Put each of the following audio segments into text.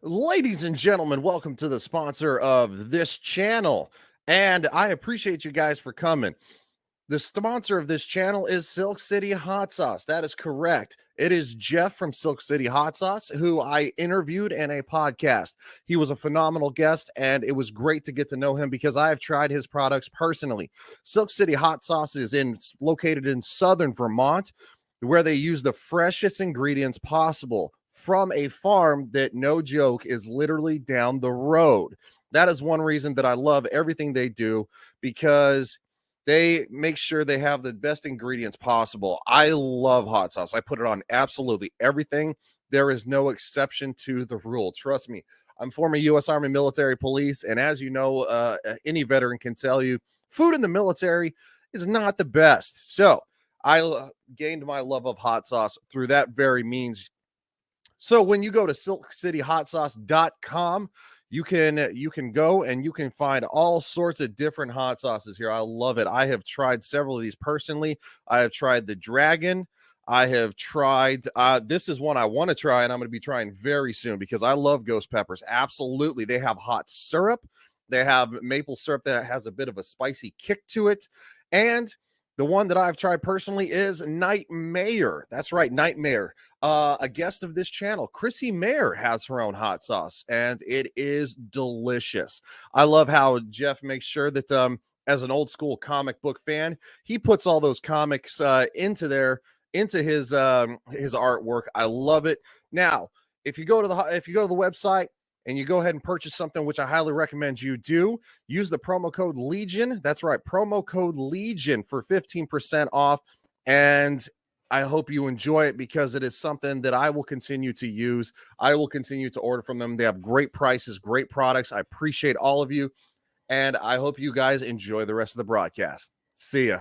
Ladies and gentlemen, welcome to the sponsor of this channel. And I appreciate you guys for coming. The sponsor of this channel is Silk City Hot Sauce. That is correct. It is Jeff from Silk City Hot Sauce, who I interviewed in a podcast. He was a phenomenal guest, and it was great to get to know him because I have tried his products personally. Silk City Hot Sauce is located in southern Vermont, where they use the freshest ingredients possible from a farm that, no joke, is literally down the road. That is one reason that I love everything they do, because they make sure they have the best ingredients possible. I love hot sauce. I put it on absolutely everything. There is no exception to the rule. Trust me. I'm former U.S. Army military police, and as you know, any veteran can tell you, food in the military is not the best. So I gained my love of hot sauce through that very means. So when you go to silkcityhotsauce.com, you can go and you can find all sorts of different hot sauces here. I love it. I have tried several of these personally. I have tried the Dragon. I have tried, this is one I want to try, and I'm going to be trying very soon because I love ghost peppers. Absolutely. They have hot syrup. They have maple syrup that has a bit of a spicy kick to it. And the one that I've tried personally is Nightmare. That's right, Nightmare. A guest of this channel, Chrissy Mayer, has her own hot sauce, and it is delicious. I love how Jeff makes sure that, as an old school comic book fan, he puts all those comics into his artwork. I love it. Now, if you go to the website and you go ahead and purchase something, which I highly recommend you do, use the promo code Legion. That's right, promo code Legion for 15% off. And I hope you enjoy it because it is something that I will continue to use. I will continue to order from them. They have great prices, great products. I appreciate all of you. And I hope you guys enjoy the rest of the broadcast. See ya.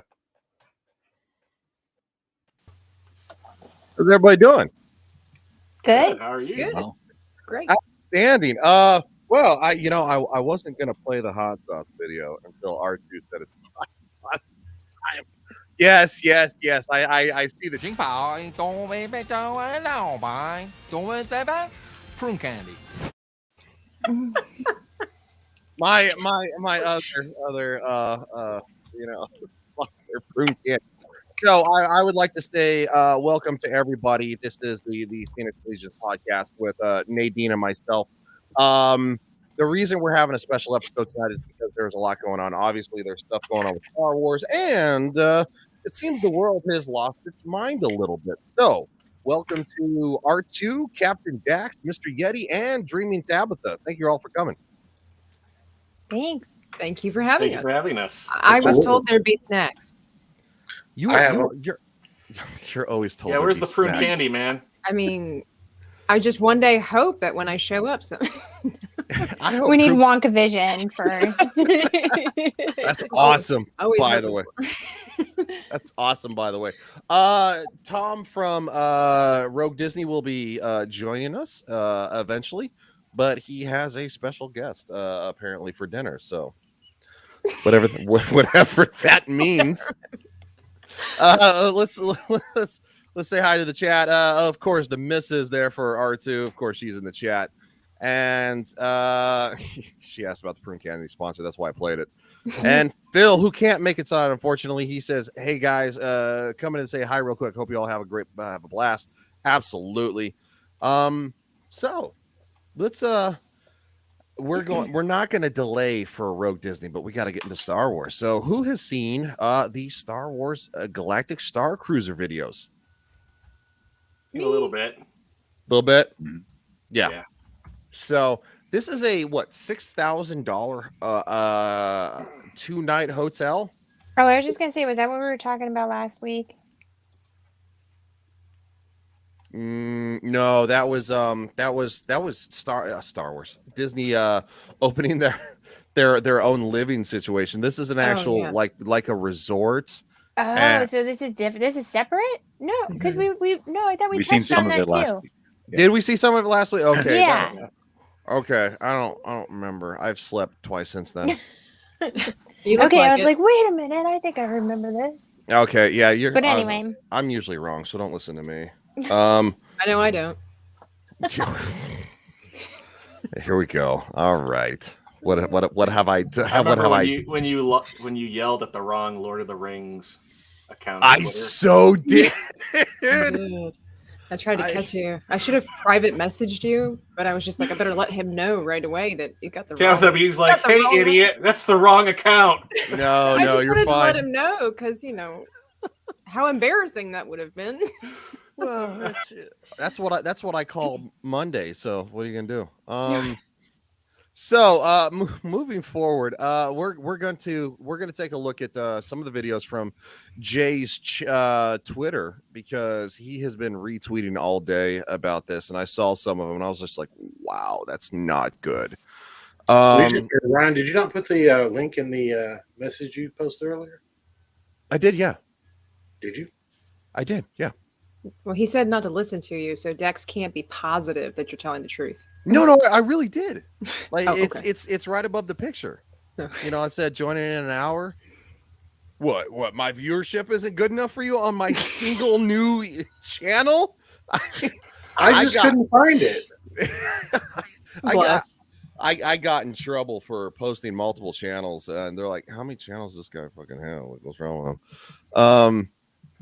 How's everybody doing? Good. How are you? Good. Well, Great. Outstanding. Well, I wasn't gonna play the hot sauce video until R2 said it's hot sauce time. Yes. I see the 请跑东北北周围老白，东北北北 prune candy. my other sponsor, Prune Candy. So I would like to say welcome to everybody. This is the Phoenix Legion podcast with Nadine and myself. The reason we're having a special episode tonight is because there's a lot going on. Obviously, there's stuff going on with Star Wars, and it seems the world has lost its mind a little bit. So welcome to R2, Captain Dax, Mr. Yeti, and Dreaming Tabitha. Thank you all for coming. Thanks. Thank you for having Thank us. you for having us. I was told there'd be snacks. You're always told. Yeah, where's the prune snack. candy, man? I mean, I just one day hope that when I show up, I hope We need Prune- Wonka Vision first. That's awesome. always by hope the way, for- that's awesome. By the way, Tom from Rogue Disney will be joining us eventually, but he has a special guest apparently for dinner. So whatever that means. Let's say hi to the chat. Of course, the missus there for R2. Of course, she's in the chat, and she asked about the prune candy sponsor. That's why I played it. And Phil, who can't make it tonight, unfortunately, he says, "Hey guys, come in and say hi real quick. Hope you all have a blast." Absolutely. So let's we're not going to delay for Rogue Disney, but we got to get into Star Wars. So who has seen the Star Wars Galactic Star Cruiser videos? A little bit. A little bit. Mhm. Yeah. So this is a $6,000 2-night hotel. Oh, I was just gonna say, was that what we were talking about last week? No, that was Star Wars. Disney opening their own living situation. This is an actual yes. like a resort. Oh, so this is different. This is separate? No, because we I thought we We've seen touched some on of that it last too. week. Did we see some of it last week? Okay. Yeah. Okay. I don't remember. I've slept twice since then. You look Okay, I like was it. like, wait a minute, I think I remember this. Okay. Yeah. You're. But anyway, I'm usually wrong, so don't listen to me. I know I don't. Here we go. All right. What have I done? I What remember have when I? when you yelled at the wrong Lord of the Rings account. on I Twitter. so did. Good. I tried to catch you. I should have private messaged you, but I was just like, I better let him know right away that you got the wrong. He's like, got the "Hey, wrong- idiot, that's the wrong account." No, I no, just you're wanted to let fine. him know because how embarrassing that would have been. Well, that's what I call Monday. So what are you gonna do? So moving forward, we're going to take a look at some of the videos from Jay's Twitter because he has been retweeting all day about this, and I saw some of them, and I was just like, wow, that's not good. Ryan, did you not put the link in the message you posted earlier? I did, yeah, Did you? I did, yeah. Well, he said not to listen to you, so Dex can't be positive that you're telling the truth. No, I really did. Like Oh, it's right above the picture. Oh. I said join in an hour. What? My viewership isn't good enough for you on my single new channel? I just couldn't find it. Bless. I got in trouble for posting multiple channels, and they're like, "How many channels does this guy fucking have? What's wrong with him?"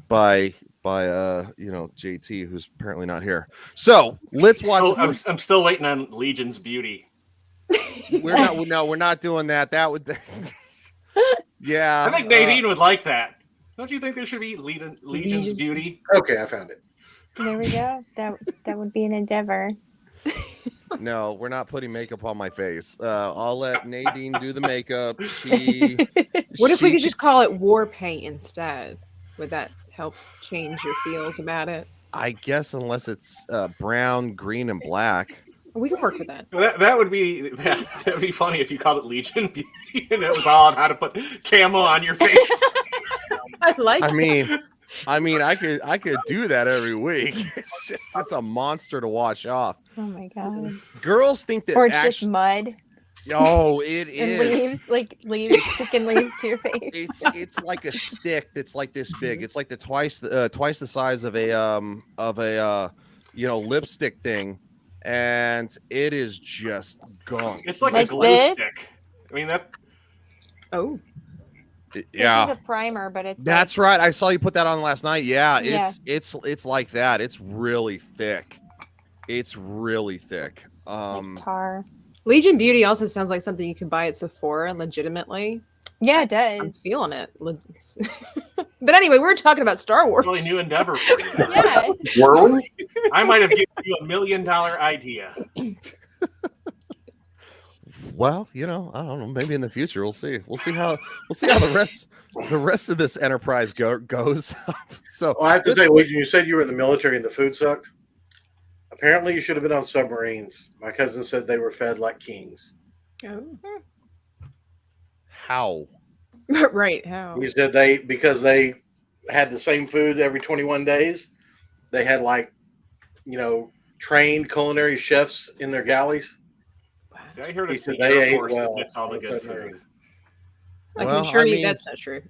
By JT, who's apparently not here. So let's watch. I'm still waiting on Legion's beauty. We're not doing that. That would. Yeah, I think Nadine would like that. Don't you think there should be Legion's beauty? Okay, I found it. There we go. That would be an endeavor. No, we're not putting makeup on my face. I'll let Nadine do the makeup. What if we could just call it war paint instead? Would that help change your feels about it? I guess unless it's brown, green, and black. We can work with that. That would be that'd be funny if you called it Legion beauty and it was all on how to put camo on your face. I like. I mean, I could do that every week. It's a monster to wash off. Oh my god. Girls think that Or it's just mud oh, it and is. leaves, sticking leaves to your face. It's like a stick that's like this big. It's like twice the size of a lipstick thing, and it is just gunk. It's like a Like glue this? stick. I mean that. Oh, Yeah. This is a primer, but it's That's right. I saw you put that on last night. Yeah, Yeah. it's like that. It's really thick. It's really thick. like tar. Legion Beauty also sounds like something you could buy at Sephora legitimately. Yeah, it I'm does. feeling it. But anyway, we were talking about Star Wars. Really new endeavor for you. Yeah. Were we? I might have given you $1 million idea. Well, I don't know. Maybe in the future we'll see. We'll see how the rest of this enterprise goes. So Well, I have to say, Legion, you said you were in the military and the food sucked. Apparently, you should have been on submarines. My cousin said they were fed like kings. Oh. how? Right. How? He said because they had the same food every 21 days, they had trained culinary chefs in their galleys. See, I heard He it's said the they Air ate Force well that gets all the on good submarine. food. I Well, can assure I you mean- that's not true.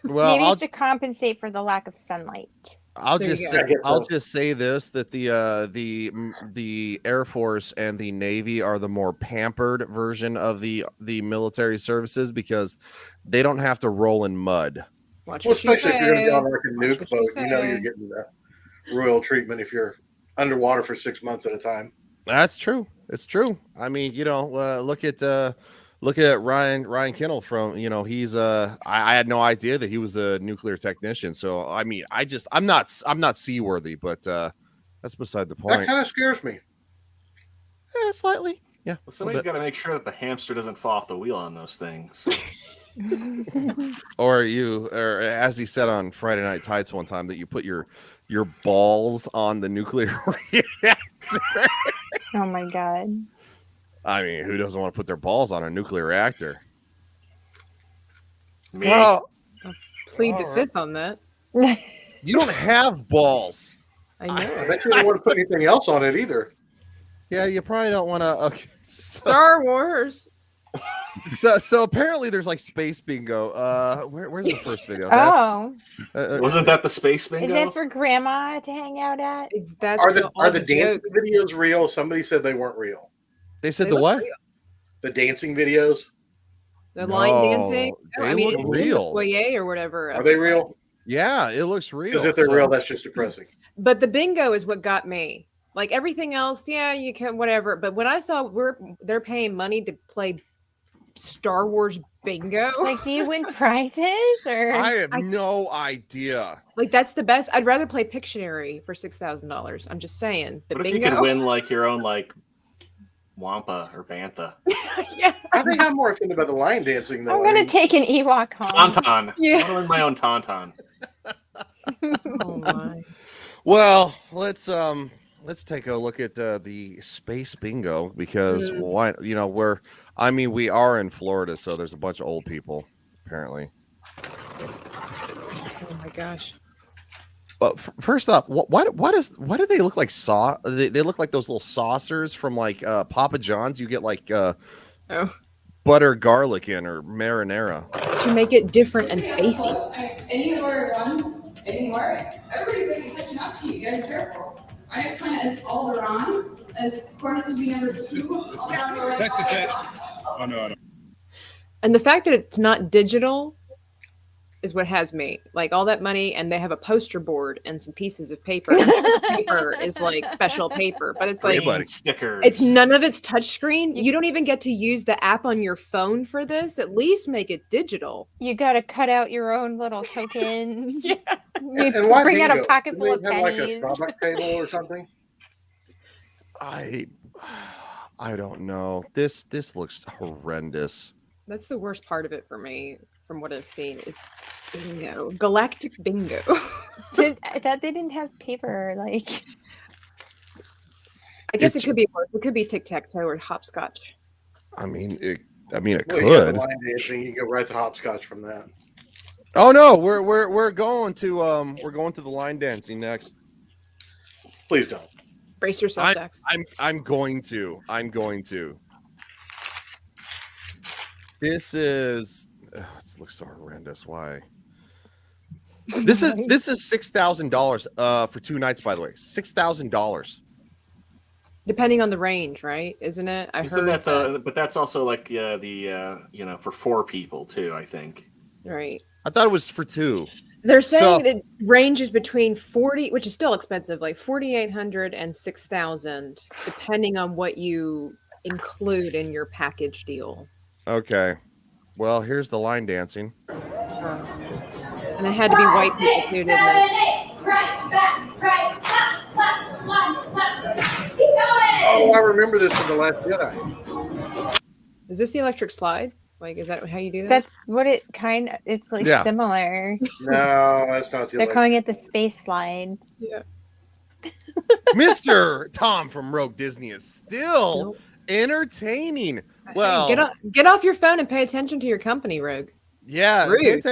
Well, Maybe I'll it's to compensate for the lack of sunlight. I'll There you just go. say, I guess I'll so. just say this, that the Air Force and the Navy are the more pampered version of the military services because they don't have to roll in mud. Watch Well, what you especially if you're going to be on say. like a Watch nuke what you boat, you know you're say. getting that royal treatment if you're underwater for 6 months at a time. That's true. It's true. I mean, look at Ryan Kinnell from, he's I had no idea that he was a nuclear technician. So I mean, I'm not seaworthy, but that's beside the That point. kind of scares me. Slightly. Yeah. Well, somebody's got to make sure that the hamster doesn't fall off the wheel on those things. Or as he said on Friday Night Tights one time, that you put your balls on the nuclear reactor. Oh my god. I mean, who doesn't want to put their balls on a nuclear reactor? Me. Well, Plead the All right. fifth on that. you don't have balls. I know. I bet you don't want to put anything else on it either. Yeah, you probably don't want to. Okay. Star Wars. So apparently there's like space bingo. Where's the first video? That's- Oh, Wasn't that the space is bingo? that for grandma to hang out at? That's Are the all dancing jokes. videos real? Somebody said they weren't real. They said They the look what? real. The dancing videos. The line No, dancing. No, they I mean, look it's in the real. foyer or whatever. Are they real? Yeah, it looks real. Because if they're So- real, that's just depressing. But the bingo is what got me. Like everything else, yeah, you can whatever. But when I saw they're paying money to play Star Wars bingo, Like, do you win prizes or? I have I- no idea. like that's the best. I'd rather play Pictionary for $6,000. I'm just saying. The What if you bingo. could win like your own like Wampa or Bantha? Yeah. I think I'm more offended by the line dancing, though. I'm I gonna mean, take an Ewok home. Tauntaun. Yeah. I want to win my own Tauntaun. Oh my. Well, let's take a look at the space bingo because Mm. why we are in Florida, so there's a bunch of old people apparently. Oh my gosh. But first off, why do they look like they look like those little saucers from like Papa John's? You get like Oh. butter garlic in or marinara. To make it different and spacey. Any more ones anymore? Everybody's like catching up to you. You gotta be careful. Our next one is Alderon, as Cornet to be number 2. Alderon will Check the chat. Alderon. Oh no, And the fact that it's not digital is what has me. Like all that money, and they have a poster board and some pieces of paper. And the paper is like special paper, but it's like Hey, buddy. Stickers. it's none of it's touchscreen. You don't even get to use the app on your phone for this. At least make it digital. You gotta cut out your own little tokens. Yeah. You and why bring out a bingo? pocket Do full of they have like a pennies. product table or something? I don't know. This looks horrendous. That's the worst part of it for me, from what I've seen, is bingo. Galactic bingo. I thought they didn't have paper. Like, I guess it It's- could be worse. It could be tic-tac-toe or hopscotch. I mean, it Well, could. you have the line dancing. You go right to hopscotch from that. Oh no, we're going to the line dancing next. Please don't. Brace yourself, Dex. I'm going to. This looks so horrendous. Why? This is $6,000 for 2 nights. By the way, $6,000. Depending on the range, right? Isn't it? I Isn't heard that but that's also like for 4 people too, I think. right. I thought it was for 2. They're saying So- that it ranges between 40, which is still expensive, like 4,800 and 6,000, depending on what you include in your package deal. Okay. Well, here's the line dancing. And they had to be white people too, didn't they? Right, back, right, left. Keep going. Oh, I remember this from The Last Jedi. Is this the electric slide? Like, is that how you do that? that's what it kind of. It's like Yeah. similar. No, that's not the. They're calling it the space slide. Yeah. Mr. Tom from Rogue Disney is still Nope. entertaining. Well, Get off your phone and pay attention to your company, Rogue. yeah, Rude.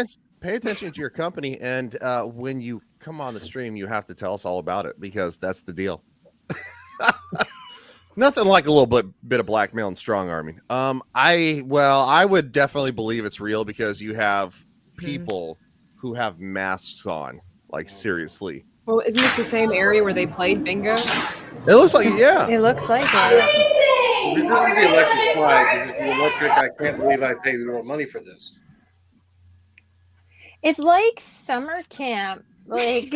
pay attention to your company, and when you come on the stream, you have to tell us all about it because that's the deal. Nothing like a little bit of blackmail and strong arming. I would definitely believe it's real because you have people who have masks on. Like seriously, Well, isn't this the same area where they played bingo? it looks like yeah. It looks like it. This isn't the electric slide. This is the electric. I can't believe I paid real money for this. It's like summer camp. Like,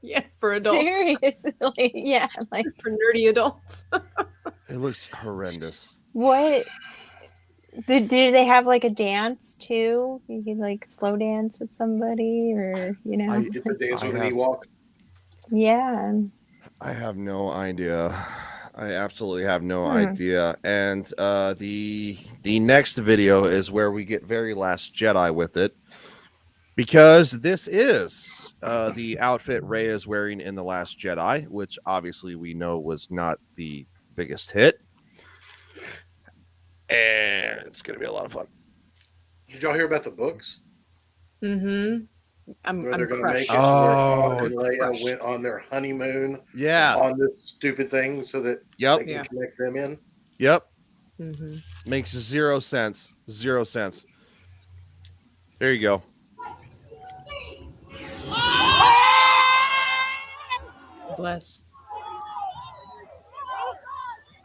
Yeah, for adults, seriously, yeah. Like, for nerdy adults. It looks horrendous. what? Do they have like a dance too? You can like slow dance with somebody, or It's a dance I with an have- Ewok. yeah. I have no idea. I absolutely have no idea. And the next video is where we get very Last Jedi with it, because this is the outfit Rey is wearing in The Last Jedi, which obviously we know was not the biggest hit. And it's going to be a lot of fun. Did y'all hear about the books? Mm-hmm. Where I'm they're going to make crushed. it to where Oh, Han and Leia crushed. went on their honeymoon Yeah. on this stupid thing so that Yep. they can Yeah. connect them in. Yep. Mm-hmm. Makes 0 sense. 0 sense. There you go.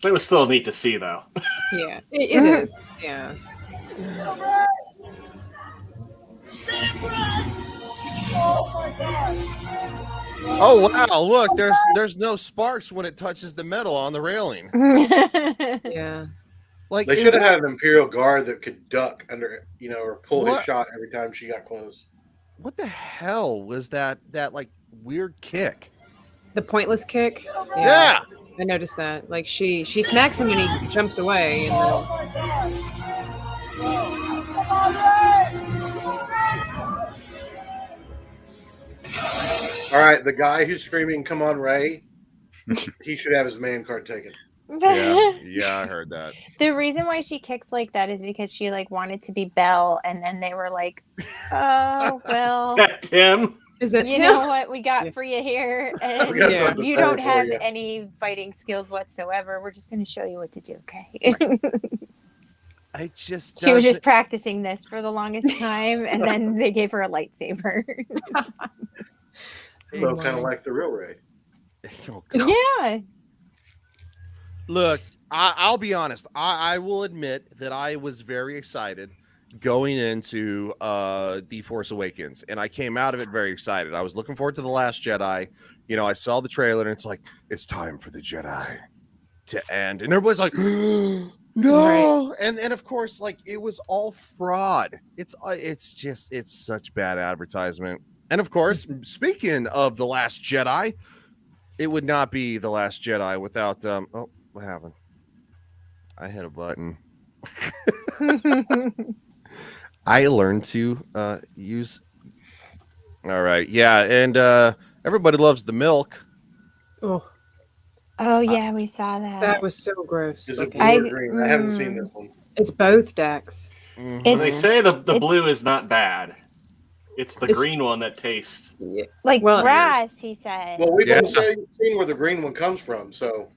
It was still neat to see, though. Yeah, it is. Yeah. Oh wow! Look, there's no sparks when it touches the metal on the railing. Yeah. Like They should have had an Imperial Guard that could duck under, or pull his What? shot every time she got close. What the hell was that? That like weird kick? The pointless kick. Yeah. I noticed that. Like she smacks him and he jumps away. And then... All right, the guy who's screaming, "Come on, Ray!" he should have his man card taken. Yeah, I heard that. The reason why she kicks like that is because she like wanted to be Belle, and then they were like, "Oh well, Tim. Is it you Tim? know what we got Yeah. for you here, We and got Yeah. something you better don't for have you. any fighting skills whatsoever. We're just going to show you what to do." Okay. I just She was just doesn't- practicing this for the longest time, and then they gave her a lightsaber. So kind of like the real Ray. Oh, God. Yeah. Look, I'll be honest. I will admit that I was very excited going into The Force Awakens, and I came out of it very excited. I was looking forward to The Last Jedi. I saw the trailer, and it's like, it's time for the Jedi to end, and everybody's like, no. And of course, like, it was all fraud. It's such bad advertisement. And of course, speaking of The Last Jedi, it would not be The Last Jedi without oh, what happened? I hit a button. I learned to use. All right, yeah, and everybody loves the milk. Oh, Oh yeah, we saw that. that was so gross. Is it Okay. blue or green? I haven't seen this one. It's both, Dax. Mhm. When they It's- say the it's- blue is not bad, it's the It's- green one that tastes. Yeah. Like Well- grass, he said. Well, we've Yeah. both seen where the green one comes from, so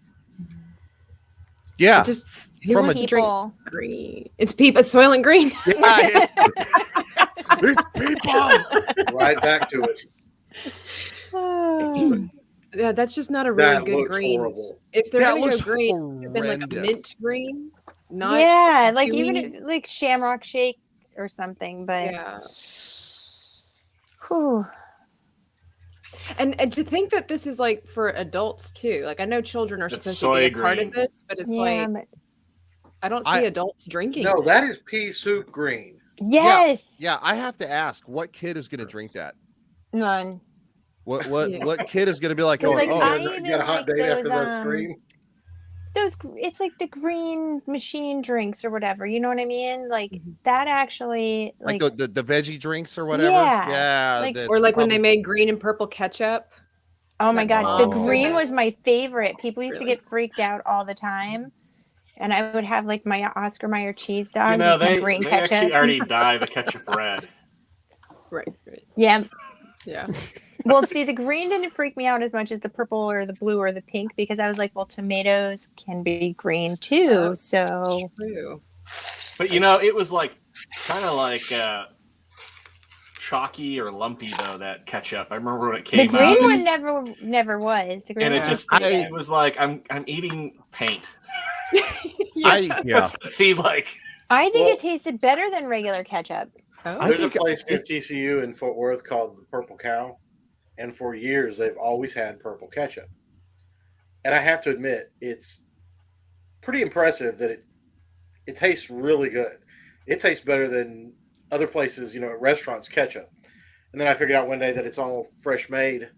Yeah, Just who From wants a- to drink People. green? It's people. It's Soylent Green. yeah, it's people. right back to it. Yeah, that's just not a really That good looks green. horrible. If they're That gonna looks go green, it would have been like a horrendous. mint green. Not Yeah, like even chewy. if, like Shamrock Shake or something, but yeah. Whew. And to think that this is like for adults too. Like I know children are It's supposed to be a soy part green. of this, but it's Yeah, like but I don't see I- adults drinking. No, it. that is pea soup green. yes. Yeah, I have to ask, what kid is going to drink that? None. What Yeah. what kid is going to be like, It's going, like, oh, I you even got a hot like date after those, that green. It's like the green machine drinks or whatever. You know what I mean? Like Mhm. that actually like like, the veggie drinks or whatever? Yeah, Yeah. like- that's Or like when they probably- made green and purple ketchup. oh my like god, the mom. green was my favorite. People used Really? to get freaked out all the time. And I would have like my Oscar Mayer cheese dog You know, with my they, green they ketchup. actually already dye the ketchup red. Right. Yeah. Yeah. Well, see, the green didn't freak me out as much as the purple or the blue or the pink because I was like, well, tomatoes can be green too. Oh, So True. But you know, it was like kind of like chalky or lumpy though, that ketchup. I remember when it the came green out. one never was. The green And it one just was- it was like I'm eating paint. yeah. That's what it seemed like. I think Well- it tasted better than regular ketchup. Oh. I There's a think place near TCU in Fort Worth called the Purple Cow, and for years they've always had purple ketchup. And I have to admit, it's pretty impressive that it tastes really good. It tastes better than other places, at restaurants ketchup. And then I figured out one day that it's all fresh made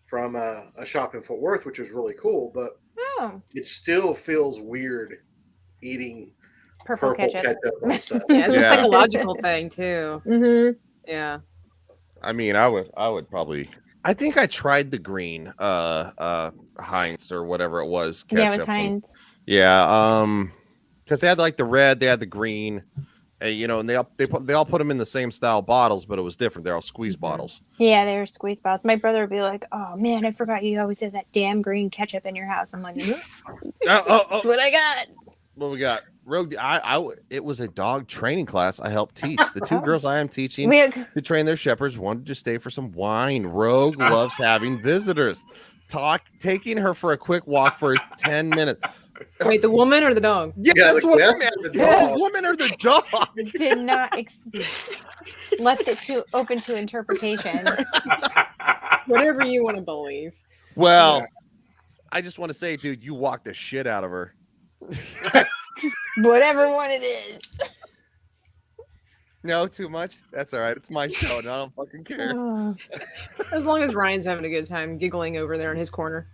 from a shop in Fort Worth, which was really cool. But Oh, it still feels weird eating purple, purple ketchup. ketchup on stuff. Yeah, it's a Yeah. psychological thing too. Mm-hmm. Yeah. I mean, I would probably. I think I tried the green Heinz or whatever it was. Yeah, it was ketchup. Heinz. Yeah, because they had like the red, they had the green, and they all put them in the same style bottles, but it was different. They're all squeeze bottles. Yeah, they were squeeze bottles. My brother would be like, "Oh man, I forgot you always have that damn green ketchup in your house." I'm like, "That's what I got." What we got? Rogue. It was a dog training class I helped teach. The two girls I am teaching We to train their shepherds wanted to stay for some wine. Rogue loves having visitors. Taking her for a quick walk for 10 minutes. Wait, the woman or the dog? Yeah, Yeah, that's the what guest I'm is asking. the The dog. woman or the dog? Did not left it too open to interpretation. Whatever you want to believe. Well, Yeah. I just want to say, dude, you walked the shit out of her. Whatever one it is. No, too much. That's all right. It's my show, and I don't fucking care. Oh. As long as Ryan's having a good time giggling over there in his corner.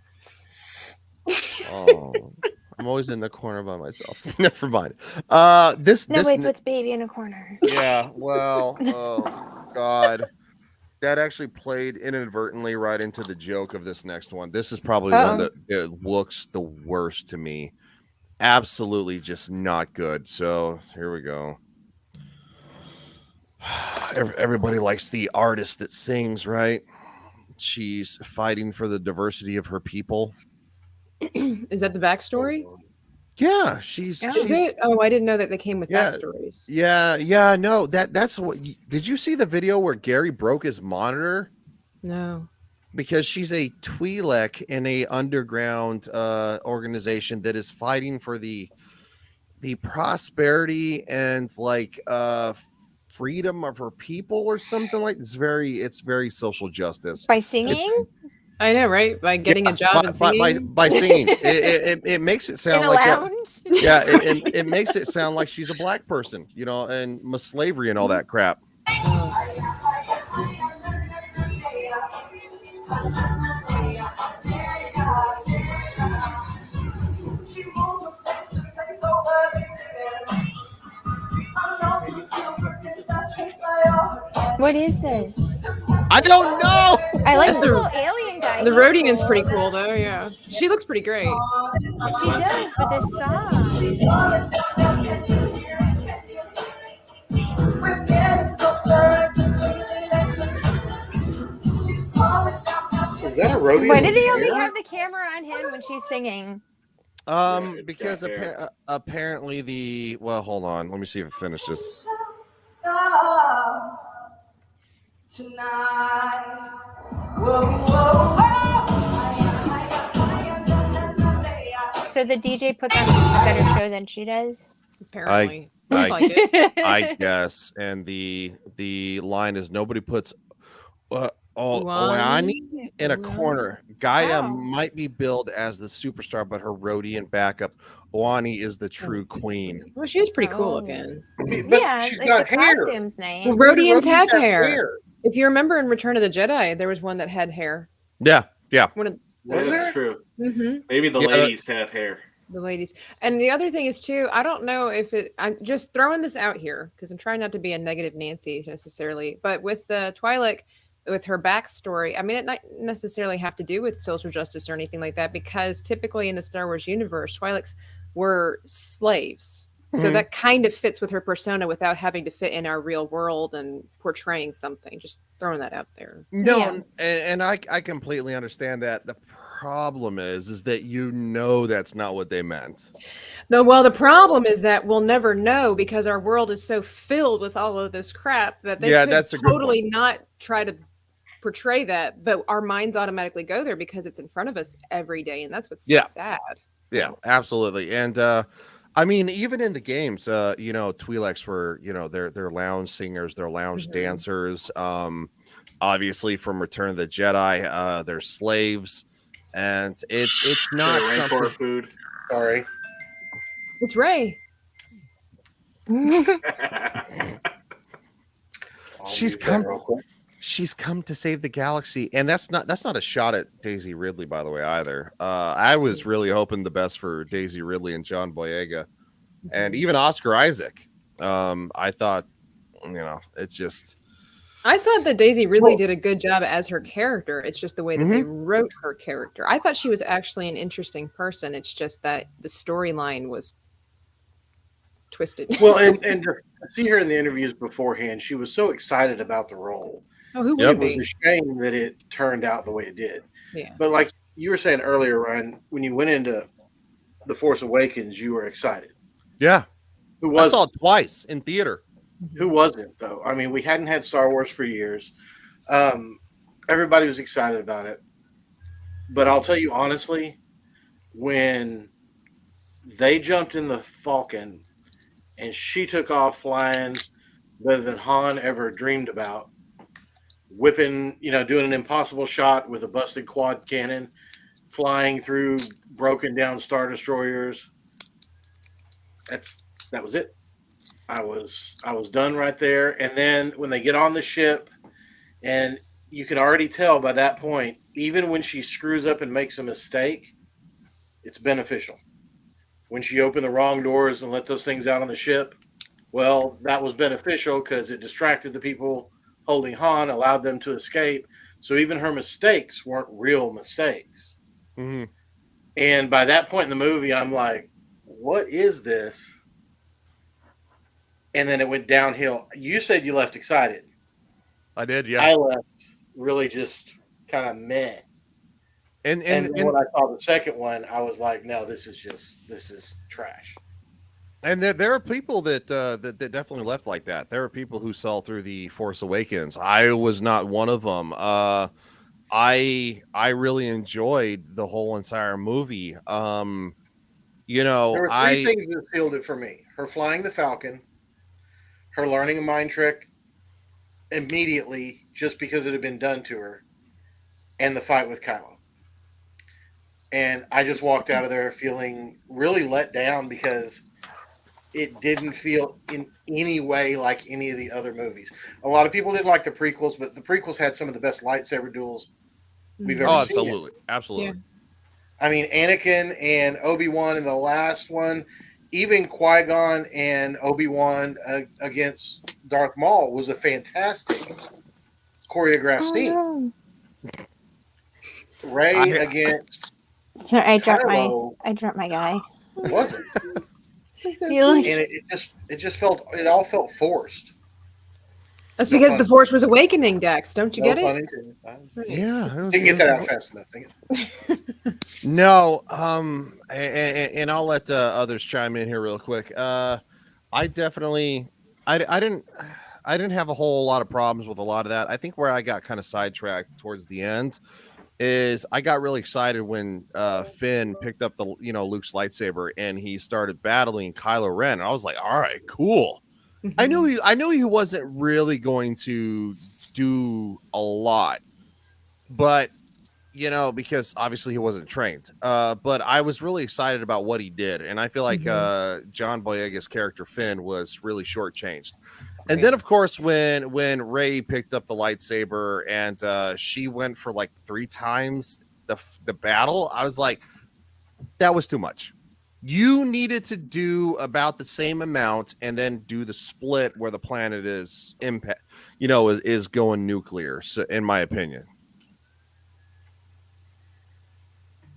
Oh, I'm always in the corner by myself. Never mind. This Nobody this puts baby in a corner. yeah. Well, oh God, that actually played inadvertently right into the joke of this next one. This is probably one that it looks the worst to me. Absolutely, just not good. So here we go. Everybody likes the artist that sings, right? She's fighting for the diversity of her people. Is that the backstory? Yeah, she's. Yeah. Is it? Oh, I didn't know that they came with Yeah. backstories. Yeah. No, that's what. Did you see the video where Gary broke his monitor No. because she's a Twi'lek in a underground organization that is fighting for the prosperity and like freedom of her people or something like it's very social justice. By singing I know, right? By getting a job and singing. by singing. It makes it in sound a like lounge. yeah, it makes it sound like she's a black person, you know, and slavery and all that crap. What is this? I don't know. I like That's the a- little alien guy. The He's Rhodian's cool. pretty cool, though. Yeah, she looks pretty great. She does, but this song. Is that a rodeo? Why do they only hair? have the camera on him when she's singing? Yeah, it's Because got hair. apparently hold on, let me see if it finishes. So the DJ puts on a better show than she does. Apparently, I- looks like it. I guess, and the line is nobody puts Oani in a corner. Gaia Oh. might be billed as the superstar, but her Rhodian backup, Oani, is the true queen. Well, she is pretty cool Oh. looking. But Yeah, she's like got the hair. costume's nice. Well, Rhodians have got hair. If you remember in Return of the Jedi, there was one that had hair. Yeah. One of Was That's there? true. mm-hmm. Maybe the Yeah. ladies have hair. the ladies. And the other thing is too, I don't know if it. I'm just throwing this out here because I'm trying not to be a negative Nancy necessarily, but with the Twi'lek, with her backstory, I mean, it not necessarily have to do with social justice or anything like that, because typically in the Star Wars universe, Twi'leks were slaves. So Mhm. that kind of fits with her persona without having to fit in our real world and portraying something. Just throwing that out there. No, Yeah. and I completely understand that. The problem is that that's not what they meant. No, well, the problem is that we'll never know because our world is so filled with all of this crap that they Yeah, could that's a good totally not try to portray that, but our minds automatically go there because it's in front of us every day, and that's what's so Yeah. sad. Yeah, absolutely. And I mean, even in the games, Twi'leks were, they're lounge singers, they're lounge Mhm. dancers. Obviously from Return of the Jedi, they're slaves, and it's not Share something. rancor food. Sorry. It's Ray. I'll She's mute that come- real quick. She's come to save the galaxy, and that's not a shot at Daisy Ridley, by the way, either. I was really hoping the best for Daisy Ridley and John Boyega, and even Oscar Isaac. I thought, it's just I thought that Daisy Ridley Well- did a good job as her character. It's just the way that they wrote her character. I thought she was actually an interesting person. It's just that the storyline was twisted. Well, and to see her in the interviews beforehand, she was so excited about the role. Oh, who Yep. would It was be? a shame that it turned out the way it did. Yeah. But like you were saying earlier, Ryan, when you went into The Force Awakens, you were excited. yeah. Who I was saw it twice in theater. Who wasn't though? I mean, we hadn't had Star Wars for years. Everybody was excited about it, but I'll tell you honestly, when they jumped in the Falcon, and she took off flying better than Han ever dreamed about. Whipping, doing an impossible shot with a busted quad cannon, flying through broken down Star Destroyers. That was it. I was done right there. And then when they get on the ship, and you can already tell by that point, even when she screws up and makes a mistake, it's beneficial. When she opened the wrong doors and let those things out on the ship, well, that was beneficial because it distracted the people holding Han, allowed them to escape. So even her mistakes weren't real mistakes. Mm-hmm. And by that point in the movie, I'm like, what is this? And then it went downhill. You said you left excited. I did, yeah. I left really just kind of meh. And then when I saw the second one, I was like, no, this is trash. And there are people that definitely left like that. There are people who saw through the Force Awakens. I was not one of them. I really enjoyed the whole entire movie. There were three things that sealed it for me: her flying the Falcon, her learning a mind trick immediately just because it had been done to her, and the fight with Kylo. And I just walked out of there feeling really let down because it didn't feel in any way like any of the other movies. A lot of people didn't like the prequels, but the prequels had some of the best lightsaber duels we've ever seen. Absolutely. Yeah. I mean, Anakin and Obi-Wan in the last one, even Qui-Gon and Obi-Wan against Darth Maul was a fantastic choreographed scene. Rey against Sorry, I dropped Kylo my guy. wasn't. You like- And it all felt forced. That's No because pun. the Force was awakening, Dex. Don't you No get pun it? intended. Yeah. Didn't get that out fast enough. Dang it. No, and I'll let others chime in here real quick. I definitely, I didn't have a whole lot of problems with a lot of that. I think where I got kind of sidetracked towards the end is I got really excited when Finn picked up the Luke's lightsaber and he started battling Kylo Ren. And I was like, all right, cool. I knew he wasn't really going to do a lot, but because obviously he wasn't trained. But I was really excited about what he did, and I feel like John Boyega's character Finn was really shortchanged. And then, of course, when Rey picked up the lightsaber and she went for like 3 times the battle, I was like, that was too much. You needed to do about the same amount and then do the split where the planet is is going nuclear. So, in my opinion.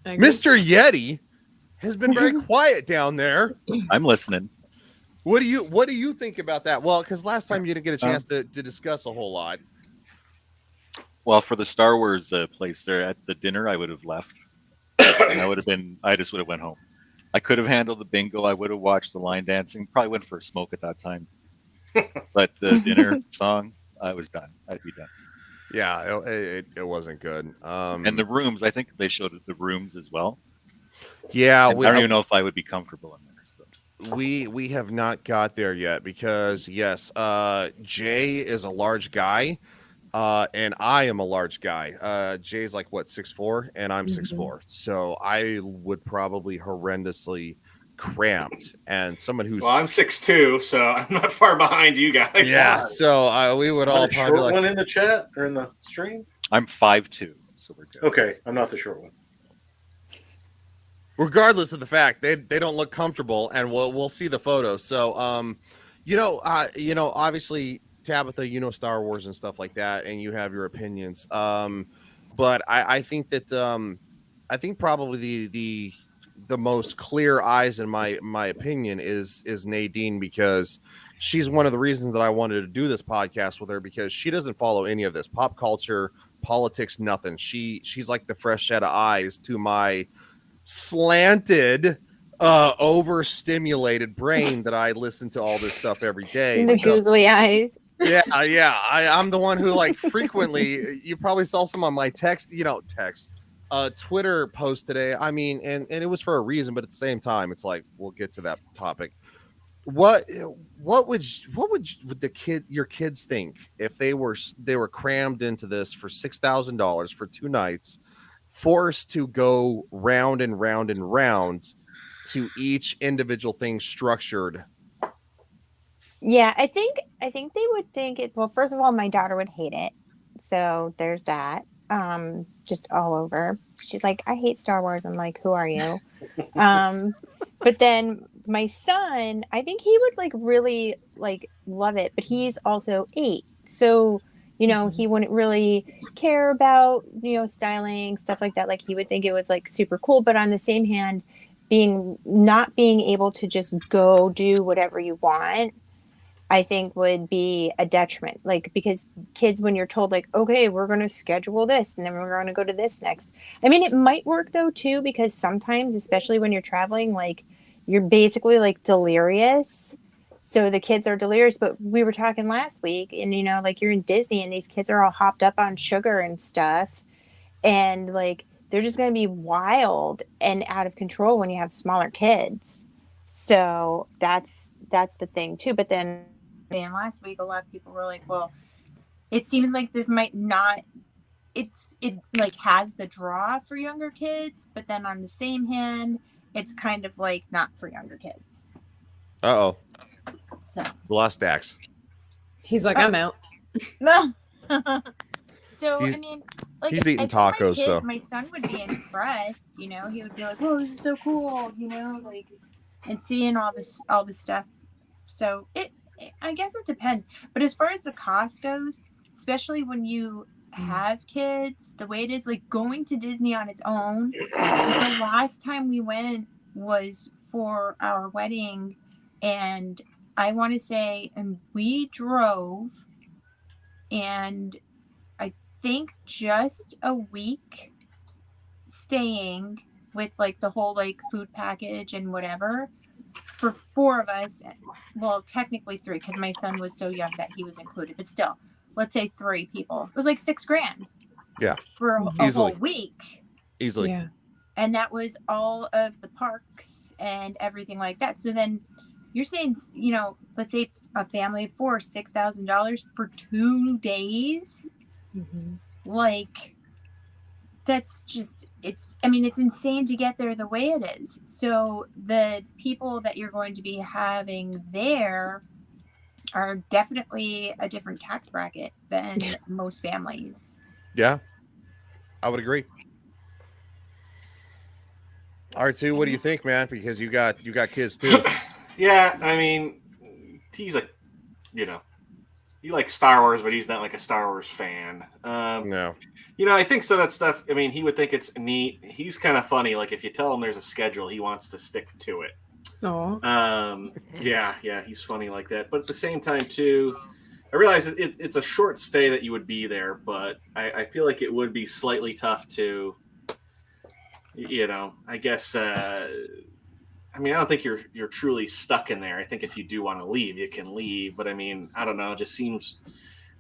Mr. Yeti has been very quiet down there. I'm listening. What do you think about that? Well, because last time you didn't get a chance to discuss a whole lot. Well, for the Star Wars place there at the dinner, I would have left. And I just would have went home. I could have handled the bingo. I would have watched the line dancing. Probably went for a smoke at that time. But the dinner song, I was done. I'd be done. Yeah, it wasn't good. And the rooms, I think they showed the rooms as well. Yeah, I don't even know if I would be comfortable in there. So. We have not got there yet because yes, Jay is a large guy, and I am a large guy. Jay's like what 6'4", and I'm 6'4", so I would probably horrendously cramped. And someone who's I'm 6'2", so I'm not far behind you guys. Yeah, so we would all probably short one in the chat or in the stream. I'm 5'2", so we're good. Okay, I'm not the short one. Regardless of the fact they don't look comfortable, and we'll see the photos. So obviously Tabitha, Star Wars and stuff like that, and you have your opinions. But I think that I think probably the most clear eyes in my opinion is Nadine, because she's one of the reasons that I wanted to do this podcast with her, because she doesn't follow any of this pop culture, politics, nothing. She's like the fresh set of eyes to my slanted, overstimulated brain that I listen to all this stuff every day. The googly eyes. Yeah. I'm the one who like frequently. You probably saw some on my text. Twitter post today. I mean, and it was for a reason, but at the same time, it's like we'll get to that topic. What would your kids think if they were crammed into this for $6,000 for 2 nights, forced to go round and round and round to each individual thing structured? Yeah, I think they would think it. Well, first of all, my daughter would hate it, so there's that. Just all over. She's like, I hate Star Wars. I'm like, who are you? But then my son, I think he would like really like love it, but he's also 8, so you know he wouldn't really care about styling stuff like that. Like he would think it was like super cool, but on the same hand, not being able to just go do whatever you want, I think would be a detriment. Like, because kids, when you're told like, okay, we're going to schedule this and then we're going to go to this next. I mean, it might work though too, because sometimes, especially when you're traveling, like you're basically like delirious. So the kids are delirious, but we were talking last week and, like you're in Disney and these kids are all hopped up on sugar and stuff. And like, they're just going to be wild and out of control when you have smaller kids. So that's the thing too. But then last week, a lot of people were like, well, it seems like this might not, it like has the draw for younger kids, but then on the same hand, it's kind of like not for younger kids. Uh-oh. So Lost Dax. He's like, I'm out. no. So He's- I mean, like he's eating I think my tacos, kid- so. my son would be impressed. He would be like, "Oh, this is so cool," like, and seeing all this stuff. So I guess it depends. But as far as the cost goes, especially when you have kids, the way it is, like going to Disney on its own. The last time we went was for our wedding, and I want to say, and we drove, and I think just a week staying with like the whole like food package and whatever for 4 of us. Well, technically 3, because my son was so young that he was included, but still, let's say 3 people. It was like $6,000. Yeah. For a Easily. whole week. Easily. Yeah. And that was all of the parks and everything like that. So then you're saying, let's say a family of 4, $6,000 for 2 days. Mm-hmm. Like, that's just, it's insane to get there the way it is. So the people that you're going to be having there are definitely a different tax bracket than most families. Yeah, I would agree. R2, what do you think, man? Because you got kids too. Yeah, I mean, he's a, he likes Star Wars, but he's not like a Star Wars fan. No. I think some of that stuff, I mean, he would think it's neat. He's kind of funny. Like, if you tell him there's a schedule, he wants to stick to it. Oh. Yeah, he's funny like that. But at the same time, too, I realize it's a short stay that you would be there, but I feel like it would be slightly tough to, I guess, I don't think you're truly stuck in there. I think if you do want to leave, you can leave. But I mean, I don't know. It just seems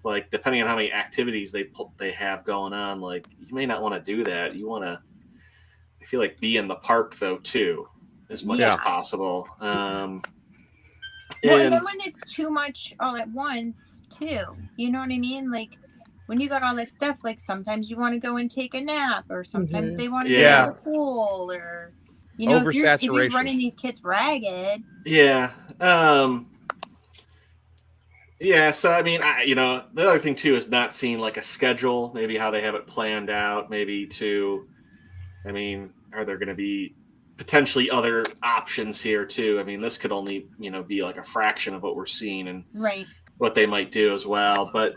like depending on how many activities they have going on, like you may not want to do that. You want to, I feel like, be in the park though too, as much as possible. Well, and then when it's too much all at once too, you know what I mean? Like when you got all that stuff, like sometimes you want to go and take a nap, or sometimes they want to go to the pool, or if you're running these kids ragged. Yeah. Yeah. So, I mean, the other thing too is not seeing like a schedule, maybe how they have it planned out, maybe are there going to be potentially other options here too? I mean, this could only, be like a fraction of what we're seeing and what they might do as well. But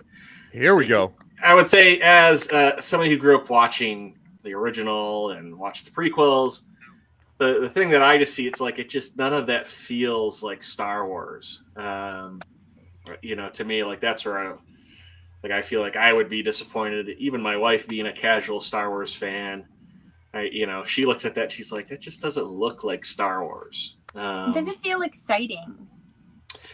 here we go. I would say, as somebody who grew up watching the original and watched the prequels, the thing that I just see, it's like none of that feels like Star Wars. To me, like that's where I feel like I would be disappointed. Even my wife, being a casual Star Wars fan, she looks at that, she's like, that just doesn't look like Star Wars. Does it feel exciting?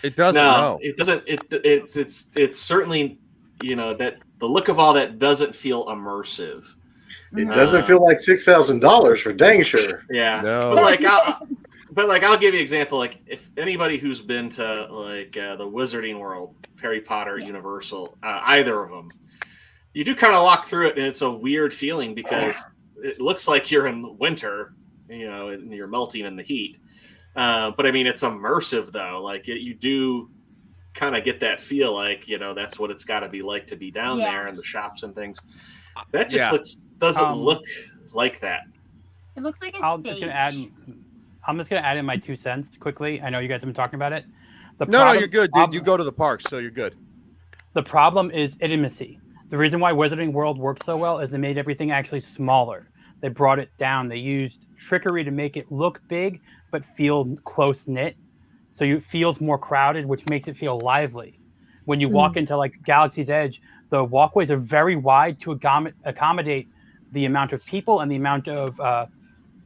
It doesn't. No, it doesn't. It's certainly, that the look of all that doesn't feel immersive. It doesn't feel like $6,000 for dang sure. Yeah. No. But I'll give you an example. Like, if anybody who's been to like the Wizarding World, Harry Potter, Universal, either of them, you do kind of walk through it, and it's a weird feeling because it looks like you're in winter, and you're melting in the heat. But I mean, it's immersive though. Like you do kind of get that feel like, that's what it's got to be like to be down there in the shops and things. That just doesn't look like that. It looks like a I'm stage. just gonna add in my 2 cents quickly. I know you guys have been talking about it. No, you're good, dude. You go to the parks, so you're good. The problem is intimacy. The reason why Wizarding World works so well is they made everything actually smaller. They brought it down. They used trickery to make it look big but feel close knit, so it feels more crowded, which makes it feel lively. When you walk into like Galaxy's Edge, the walkways are very wide to accommodate the amount of people and the amount of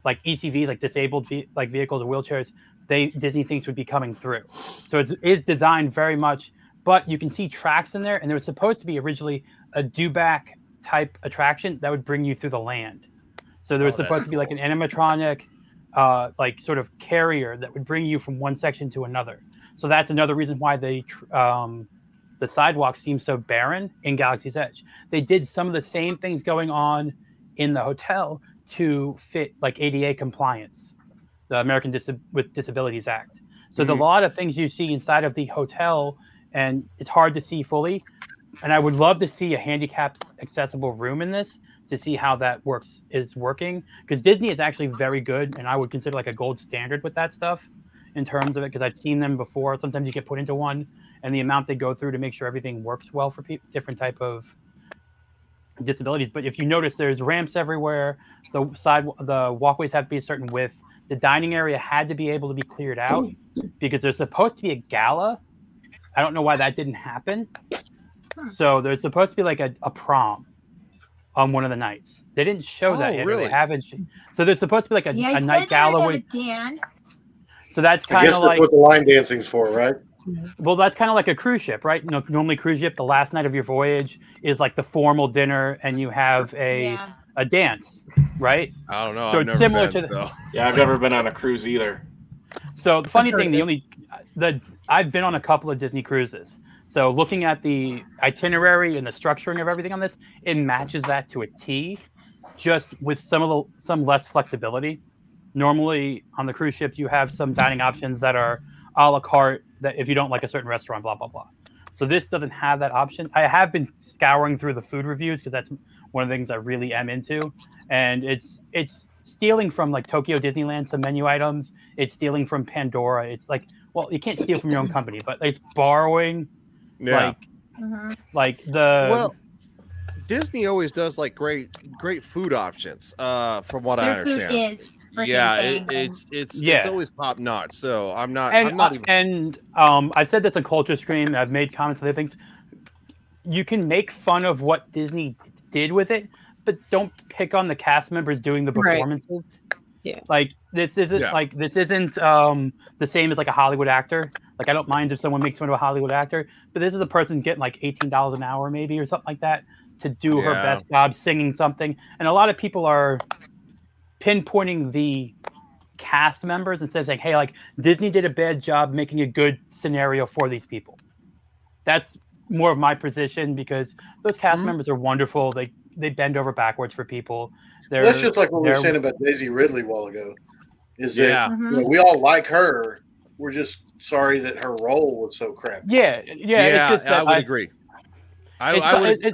like ECV, like disabled vehicles or wheelchairs, Disney thinks would be coming through. So it is designed very much, but you can see tracks in there, and there was supposed to be originally a do-back type attraction that would bring you through the land. So there was supposed to be like an animatronic, like sort of carrier that would bring you from one section to another. So that's another reason why the sidewalk seems so barren in Galaxy's Edge. They did some of the same things going on in the hotel to fit like ADA compliance, the American with Disabilities Act. So there's a lot of things you see inside of the hotel, and it's hard to see fully. And I would love to see a handicapped accessible room in this to see how that is working, because Disney is actually very good, and I would consider like a gold standard with that stuff in terms of it, because I've seen them before. Sometimes you get put into one, and the amount they go through to make sure everything works well for different type of disabilities. But if you notice, there's ramps everywhere. The walkways have to be a certain width. The dining area had to be able to be cleared out because there's supposed to be a gala. I don't know why that didn't happen. So there's supposed to be like a prom on one of the nights. They didn't show that yet. Really? They haven't. So there's supposed to be like a night gala with dance. So that's I kind guess of that's like what the line dancing's for, right? Well, that's kind of like a cruise ship, right? Normally cruise ship, the last night of your voyage is like the formal dinner, and you have a dance, right? I don't know. So I've it's never similar been, to the. so. Yeah, I've never been on a cruise either. So the funny thing, I've been on a couple of Disney cruises. So looking at the itinerary and the structuring of everything on this, it matches that to a T, just with some less flexibility. Normally on the cruise ships, you have some dining options that are a la carte, that if you don't like a certain restaurant, blah, blah, blah. So this doesn't have that option. I have been scouring through the food reviews because that's one of the things I really am into. And it's stealing from like Tokyo Disneyland, some menu items. It's stealing from Pandora. It's like, well, you can't steal from your own company, but it's borrowing. Yeah. Like the. Well, Disney always does like great food options. From what I understand. Their food is it's always top notch. So I'm not I've said this on Culture Scream. I've made comments on other things. You can make fun of what Disney did with it, but don't pick on the cast members doing the performances. Right. Yeah. Like this isn't the same as like a Hollywood actor. Like I don't mind if someone makes fun of a Hollywood actor, but this is a person getting like $18 an hour maybe or something like that to do her best job singing something. And a lot of people are pinpointing the cast members instead of saying, hey, like Disney did a bad job making a good scenario for these people. That's more of my position, because those cast members are wonderful. They bend over backwards for people. That's just like what we were saying about Daisy Ridley a while ago. Is that we all like her. We're just sorry that her role was so crappy. Yeah. It's just that I would agree. I would.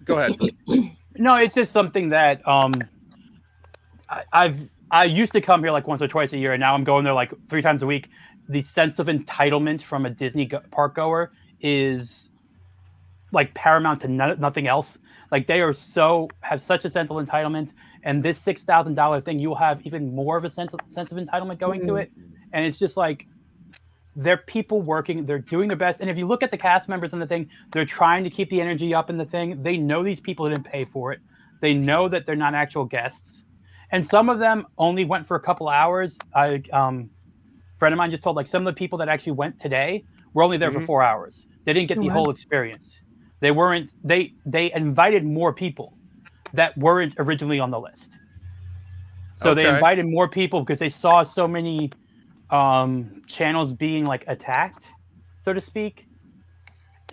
Go ahead. No, it's just something that I used to come here like once or twice a year, and now I'm going there like 3 times a week. The sense of entitlement from a Disney park goer is like paramount to nothing else. Like they have such a sense of entitlement, and this $6,000 thing, you'll have even more of a sense of entitlement going to it. And it's just like they're people working, they're doing their best. And if you look at the cast members in the thing, they're trying to keep the energy up in the thing. They know these people didn't pay for it. They know that they're not actual guests. And some of them only went for a couple hours. A friend of mine just told, like, some of the people that actually went today were only there for 4 hours. They didn't get the whole experience. They invited more people. that weren't originally on the list. So they Okay. invited more people because they saw so many channels being like attacked, so to speak.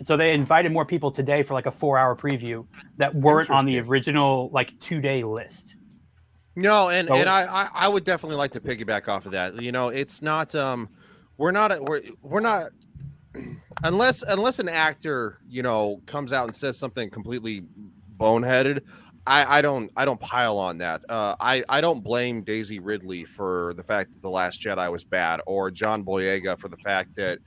So they invited more people today for like a 4-hour preview that weren't on the Interesting. original like 2-day list. No, and So- I would definitely like to piggyback off of that. You know, it's not we're not unless an actor, you know, comes out and says something completely boneheaded. I don't pile on that. I don't blame Daisy Ridley for the fact that The Last Jedi was bad, or John Boyega for the fact that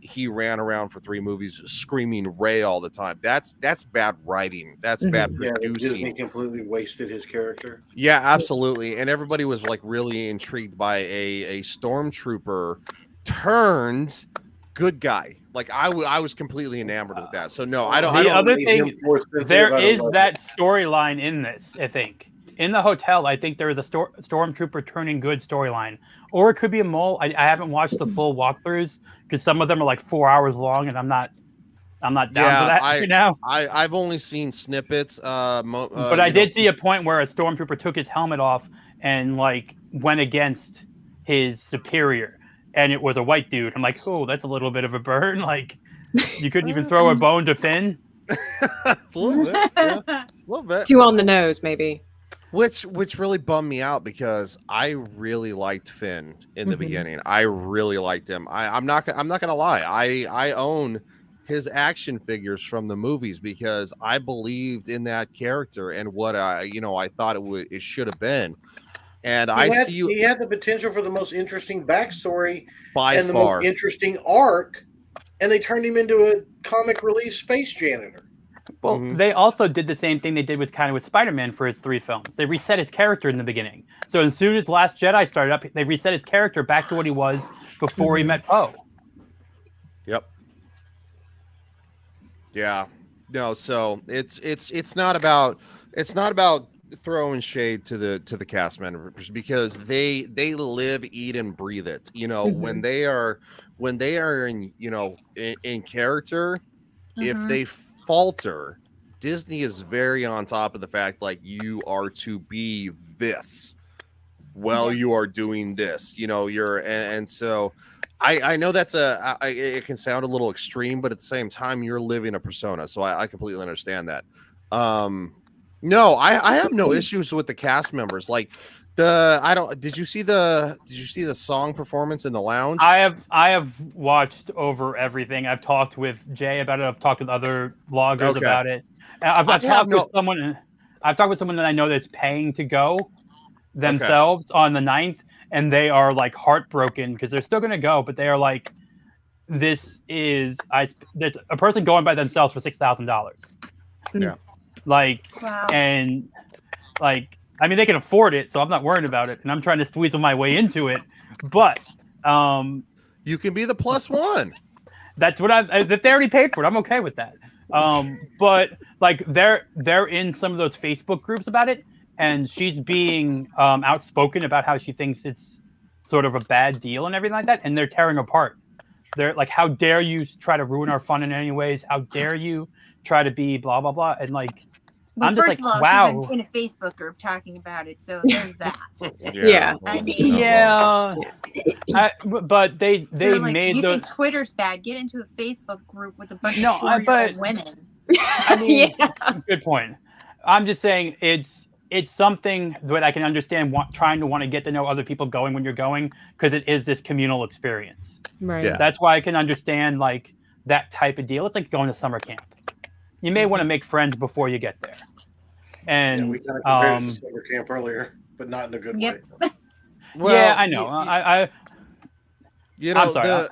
he ran around for 3 movies screaming Rey all the time. That's bad writing. That's bad Yeah, producing. Disney completely wasted his character. Yeah, absolutely. And everybody was like really intrigued by a stormtrooper turned good guy. Like I was completely enamored with that. So no, I don't. The other need thing, him force sensitive there out of is love. that storyline in this. I think in the hotel, I think there is a stormtrooper turning good storyline, or it could be a mole. I haven't watched the full walkthroughs because some of them are like 4 hours long, and I'm not down for that right now. I've only seen snippets. But I did see a point where a stormtrooper took his helmet off and like went against his superior, and it was a white dude. I'm like, oh, that's a little bit of a burn. Like, you couldn't even throw a bone to Finn. a little bit, yeah, a little bit. Too on the nose, maybe. Which really bummed me out because I really liked Finn in the beginning. I really liked him. I'm not gonna lie. I own his action figures from the movies because I believed in that character and what I thought it should have been. And He had the potential for the most interesting backstory by and the far. most interesting arc, and they turned him into a comic relief space janitor. Well, they also did the same thing they did with Spider-Man for his 3 films. They reset his character in the beginning. So as soon as Last Jedi started up, they reset his character back to what he was before he met Poe. Yep. Yeah. No, so it's not about throwing shade to the cast members because they live, eat, and breathe it. You know, when they are in, you know, in character, if they falter, Disney is very on top of the fact like you are to be this while you are doing this. You know, and so I know that's it can sound a little extreme, but at the same time you're living a persona, so I completely understand that. No, I have no issues with the cast members. Like did you see the song performance in the lounge? I have watched over everything. I've talked with Jay about it. I've talked with other vloggers about it. I've talked with someone. I've talked with someone that I know that's paying to go themselves on the 9th, and they are like heartbroken because they're still going to go, but they are like, there's a person going by themselves for $6,000. Yeah. Like, Wow. and like, I mean, they can afford it, so I'm not worried about it, and I'm trying to squeeze my way into it. But you can be the +1. That's what if they already paid for it, I'm okay with that. But like, they're in some of those Facebook groups about it, and she's being outspoken about how she thinks it's sort of a bad deal and everything like that, and they're tearing apart. They're like, how dare you try to ruin our fun in any ways? How dare you try to be blah blah blah? And like, well, I'm just first like, of all, wow. she's in a Facebook group talking about it, so there's that. Yeah. I mean, Yeah, but they they're like, made you the. think Twitter's bad? Get into a Facebook group with a bunch No, of 40-year-old but- women. I mean, good point. I'm just saying it's something that I can understand trying to want to get to know other people going when you're going, because it is this communal experience. Right. Yeah. That's why I can understand like that type of deal. It's like going to summer camp. You may want to make friends before you get there. And We kind of compared it to summer camp earlier, but not in a good Yep. way. yeah, I know. I You know, I'm sorry.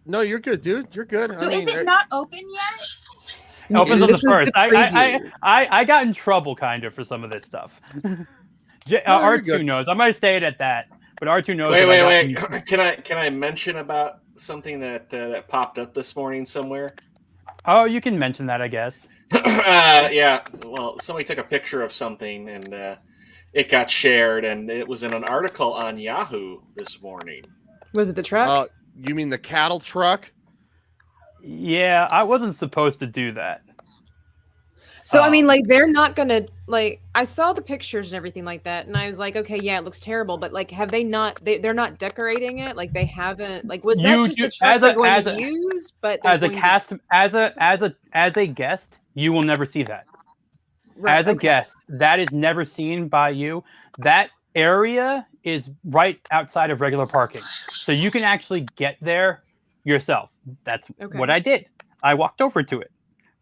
No, you're good, dude. You're good. So I mean, is it not open yet? opens on the This was first. the preview. I got in trouble kind of for some of this stuff. you're R2 good. knows. I'm gonna say it at that. But R2 knows. Wait, that I got wait. in- Can I mention about something that popped up this morning somewhere? Oh, you can mention that, I guess. Yeah. Well, somebody took a picture of something and it got shared, and it was in an article on Yahoo this morning. Was it the truck? You mean the cattle truck? Yeah, I wasn't supposed to do that. So I mean, like, they're not gonna like. I saw the pictures and everything like that, and I was like, okay, yeah, it looks terrible, but like, have they not? They're not decorating it. Like, they haven't. Like, was that just the truck they're going to use? But as a cast, as a guest, you will never see that. Right, As a guest, that is never seen by you. That area is right outside of regular parking, so you can actually get there yourself. That's what I did. I walked over to it.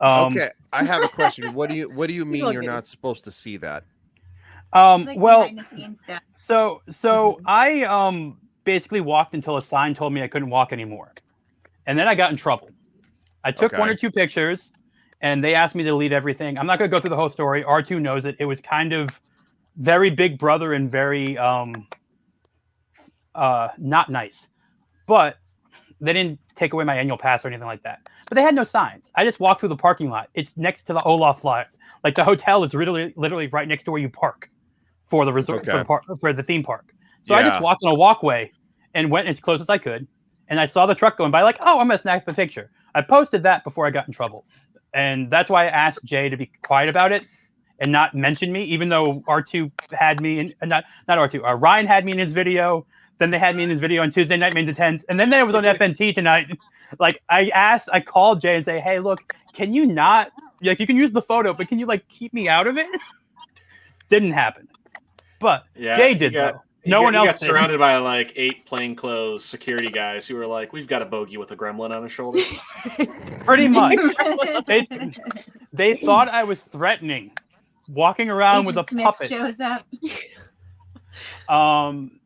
Okay, I have a question. What do you mean you're lucky. not supposed to see that? Like Well, behind the scenes stuff. so I basically walked until a sign told me I couldn't walk anymore, and then I got in trouble. I took one or two pictures, and they asked me to delete everything. I'm not going to go through the whole story. R2 knows it. It was kind of very Big Brother and very not nice, but they didn't take away my annual pass or anything like that. But they had no signs. I just walked through the parking lot. It's next to the Olaf lot. Like, the hotel is literally right next to where you park for the resort for the theme park. So I just walked on a walkway and went as close as I could. And I saw the truck going by, like, oh, I'm gonna snap a picture. I posted that before I got in trouble, and that's why I asked Jay to be quiet about it and not mention me, even though R2 had me in not R2. Ryan had me in his video. Then they had me in his video on Tuesday night, May the 10th, and then they was on FNT tonight. Like, I called Jay and say, hey, look, can you not, like, you can use the photo, but can you, like, keep me out of it? Didn't happen. But Jay did, though. No one else got surrounded by like 8 plainclothes security guys who were like, we've got a bogey with a gremlin on his shoulder. Pretty much. They thought I was threatening, walking around with a Smith puppet. shows up.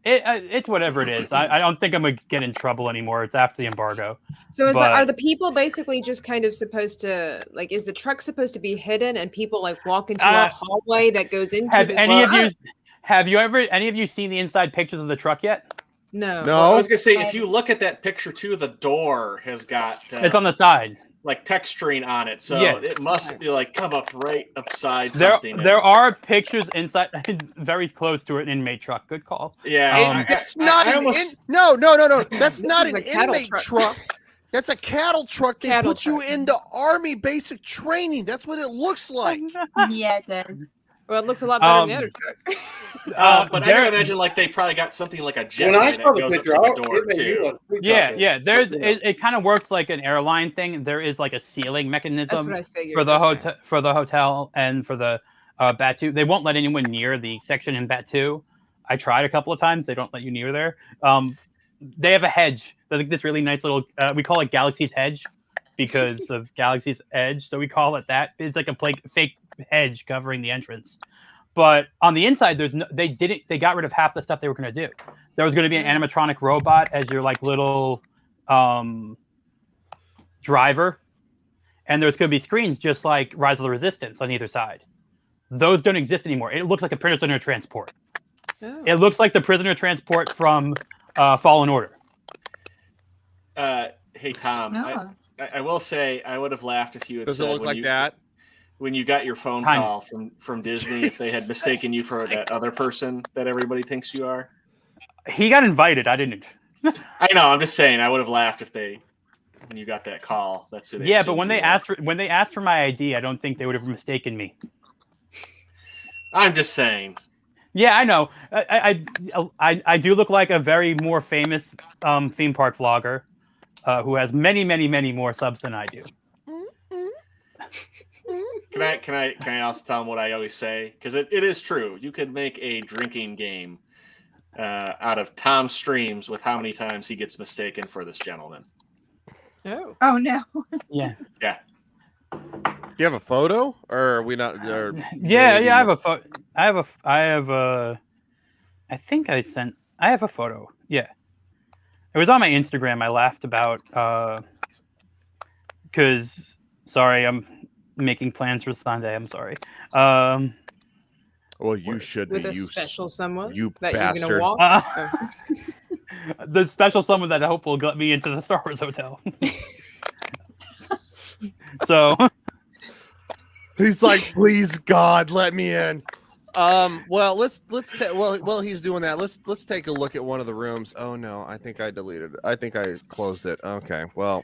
It's whatever it is. I don't think I'm gonna get in trouble anymore. It's after the embargo. So are the people basically just kind of supposed to, like, is the truck supposed to be hidden and people like walk into a hallway that goes into Have this any truck? of you seen the inside pictures of the truck yet? No. Well, I was gonna say, if you look at that picture too, the door has got it's on the side, like texturing on it, so Yeah. it must be like come up right upside There something. are pictures inside, very close to an inmate truck. Good call. Yeah, It's not no. That's not is an a cattle inmate truck. truck. That's a cattle truck. They Cattle put you truck. into Army basic training. That's what it looks like. Yeah, it does. Well, it looks a lot better than the other truck. But I can imagine like they probably got something like a jet When I that saw the goes up to picture, the door it made me too. look pretty Yeah. tough. It kind of works like an airline thing. There is like a ceiling That's mechanism what I figured. for the hotel and for the Batu. They won't let anyone near the section in Batu. I tried a couple of times. They don't let you near there. They have a hedge. There's like this really nice little. We call it Galaxy's Hedge because of Galaxy's Edge. So we call it that. It's like a fake hedge covering the entrance. But on the inside, they got rid of half the stuff they were going to do. There was going to be an animatronic robot as your like little driver, and there's going to be screens just like Rise of the Resistance on either side. Those don't exist anymore. It looks like a prisoner transport. Oh. It looks like the prisoner transport from Fallen Order. Hey Tom, No. I will say I would have laughed if you had Does it said look when like you, that? when you got your phone Kinda. call from Disney, if they had mistaken you for that other person that everybody thinks you are. He got invited. I didn't. I know. I'm just saying. I would have laughed if when you got that call. That's who they. Yeah, but assumed when you they were. asked for my ID, I don't think they would have mistaken me. I'm just saying. Yeah, I know. I do look like a very more famous theme park vlogger who has many more subs than I do. Can I also tell them what I always say? Because it is true. You could make a drinking game out of Tom's streams with how many times he gets mistaken for this gentleman. Oh. Oh no. Yeah. Yeah. You have a photo, or are we not? Or Yeah, maybe I have not? a photo. I think I sent. I have a photo. Yeah, it was on my Instagram. I laughed about because sorry, I'm making plans for Sunday. I'm sorry. Well, you should With be. a You special someone you that you're bastard. gonna walk. Oh. The special someone that I hope will get me into the Star Wars hotel. So He's like, please God, let me in. Well, let's while he's doing that, let's take a look at one of the rooms. Oh no, I think I deleted it. I think I closed it. Okay, well,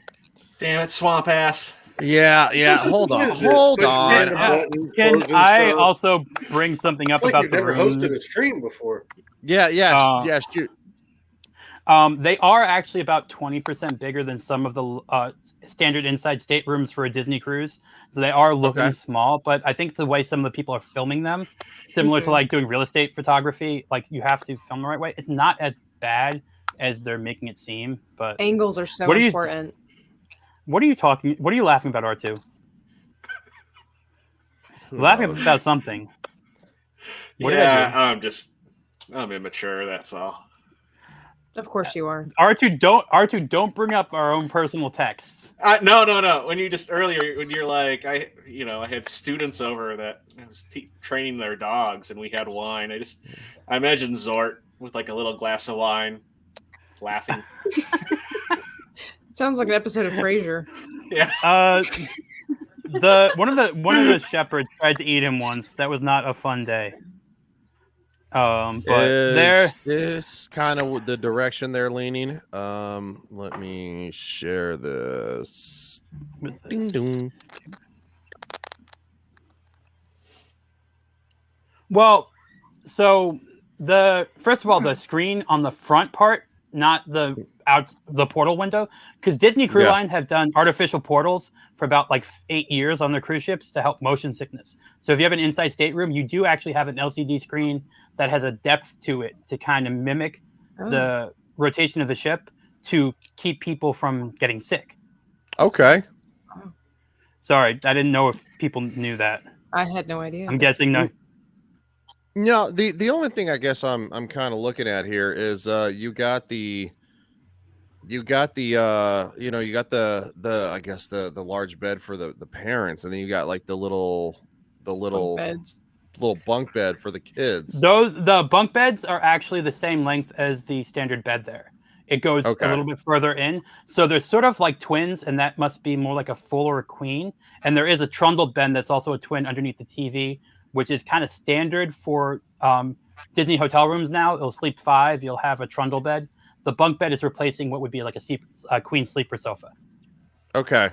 Damn it, swamp ass. Yeah. Hold on. What is this? Hold Push on. random Uh, buttons, Can closing I stuff. also bring something up It's like about you've the never rooms? hosted a stream before. Yeah. Shoot. They are actually about 20% bigger than some of the standard inside staterooms for a Disney cruise. So they are looking Okay. small, but I think the way some of the people are filming them, similar to Mhm. like doing real estate photography, like you have to film the right way. It's not as bad as they're making it seem. But Angles are so What do you- important. what are you laughing about, R2? Who Laughing knows? about something. What did I do? I'm immature. That's all. Of course you are. R2, don't bring up our own personal texts. No. When you just earlier, when you're like, I had students over that I was training their dogs, and we had wine. I imagine Zort with like a little glass of wine, laughing. Sounds like an episode of Frasier. Yeah. One of the shepherds tried to eat him once. That was not a fun day. But there. Is this kind of the direction they're leaning? Let me share this. Ding dong. Well, so first of all, the screen on the front part, not the portal window, because Disney Cruise Yeah. Line have done artificial portals for about like 8 years on their cruise ships to help motion sickness. So if you have an inside stateroom, you do actually have an LCD screen that has a depth to it to kind of mimic the rotation of the ship to keep people from getting sick. Okay. Sorry, I didn't know if people knew that. I had no idea. I'm guessing no. No, the only thing I guess I'm kind of looking at here is you got the I guess the large bed for the parents, and then you got like the little beds. little bunk bed for the kids. The bunk beds are actually the same length as the standard bed there. It goes Okay. a little bit further in. So they're sort of like twins, and that must be more like a full or a queen. And there is a trundled bed that's also a twin underneath the TV, which is kind of standard for Disney hotel rooms now. It'll sleep 5. You'll have a trundle bed. The bunk bed is replacing what would be like a queen sleeper sofa. Okay.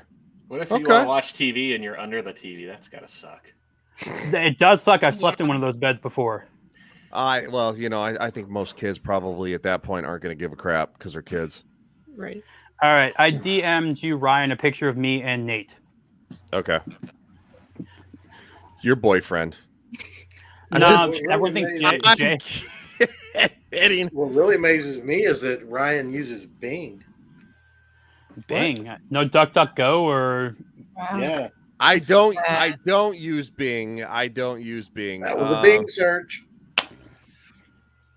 What if you Okay. want to watch TV and you're under the TV? That's gotta suck. It does suck. I've slept in one of those beds before. I think most kids probably at that point aren't going to give a crap because they're kids. Right. All right. I DM'd you, Ryan, a picture of me and Nate. Okay. Your boyfriend. No, everyone thinks Jay. Kidding. What really amazes me is that Ryan uses Bing. Bing. No DuckDuckGo or Wow. Yeah, I don't Sad. use Bing. I don't use Bing. that was a Bing search.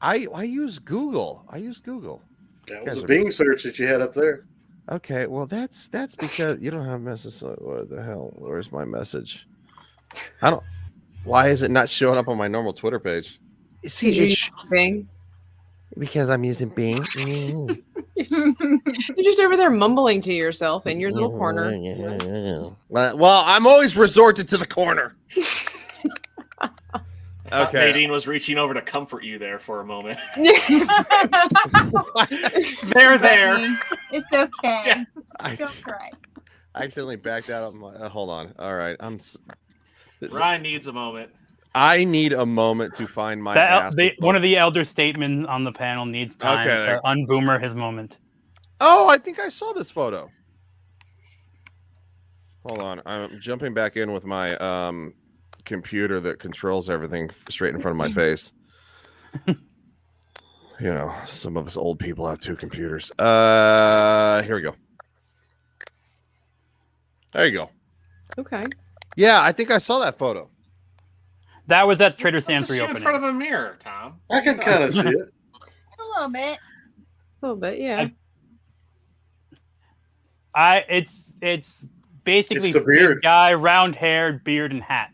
I use Google. I use Google. That Guys was a are- Bing search that you had up there. Okay, well that's because you don't have messages. What the hell? Where's my message? I don't. Why is it not showing up on my normal Twitter page? See, Did you it's use Bing? because I'm using Bing. You're just over there mumbling to yourself in your little corner. Well, I'm always resorted to the corner. Okay. Nadine was reaching over to comfort you there for a moment. They're there. It's okay. Yeah. I Don't cry. accidentally backed out of my. Hold on. All right. Ryan needs a moment. I need a moment to find my. one of the elder statesmen on the panel needs time Okay. to unboomer his moment. Oh, I think I saw this photo. Hold on. I'm jumping back in with my computer that controls everything straight in front of my face. Some of us old people have 2 computers. Here we go. There you go. Okay. Yeah, I think I saw that photo. That was at Trader Let's Sam's just shoot in reopening. front of a mirror, Tom. I can kind of see it. A little bit. A little bit, yeah. It's basically It's the beard. big guy, round haired, beard, and hat.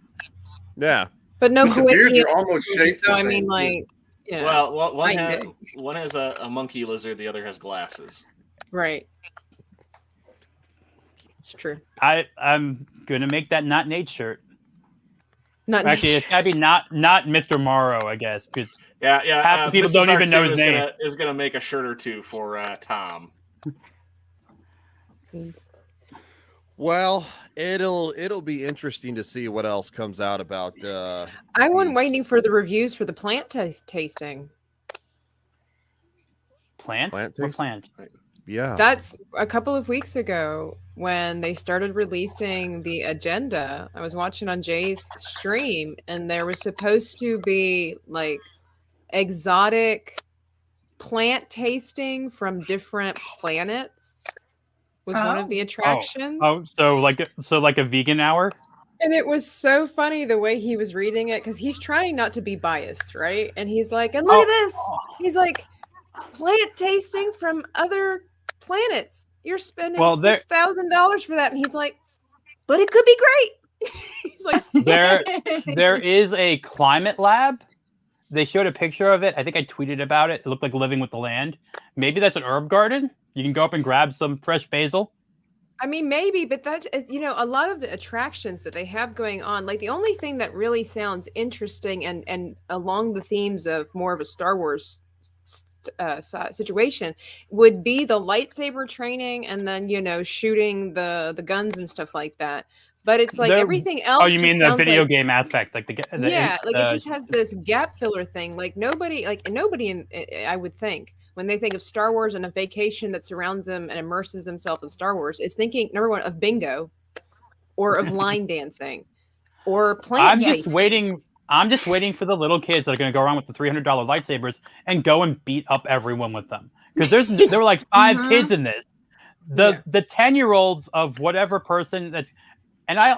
Yeah. But no The beards coincidence. are almost shaped So the I same, mean, too. like, yeah. Well, one Night has a monkey lizard, the other has glasses. Right. It's true. I'm gonna make that not Nate shirt. Not Actually, it's gotta be not Mr. Morrow, I guess, because Yeah. Half the people Mrs. don't even know R2 his name. Is gonna make a shirt or 2 for Tom. Well, It'll be interesting to see what else comes out about. I went these- waiting for the reviews for the plant tasting. Plant? Plant What taste? plant? Yeah. That's a couple of weeks ago when they started releasing the agenda. I was watching on Jay's stream, and there was supposed to be like exotic plant tasting from different planets. Was one of the attractions. Oh, so like a vegan hour? And it was so funny the way he was reading it because he's trying not to be biased, right? And he's like, and look at this. He's like, plant tasting from other planets. You're spending $6,000 for that. And he's like, but it could be great. He's like, there is a climate lab. They showed a picture of it. I think I tweeted about it. It looked like living with the land. Maybe that's an herb garden. You can go up and grab some fresh basil. I mean, maybe, but that, a lot of the attractions that they have going on, like the only thing that really sounds interesting and along the themes of more of a Star Wars situation would be the lightsaber training and then, shooting the guns and stuff like that. But it's like everything else. Oh, you mean the video game aspect, like it just has this gap filler thing. Like nobody, I would think, when they think of Star Wars and a vacation that surrounds them and immerses themselves in Star Wars, is thinking number one of bingo, or of line dancing, or plant. I'm just waiting for the little kids that are going to go around with the $300 lightsabers and go and beat up everyone with them. Because there were like 5 kids in this. The 10-year-olds of whatever person that's. And I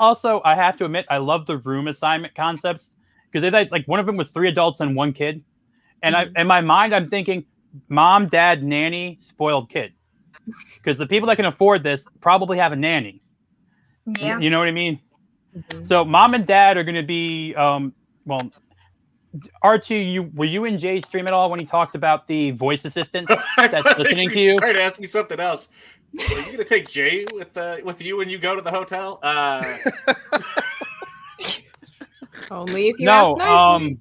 have to admit, I love the room assignment concepts because they like one of them was 3 adults and 1 kid, and in my mind I'm thinking, mom, dad, nanny, spoiled kid, because the people that can afford this probably have a nanny. Yeah, you know what I mean. So mom and dad are going to be Archie, were you in Jay's stream at all when he talked about the voice assistant that's listening to you? Sorry to ask me something else. Are you gonna take Jay with you when you go to the hotel? Only if you ask nicely.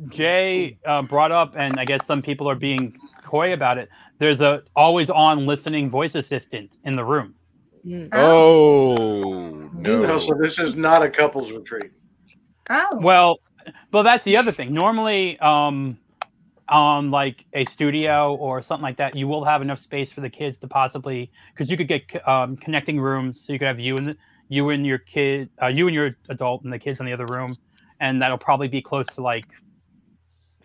Jay brought up, and I guess some people are being coy about it. There's a always on listening voice assistant in the room. Oh no! So this is not a couples retreat. Oh well, that's the other thing. Normally, on like a studio or something like that, you will have enough space for the kids to possibly, because you could get connecting rooms, so you could have you and your kid, you and your adult, and the kids in the other room, and that'll probably be close to like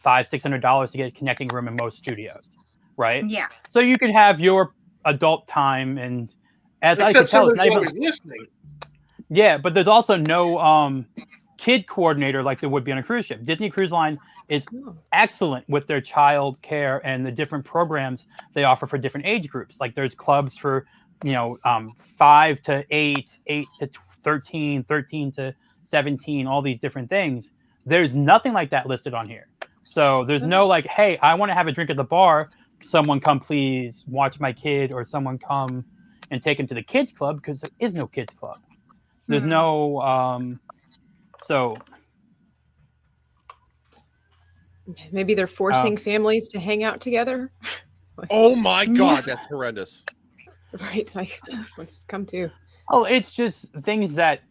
$500-$600 to get a connecting room in most studios, right? Yeah. So you can have your adult time, and as I can tell, it's not even listening. Yeah, but there's also no kid coordinator like there would be on a cruise ship. Disney Cruise Line is excellent with their child care and the different programs they offer for different age groups. Like there's clubs for 5 to 8, 8 to 13, 13 to 17, all these different things. There's nothing like that listed on here. So there's no like, hey, I want to have a drink at the bar. Someone come please watch my kid, or someone come and take him to the kids club, because there is no kids club. There's no so maybe they're forcing families to hang out together. Oh my God, that's horrendous. Right, like let's come to. Oh, it's just things that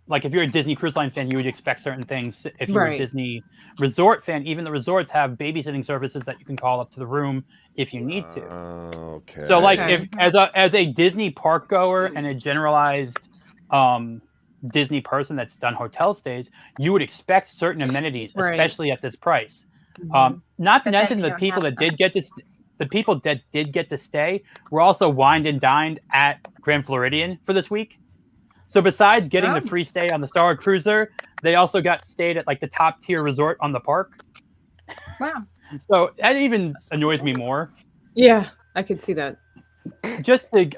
like if you're a Disney Cruise Line fan, you would expect certain things. If you're a Disney Resort fan, even the resorts have babysitting services that you can call up to the room if you need to. Okay. So like if as a Disney park goer and a generalized Disney person that's done hotel stays, you would expect certain amenities, especially at this price. Not to mention the people that did get this. The people that did get to stay were also wined and dined at Grand Floridian for this week. So besides getting the free stay on the Star Cruiser, they also got stayed at like the top tier resort on the park. Wow. So that even annoys me more. Yeah, I could see that. Just the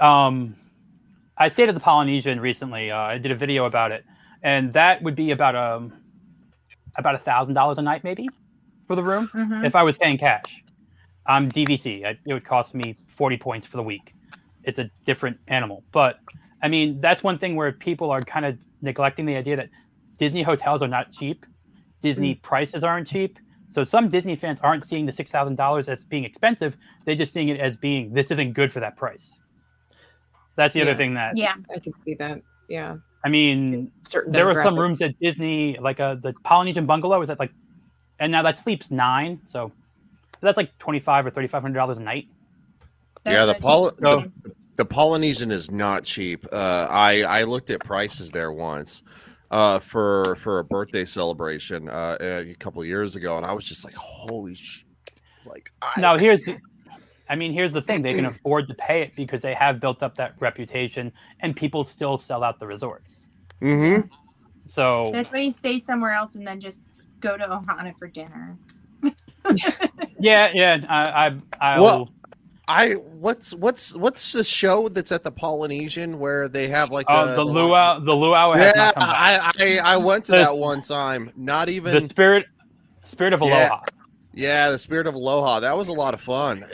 I stayed at the Polynesian recently. I did a video about it, and that would be about $1,000 a night maybe for the room if I was paying cash. I'm DVC. It would cost me 40 points for the week. It's a different animal. But, I mean, that's one thing where people are kind of neglecting the idea that Disney hotels are not cheap. Disney prices aren't cheap. So some Disney fans aren't seeing the $6,000 as being expensive. They're just seeing it as being, this isn't good for that price. That's the other Yeah. thing that. Yeah. I can see that. Yeah. I mean, Certain there were some demographic. rooms at Disney, like the Polynesian bungalow is at like, and now that sleeps 9, so that's like $2,500 or $3,500 a night. Yeah, That's So the Polynesian is not cheap. I looked at prices there once for a birthday celebration a couple of years ago, and I was just like, holy shit. Like, now here's the thing: they can afford to pay it because they have built up that reputation, and people still sell out the resorts. Mm-hmm. So That's why you stay somewhere else and then just go to Ohana for dinner. yeah. I'll. Well, what's the show that's at the Polynesian where they have like the luau has Yeah, not come back. I went to The- that one time. Not even The spirit of Aloha. Yeah, the Spirit of Aloha. That was a lot of fun.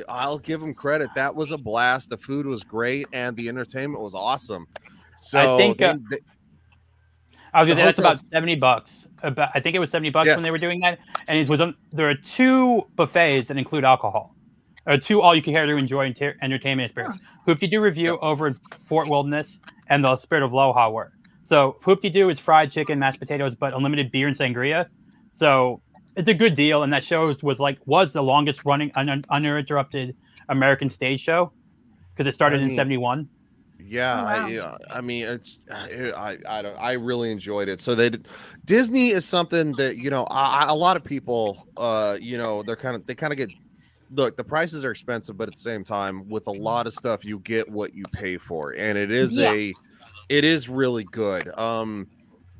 I'll give them credit. That was a blast. The food was great, and the entertainment was awesome. So I think they- I was gonna the say that's about hotels- $70. I think it was $70 Yes. when they were doing that, and it was there are 2 buffets that include alcohol, or 2 all-you-can-hear to enjoy entertainment experience. Hoop-de-Doo Review over in Fort Wilderness, and the Spirit of Aloha were. So Hoop-de-Doo is fried chicken, mashed potatoes, but unlimited beer and sangria. So it's a good deal, and that show was the longest running uninterrupted American stage show because it started in '71. Yeah, Oh, wow. I mean, it's I really enjoyed it. So Disney is something that a lot of people they kind of get. Look, the prices are expensive, but at the same time, with a lot of stuff, you get what you pay for, and it is it is really good.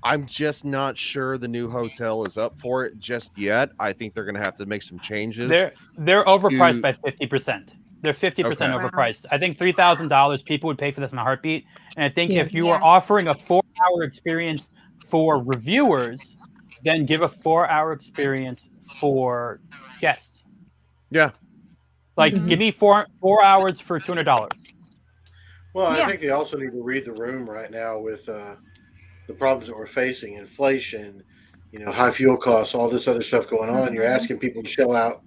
I'm just not sure the new hotel is up for it just yet. I think they're going to have to make some changes. They're overpriced by 50%. They're 50% Okay. overpriced. I think $3,000 people would pay for this in a heartbeat. And I think Yeah. if you were offering a 4-hour experience for reviewers, then give a 4-hour experience for guests. Yeah. Like give me 4 hours for $200. Well, I Yeah. think they also need to read the room right now with the problems that we're facing, inflation, high fuel costs, all this other stuff going on. You're asking people to shell out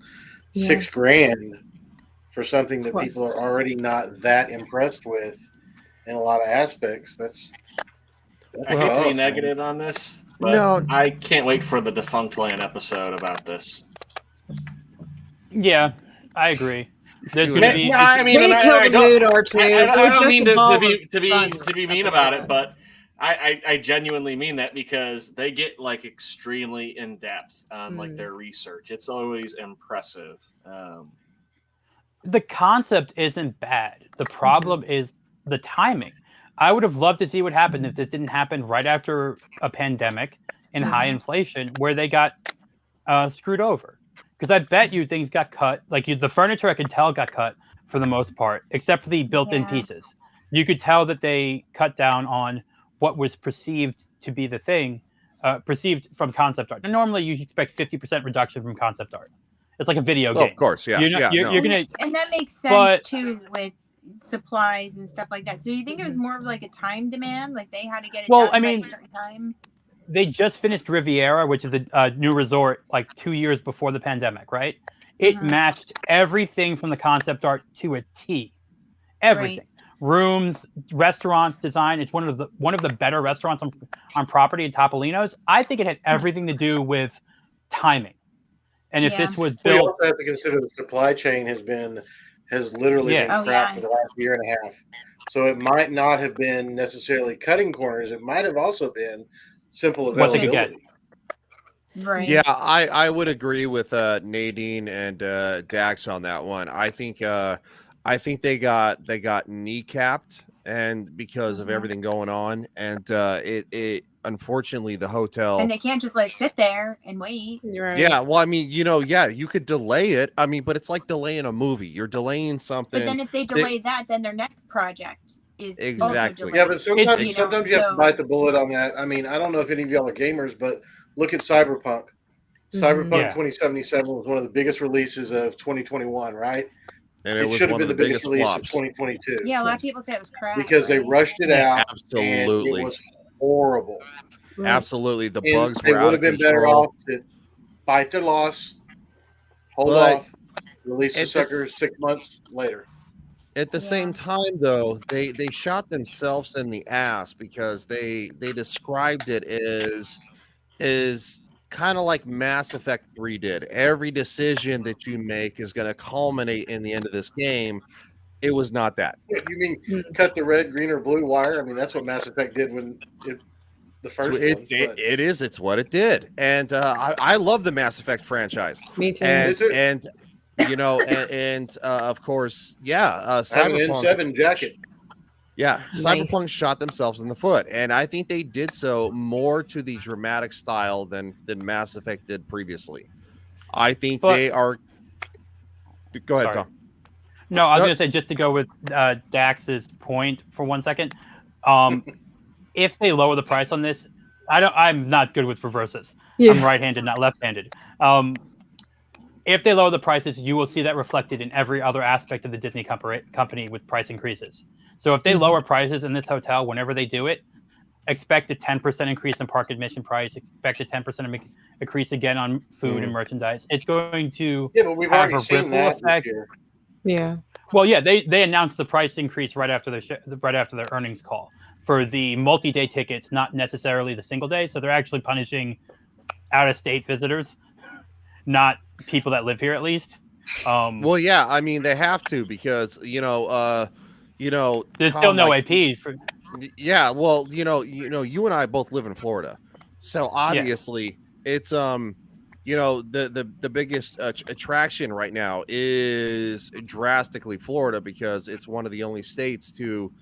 Yeah. $6,000 for something that Plus. people are already not that impressed with in a lot of aspects. That's I hate to tough, be man. negative on this, but No. I can't wait for the Defunct Land episode about this. Yeah, I agree. There's Way going to be. I mean, Way and to I- kill I the don't- mood, R2. I We're don't just mean a ball to of be fun. mean about it, but I genuinely mean that because they get like extremely in depth on like their research. It's always impressive. The concept isn't bad. The problem is the timing. I would have loved to see what happened if this didn't happen right after a pandemic and high inflation, where they got screwed over. Because I bet you things got cut. Like the furniture, I could tell got cut for the most part, except for the built-in Yeah. pieces. You could tell that they cut down on what was perceived to be the thing, perceived from concept art. And normally, you expect 50% reduction from concept art. It's like a video Oh, game. of course, yeah, You're not- yeah. you're- no. you're gonna- And that makes sense but- too with supplies and stuff like that. So you think it was more of like a time demand, like they had to get it Well, done I by mean, a certain time? They just finished Riviera, which is a new resort, like 2 years before the pandemic, right? It matched everything from the concept art to a T. Everything. Rooms, restaurants, design. It's one of the better restaurants on property in Topolino's. I think it had everything to do with timing. And if this was Well, you built, also have to consider the supply chain has literally Yeah. been Oh, crap yeah. for the last year and a half. So it might not have been necessarily cutting corners. It might have also been simple What they could get. availability. Right. Yeah, I would agree with Nadine and Dax on that one. I think they got kneecapped, and because of everything going on, and it unfortunately the hotel. And they can't just let it sit there and wait. Yeah, well, I mean, you could delay it. I mean, but it's like delaying a movie. You're delaying something. But then if they delay that, then their next project is Exactly. Also delayed. Yeah, but sometimes You know, sometimes you have to so- bite the bullet on that. I mean, I don't know if any of y'all are gamers, but look at Cyberpunk. Cyberpunk Yeah. 2077 was one of the biggest releases of 2021, right? And it was should have one been of the the biggest biggest release flops. of 2022. Yeah, a lot of people say it was crap. Because they right? rushed it Yeah, out. absolutely. And it was horrible. Absolutely, the And bugs they were would out have of been better control. off to bite their loss, hold But off, release the at this- suckers 6 months later. At the same time, though, they shot themselves in the ass because they described it as kind of like Mass Effect 3 did. Every decision that you make is going to culminate in the end of this game. It was not that. You mean cut the red, green, or blue wire? I mean, that's what Mass Effect did when the first It's what it did. And I love the Mass Effect franchise. Me too. And you know, and of course, I have an N7 jacket. Yeah, Nice. Cyberpunk shot themselves in the foot, and I think they did so more to the dramatic style than Mass Effect did previously. I think they are. Go ahead, Sorry. Tom. No, I was going to say, just to go with Dax's point for 1 second. If they lower the price on this, I'm not good with reverses. Yeah. I'm right-handed, not left-handed. If they lower the prices, you will see that reflected in every other aspect of the Disney company with price increases. So if they lower prices in this hotel, whenever they do it, expect a 10% increase in park admission price, expect a 10% increase again on food and merchandise. It's going to but we've have already a seen ripple that effect. this year. Yeah. Well, yeah, they announced the price increase right after their earnings call for the multi-day tickets, not necessarily the single day. So they're actually punishing out-of-state visitors, not people that live here at least. Well, yeah, I mean they have to because there's still Tom, no like, AP for. Yeah, well, you and I both live in Florida, so obviously it's the biggest attraction right now is drastically Florida because it's one of the only states to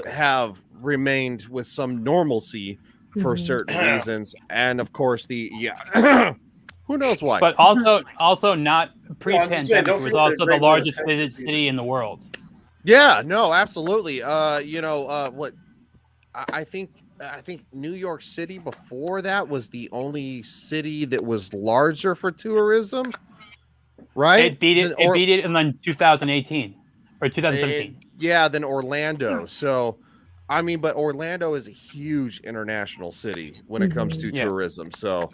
have remained with some normalcy for certain reasons, and of course who knows why. But also not saying, pre-pandemic. don't It was forget also the Great largest Britain, visited city in the world. Yeah, no, absolutely. What I think New York City before that was the only city that was larger for tourism, right? It beat it in 2018 or 2017. Than Orlando. So, I mean, but Orlando is a huge international city when it comes to tourism. So,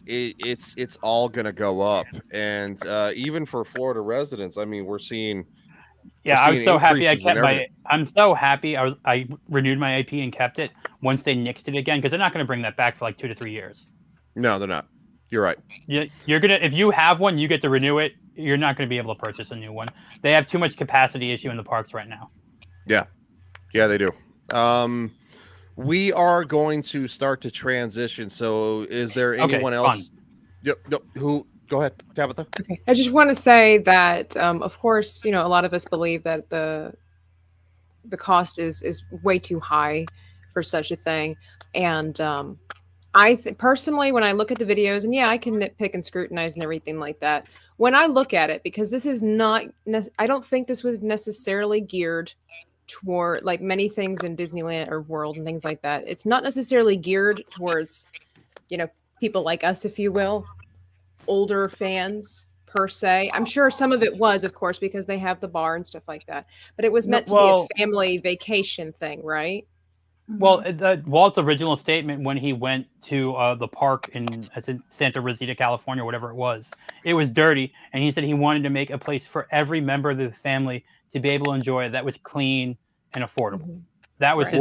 it's all gonna go up, and even for Florida residents, I mean, we're seeing. Yeah, I was so happy I kept I'm so happy I renewed my IP and kept it once they nixed it again because they're not going to bring that back for like 2 to 3 years. No, they're not. You're right. You're gonna if you have one, you get to renew it. You're not going to be able to purchase a new one. They have too much capacity issue in the parks right now. Yeah, they do. We are going to start to transition. So, is there anyone else? Yep. No, who? Go ahead, Tabitha. Okay. I just want to say that, of course, a lot of us believe that the cost is way too high for such a thing, and personally, when I look at the videos, and I can nitpick and scrutinize and everything like that. When I look at it, because this is not, I don't think this was necessarily geared toward like many things in Disneyland or World and things like that. It's not necessarily geared towards, people like us, if you will. Older fans per se. I'm sure some of it was, of course, because they have the bar and stuff like that. But it was meant to be a family vacation thing, right? Well, Walt's original statement when he went to the park in Santa Rosita, California, whatever it was dirty, and he said he wanted to make a place for every member of the family to be able to enjoy that was clean and affordable. That was his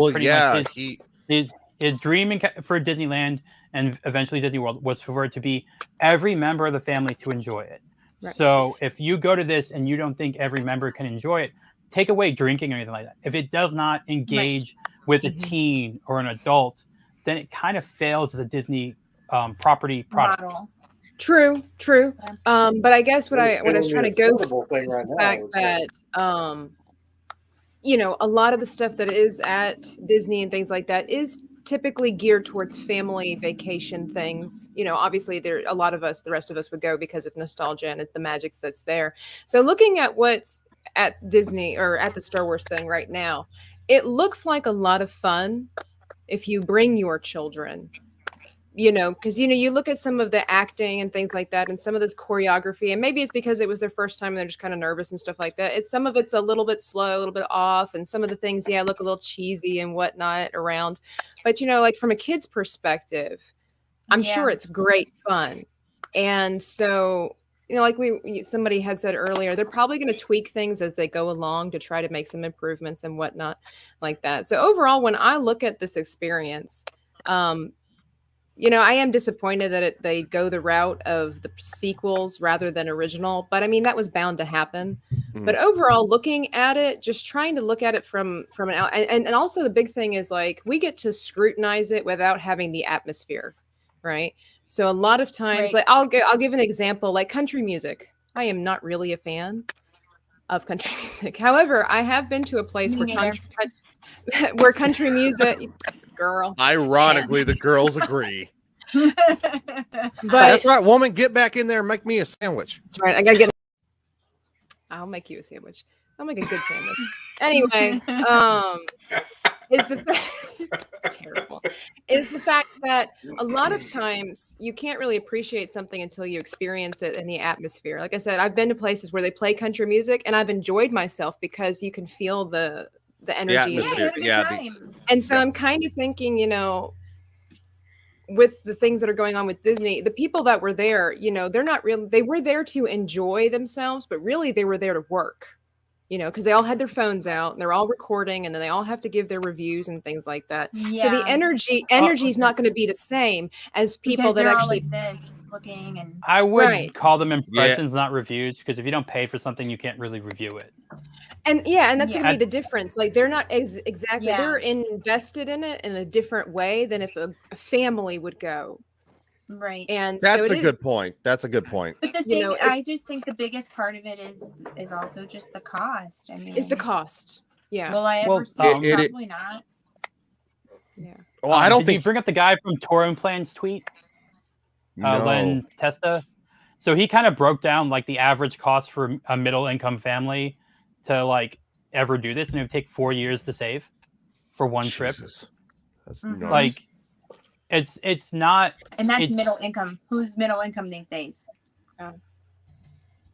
dream for Disneyland and eventually Disney World was for it to be every member of the family to enjoy it. Right. So if you go to this and you don't think every member can enjoy it, take away drinking or anything like that. If it does not engage with a teen or an adult, then it kind of fails the Disney property product. Model. True. But I guess what I was trying to go for is the fact that a lot of the stuff that is at Disney and things like that is typically geared towards family vacation things. Obviously a lot of us, the rest of us would go because of nostalgia and the magic that's there. So looking at what's at Disney or at the Star Wars thing right now, it looks like a lot of fun if you bring your children, because, you look at some of the acting and things like that and some of this choreography, and maybe it's because it was their first time and they're just kind of nervous and stuff like that. Some of it's a little bit slow, a little bit off, and some of the things, look a little cheesy and whatnot around. But, like from a kid's perspective, I'm sure it's great fun. And so you know, like somebody had said earlier, they're probably going to tweak things as they go along to try to make some improvements and whatnot like that. So overall, when I look at this experience, you know, I am disappointed that they go the route of the sequels rather than original, but I mean, that was bound to happen. But overall, looking at it, just trying to look at it from an out, and also the big thing is like we get to scrutinize it without having the atmosphere, right? So a lot of times, like I'll give an example, like country music. I am not really a fan of country music. However, I have been to a place where country music, girl. Ironically, the girls agree. But that's right, woman. Get back in there and make me a sandwich. That's right. I gotta get. I'll make you a sandwich. I'll make a good sandwich. Anyway, is the terrible is the fact that a lot of times you can't really appreciate something until you experience it in the atmosphere. Like I said, I've been to places where they play country music and I've enjoyed myself because you can feel the energy. And so I'm kind of thinking, you know, with the things that are going on with Disney, the people that were there, you know, they're not real. They were there to enjoy themselves, but really they were there to work. You know, because they all had their phones out and they're all recording and then they all have to give their reviews and things like that. So the energy is not going to be the same as people because that they're actually all like this looking and I would call them impressions, not reviews, because if you don't pay for something, you can't really review it. And that's gonna be the difference. Like they're not exactly they're invested in it in a different way than if a family would go. Right. And that's so a good point. That's a good point. But the thing, I just think the biggest part of it is also just the cost. I mean, it's the cost. Yeah. Will I ever see it? Probably not. Yeah. Well, I don't did think you bring up the guy from Touring Plans tweet? No. Len Testa. So he kind of broke down like the average cost for a middle income family to like ever do this, and it would take 4 years to save for one trip. That's nuts. Like it's not, and that's middle income. Who's middle income these days?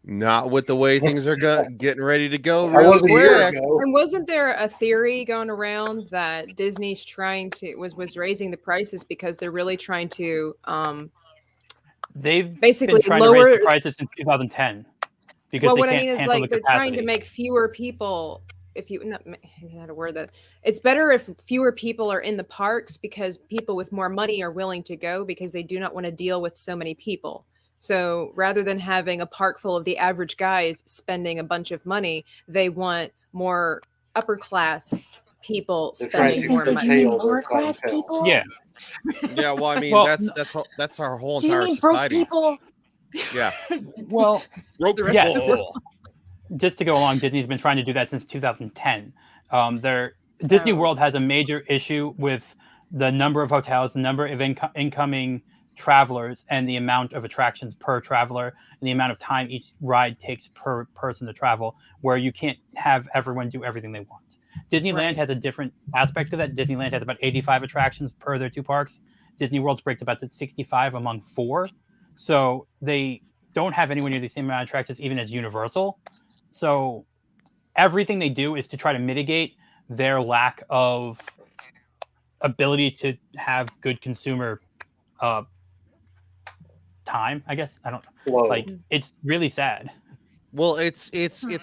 Not with the way things are getting ready to go. And wasn't there a theory going around that Disney's trying to was raising the prices because they're really trying to they've basically been trying lower to raise the prices since 2010 because they what can't I mean is handle like the they're trying to capacity. make fewer people. If you not a word that it's better if fewer people are in the parks because people with more money are willing to go because they do not want to deal with so many people. So rather than having a park full of the average guys spending a bunch of money, they want more upper class people spending more money. Lower class people? Yeah. Yeah, well, I mean, that's our whole Do you entire mean broke society. people? Yeah. Well, broke yeah. people. Just to go along, Disney's been trying to do that since 2010. Disney World has a major issue with the number of hotels, the number of incoming travelers, and the amount of attractions per traveler, and the amount of time each ride takes per person to travel, where you can't have everyone do everything they want. Disneyland has a different aspect to that. Disneyland has about 85 attractions per their two parks. Disney World's breaks about 65 among 4. So they don't have anywhere near the same amount of attractions even as Universal. So everything they do is to try to mitigate their lack of ability to have good consumer time, I guess. I don't know. Like it's really sad. Well, it's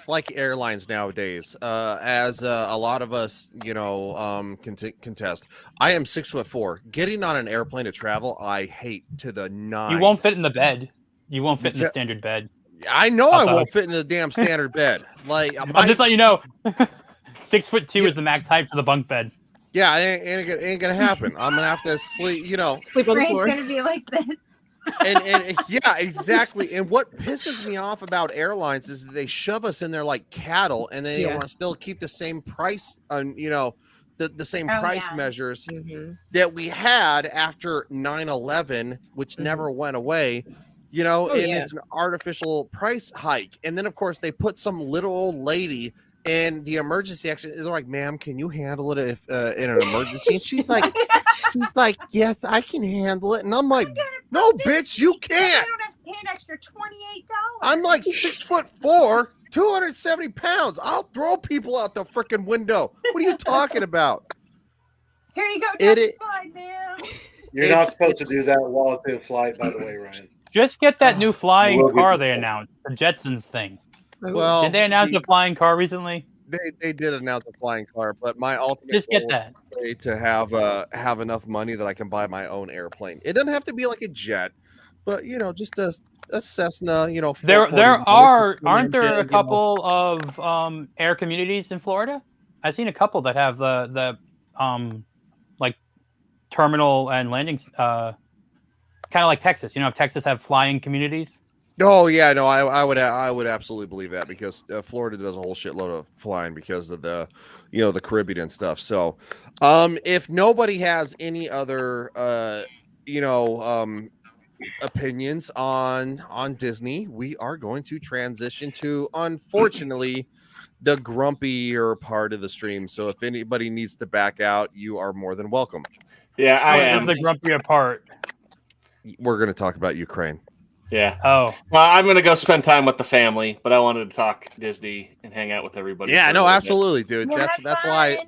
like airlines nowadays. As a lot of us, you know, contest. I am 6'4". Getting on an airplane to travel, I hate to the nine. You won't fit in the bed. You won't fit in the standard bed. I know I won't fit in the damn standard bed. Like I'm just letting you know. 6'2" is the max height for the bunk bed. Yeah, it ain't gonna happen. I'm gonna have to sleep. You know, sleep on the floor. It's gonna be like this. and yeah, exactly. And what pisses me off about airlines is that they shove us in there like cattle, and they want to still keep the same price. You know, the same price measures that we had after 9/11, which never went away. You know, it's an artificial price hike. And then, of course, they put some little old lady in the emergency action. They're like, ma'am, can you handle it if in an emergency? And she's like, yes, I can handle it. And I'm like, no, bitch, you can't. I don't have to pay an extra $28. I'm like 6'4", 270 pounds. I'll throw people out the freaking window. What are you talking about? Here you go, down the slide, man. You're not supposed to do that while it's in flight, by the way, Ryan. Just get that new flying We'll get car to they that. announced, the Jetsons thing. Well, Did they announce a flying car recently? they did announce a flying car, but my ultimate Just get goal that. is to have enough money that I can buy my own airplane. It doesn't have to be like a jet, but just a Cessna. There 440, aren't there a you know. couple of air communities in Florida? I've seen a couple that have the like terminal and landings, kind of like Texas. If Texas have flying communities. Oh yeah, no, I would absolutely believe that because Florida does a whole shitload of flying because of the the Caribbean and stuff. So, if nobody has any other opinions on Disney, we are going to transition to, unfortunately, the grumpier part of the stream. So if anybody needs to back out, you are more than welcome. Yeah, I What am. is the grumpier part? We're going to talk about Ukraine. Yeah. Oh. Well, I'm going to go spend time with the family, but I wanted to talk Disney and hang out with everybody. Yeah, for a no, little bit. absolutely, dude. Well, That's why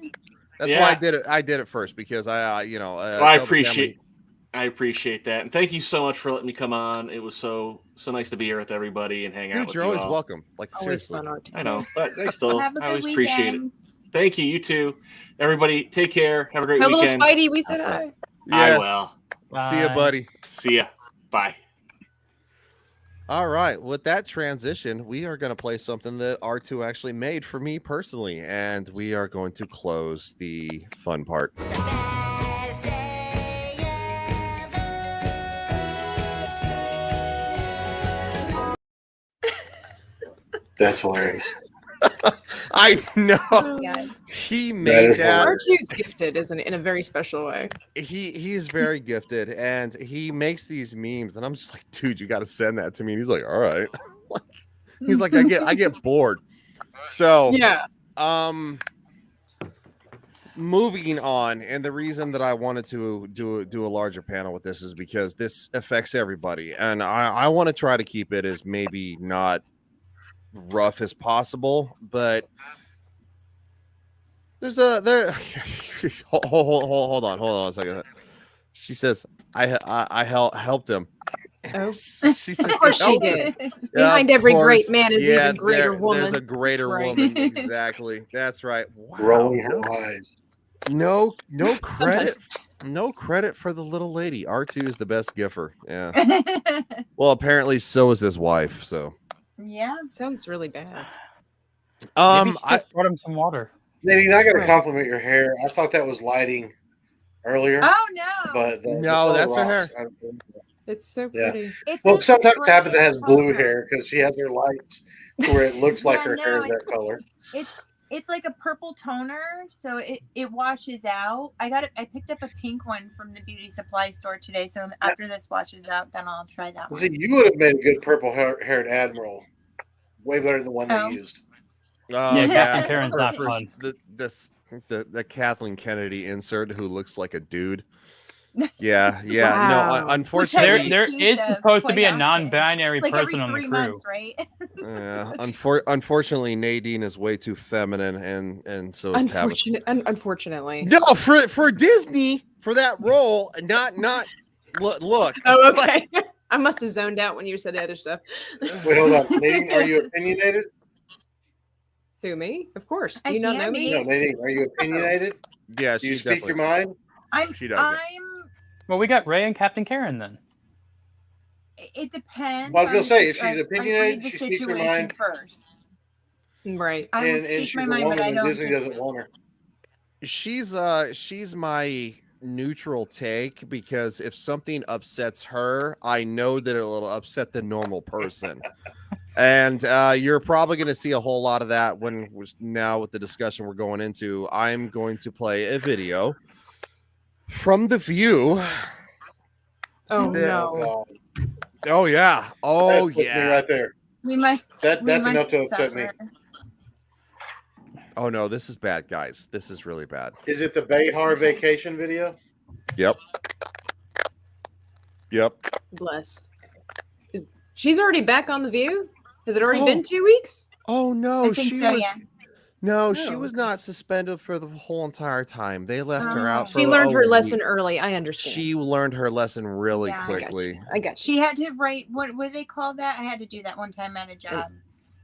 Yeah. I did it. I did it first because I Well, I appreciate that, and thank you so much for letting me come on. It was so nice to be here with everybody and hang out Dude, with you're you always all. welcome. Like Always seriously. fun, Art. I know, but I still Have a I good always appreciate it. weekend. Thank you. You too. Everybody, take care. Have a great Hello, weekend. Spidey. We said hi. Yes. I will. See ya, Bye. buddy. See ya. Bye. All right. With that transition, we are going to play something that R2 actually made for me personally, and we are going to close the fun part. That's hilarious. I know. God. He That made is that. hilarious. R2's gifted, isn't it, in a very special way. He's very gifted, and he makes these memes, and I'm just like, dude, you got to send that to me. And he's like, all right. He's like, I get bored. So Yeah. Moving on, and the reason that I wanted to do a larger panel with this is because this affects everybody, and I want to try to keep it as maybe not rough as possible, but there's a hold on a second. She says I helped him. Oh. She says, Of course she "Helped did. him." Behind Of every great course. man is Yeah, even greater woman. There's a greater That's right. woman. Exactly. That's right. Wow. Rolling her eyes. No credit. Sometimes. No credit for the little lady. R2 is the best giffer. Yeah. Well, apparently so is his wife. So Yeah. Sounds really bad. Maybe she I just brought him some water. Nadine, I got to compliment your hair. I thought that was lighting earlier, Oh no. but the No, color that's her rocks. It's so Yeah. pretty. It's Well, a sometimes spray Tabitha has blue color. hair because she has her lights to where it looks like Yeah, her hair no, is that color. It's like a purple toner, so it washes out. I picked up a pink one from the beauty supply store today. So after this washes out, then I'll try that one. See, you would have made a good purple-haired admiral. Way better than the one Oh. they used. Yeah, Captain Karen's for- not for fun. The Kathleen Kennedy insert who looks like a dude. Yeah. Wow. No, unfortunately, There Cute is to supposed to point be a out that- non-binary Like every person on the 3 crew. months, right? unfortunately, Nadine is way too feminine, and so is Tabitha. Unfortunately. No, for Disney for that role, not look. Oh, okay. I must have zoned out when you said the other stuff. Wait, hold on. Nadine, are you opinionated? Who, me? Of course. I Do you not can know be. me? No, Nadine, are you opinionated? Yeah, Do you she's speak your definitely. mind? I'm She does. Well, we got Ray and Captain Karen then. it depends. Well, I was gonna on say, the if she's I read opinionated, the she speaks her situation mind. first. Right. I will And speak she's my a mind, woman, but I and don't. Disney doesn't want her. She's my neutral take because if something upsets her, I know that it'll upset the normal person. And you're probably going to see a whole lot of that when now with the discussion we're going into. I'm going to play a video from The View. Oh, Yeah. no. God. Oh yeah. Oh That puts me yeah. right there. We must. That's we enough must to upset me. suffer. Oh no, this is bad, guys. This is really bad. Is it the Behar vacation video? Yep. Bless. She's already back on The View? Has it already Oh. been 2 weeks? Oh no, I think she so. was Yeah. No, she Oh, was okay. not suspended for the whole entire time. They left her Oh. out for She learned a her lesson week. early. I understand. She learned her lesson really Yeah, I got quickly. I got you. She had to write what do they call that? I had to do that one time at a job.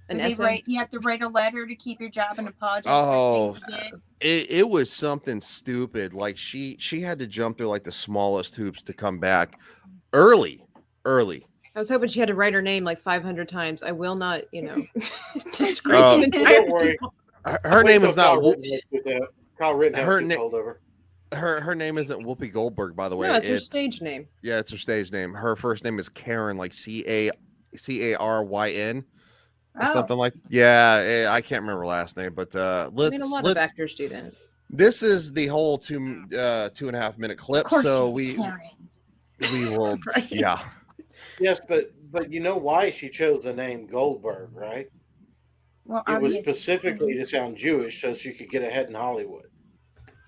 An Where they essay. write you have to write a letter to keep your job and apologize Oh, for things you did. it was something stupid. Like she had to jump through like the smallest hoops to come back early. I was hoping she had to write her name like 500 times. I will not, disgrace Oh. an entire Don't worry. people. Her Wait name till is not Kyle Rittenhouse her gets na- hold over. her name isn't Whoopi Goldberg, by the way. No, it's her stage name. Yeah, it's her stage name. Her first name is Karen, like Caryn or Oh. something like. Yeah, I can't remember her last name, but I let's mean, a lot of actors do that. This is the whole 2.5 minute clip, Of course so she's a Karen. we will Right. yeah. Yes, but you know why she chose the name Goldberg, right? Well, It was obviously. specifically to sound Jewish so she could get ahead in Hollywood.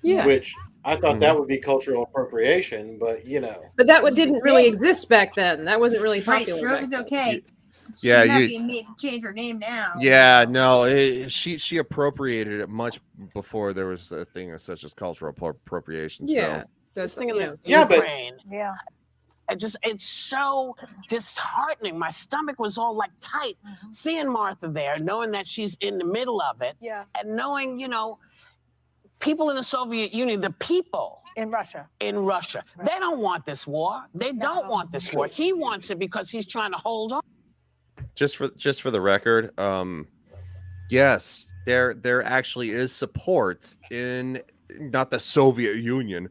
Yeah. Which I thought Mhm. that would be cultural appropriation, but But that one didn't really exist back then. That wasn't really Right, popular. so it back was then. okay. Yeah, She's not you- being made to change her name now. Yeah, no, she appropriated it much before there was a thing such as cultural appropriation. Yeah. So it's thing you in know, the Yeah, but- Ukraine. Yeah. It's so disheartening. My stomach was all like tight seeing Martha there, knowing that she's in the middle of it, Yeah. and knowing, people in the Soviet Union, the people In Russia. in Russia, they don't want this war. They don't want this war. He wants it because he's trying to hold on. just for the record, yes, there actually is support in not the Soviet Union,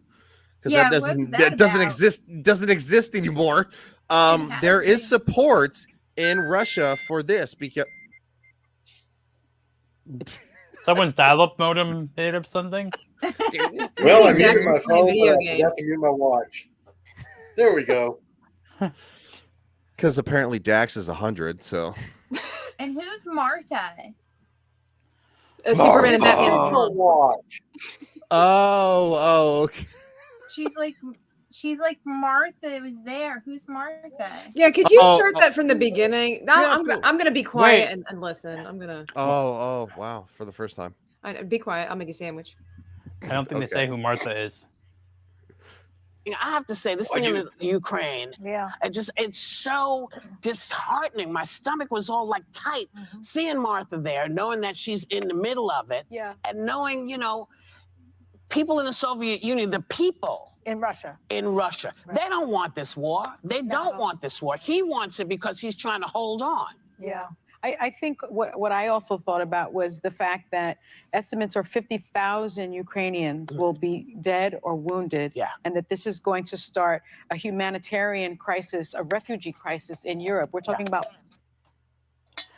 because Yeah, that doesn't what's that exist anymore. It There is hasn't. support in Russia for this because Someone's dial-up modem made up something. Well, I Dax muted my was playing phone, video but I games. forgot to mute my watch. There we go. because apparently Dax is 100. So And who's Martha? Superman and Batman. Digital watch. okay. She's like Martha was there. Who's Martha? Yeah, could you Oh, start that from the beginning? No, yeah, I'm gonna be quiet Wait. and listen. I'm gonna Oh, wow! For the first time. be quiet. I'll make a sandwich. I don't think Okay. they say who Martha is. I have to say, this thing in the Ukraine, Yeah. it's so disheartening. My stomach was all like tight seeing Martha there, knowing that she's in the middle of it, Yeah. and knowing, people in the Soviet Union, the people In Russia. in Russia, they don't want this war. They don't want this war. He wants it because he's trying to hold on. Yeah. I think what I also thought about was the fact that estimates are 50,000 Ukrainians will be dead or wounded, Yeah. and that this is going to start a humanitarian crisis, a refugee crisis in Europe. We're talking about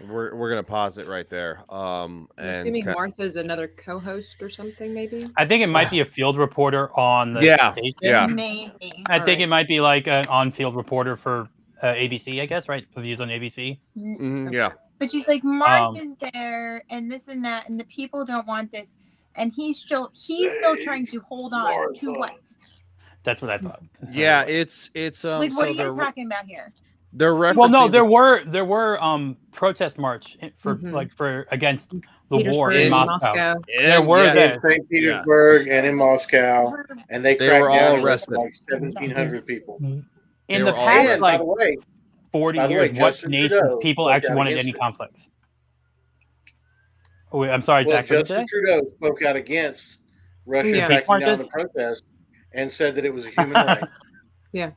We're gonna pause it right there. I'm And assuming Martha's another co-host or something, maybe. I think it might be a field reporter on the Yeah, station. yeah. Maybe. I think Alright. it might be like an on-field reporter for ABC, I guess, right? For views on ABC. yeah. But she's like, Martha's there and this and that, and the people don't want this. And he's still trying to hold on to Martha. what? That's what I thought. Yeah, it's Like, so what are you they're guys talking about here? they're referencing Well, no, there the- were protest march for Mhm. against the Petersburg, war in Moscow. Yeah, There were yeah, there. In St. Petersburg and in Moscow, and they They cracked were down all and arrested arrested. like 1,700 people. In They the were all past, And by like the way, 40 by the years, way, what Justin nations Trudeau people spoke actually out wanted against any it. conflicts? Oh, wait, I'm sorry, well, Jack. What did you Justin say? Trudeau spoke out against Russia Yeah. backing down Marcus? the protest and said that it was a human right. Yeah,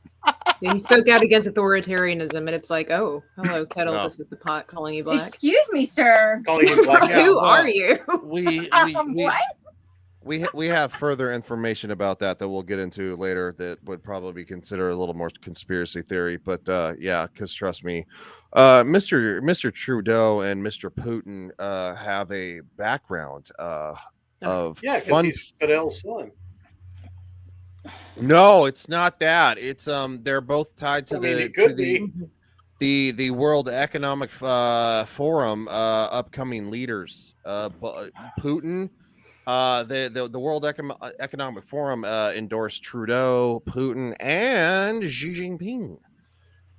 he spoke out against authoritarianism, and it's like, oh, hello, kettle. No. This is the pot calling you black. Excuse me, sir. Calling you black. Yeah, Who well, are you? What? We have further information about that we'll get into later that would probably be considered a little more conspiracy theory, but yeah, because trust me, Mr. Trudeau and Mr. Putin have a background of Yeah, because fun. he's Fidel's son. No, it's not that. It's they're both tied to I mean, the it could to the World Economic Forum upcoming leaders. Putin, the World Economic Forum endorsed Trudeau, Putin, and Xi Jinping.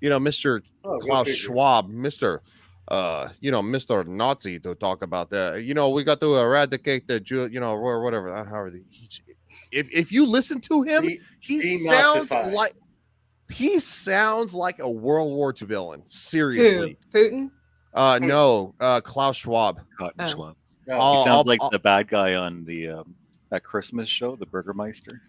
Mr. Oh, go Klaus figure. Schwab, Mr. Mr. Nazi to talk about that. We got to eradicate the Jew, or whatever. However, if you listen to him, he sounds like a World War II villain. Seriously. Putin? No, Klaus Schwab. Schwab. Oh. He sounds like the bad guy on the that Christmas show, the Burgermeister.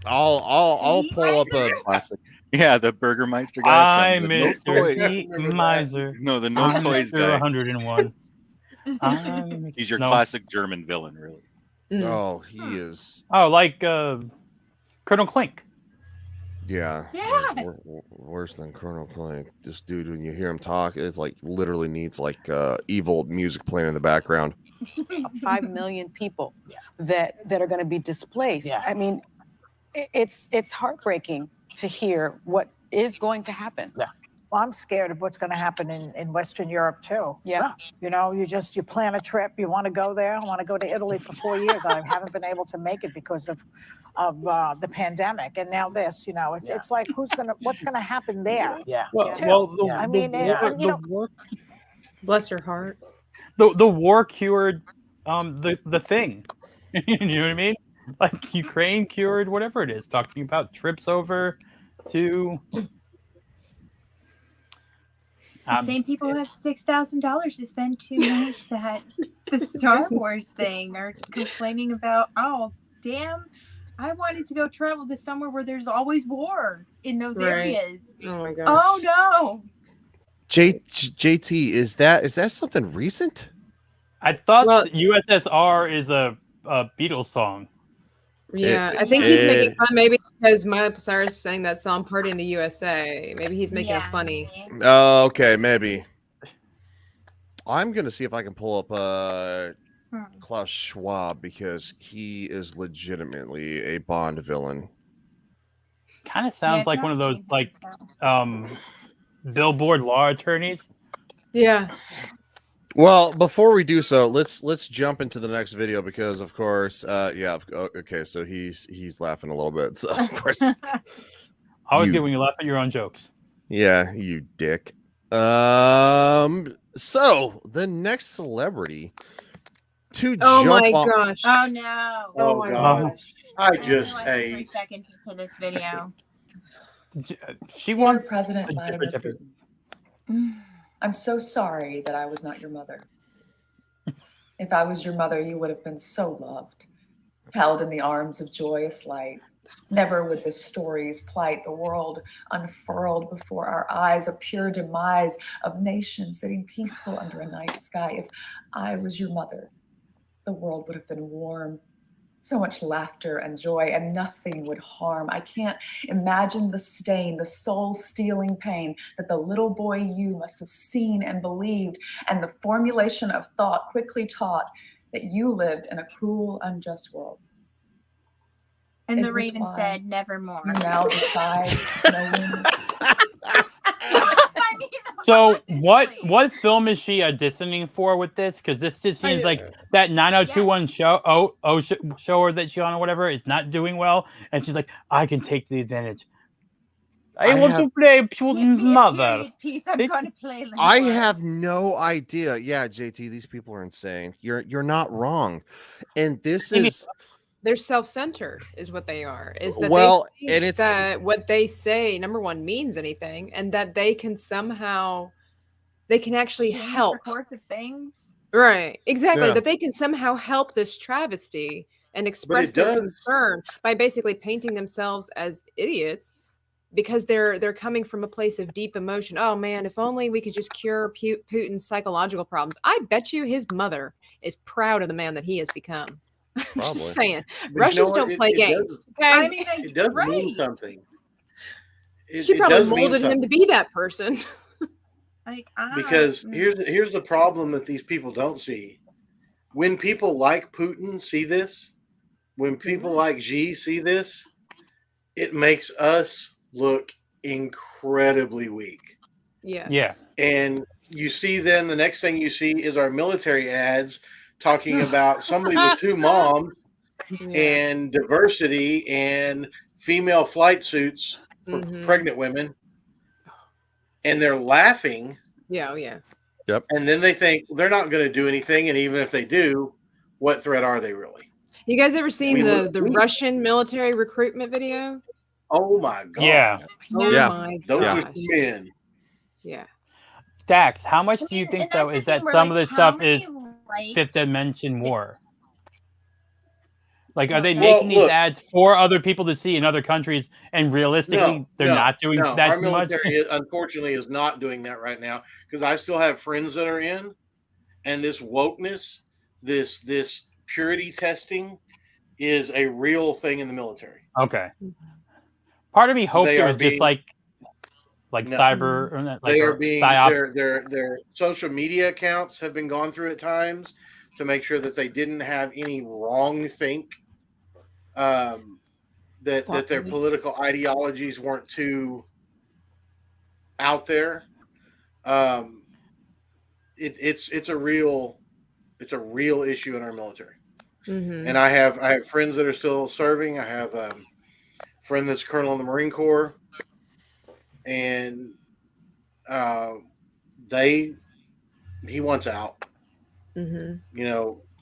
I'll pull up a classic. Yeah, the Burgermeister guy. I'm Mr. Miser. No, the I'm toys Mr. guy. 101. He's your No. classic German villain, really. Oh, he is. Oh, like Colonel Klink. Yeah. Yeah. Worse than Colonel Clank. This dude, when you hear him talk, it's like literally needs like evil music playing in the background. 5 million people that are going to be displaced. Yeah. I mean, it's heartbreaking to hear what is going to happen. Yeah. Well, I'm scared of what's going to happen in Western Europe too. Yeah. You know, you plan a trip, you want to go there. I want to go to Italy for 4 years. I haven't been able to make it because of the pandemic, and now this. You know, it's like what's gonna happen there? Yeah. I mean, and, you know, Bless your heart. The war cured the thing. You know what I mean? Like Ukraine cured whatever it is. Talking about trips over to The same people who have $6,000 to spend 2 nights at the Star Wars thing are complaining about, oh, damn, I wanted to go travel to somewhere where there's always war in those Right. areas. Oh my gosh. Oh no. JT, is that something recent? I thought USSR is a Beatles song. Yeah, I think he's making fun maybe because Miley Cyrus sang that song "Party in the USA." Maybe he's making it funny. Okay, maybe. I'm gonna see if I can pull up Klaus Schwab because he is legitimately a Bond villain. Kind of sounds like one of those like billboard law attorneys. Yeah. Well, before we do so, let's jump into the next video because, of course, okay. So he's laughing a little bit. So of course, Always good when you laugh at your own jokes. yeah, you dick. So the next celebrity to Oh jump my on. gosh. Oh no. Oh, my God. gosh. I just Realized 3 ate. seconds into this video. She Dear wants President a Vladimir different Putin, I'm so sorry that I was not your mother. If I was your mother, you would have been so loved, held in the arms of joyous light. Never would the stories plight the world unfurled before our eyes, a pure demise of nations sitting peaceful under a night sky. If I was your mother, the world would have been warm. So much laughter and joy, and nothing would harm. I can't imagine the stain, the soul-stealing pain that the little boy you must have seen and believed, and the formulation of thought quickly taught that you lived in a cruel, unjust world. And Is the this raven why said, nevermore. You now decide no one. So what film is she auditioning for with this? Because this just seems like that 9021 show that she's on or whatever is not doing well, and she's like, I can take the advantage. I want to play Putin's mother. Piece I'm gonna play later. I have no idea. Yeah, JT, these people are insane. You're not wrong, and this is. They're self-centered, is what they are. Is that Well, they and think it's- that what they say, number one, means anything, and that they can somehow, they can actually Change help. the course of things. Right, exactly. Yeah. That they can somehow help this travesty and express it their does. concern by basically painting themselves as idiots because they're coming from a place of deep emotion. Oh man, if only we could just cure Putin's psychological problems. I bet you his mother is proud of the man that he has become. I'm Probably. just saying. But you Russians know what? don't play It games. does- Okay? I mean, It does mean right. something. She It probably does mean molded him something. to be that person. Like, Because here's the problem that these people don't see. When people like Putin see this, when people like Xi see this, it makes us look incredibly weak. Yes. Yeah. And you see, then the next thing you see is our military ads talking about somebody with 2 moms and diversity and female flight suits for Mhm. pregnant women, and they're laughing Yeah, oh yeah. Yep. And then they think they're not going to do anything, and even if they do, what threat are they really? You guys ever seen look the at me. Russian military recruitment video? Oh my god! Yeah. Oh Yeah. my Those are gosh. some men. Yeah. Dax, how much do you think and though that's the is that thing where, some of like, this how stuff many is likes- Fifth Dimension war? Like, are they Well, making these look. ads for other people to see in other countries, and realistically, they're not doing that Our too much? military, unfortunately, is not doing that right now because I still have friends that are in, and this wokeness, this purity testing, is a real thing in the military. Okay. Part of me hoped They it are was being- just like No. cyber, or like They are or being psyop. their social media accounts have been gone through at times to make sure that they didn't have any wrong think, that their Thoughtless. political ideologies weren't too out there. It's a real issue in our military. Mm-hmm. And I have friends that are still serving. I have a friend that's a colonel in the Marine Corps, and he wants out. Mm-hmm.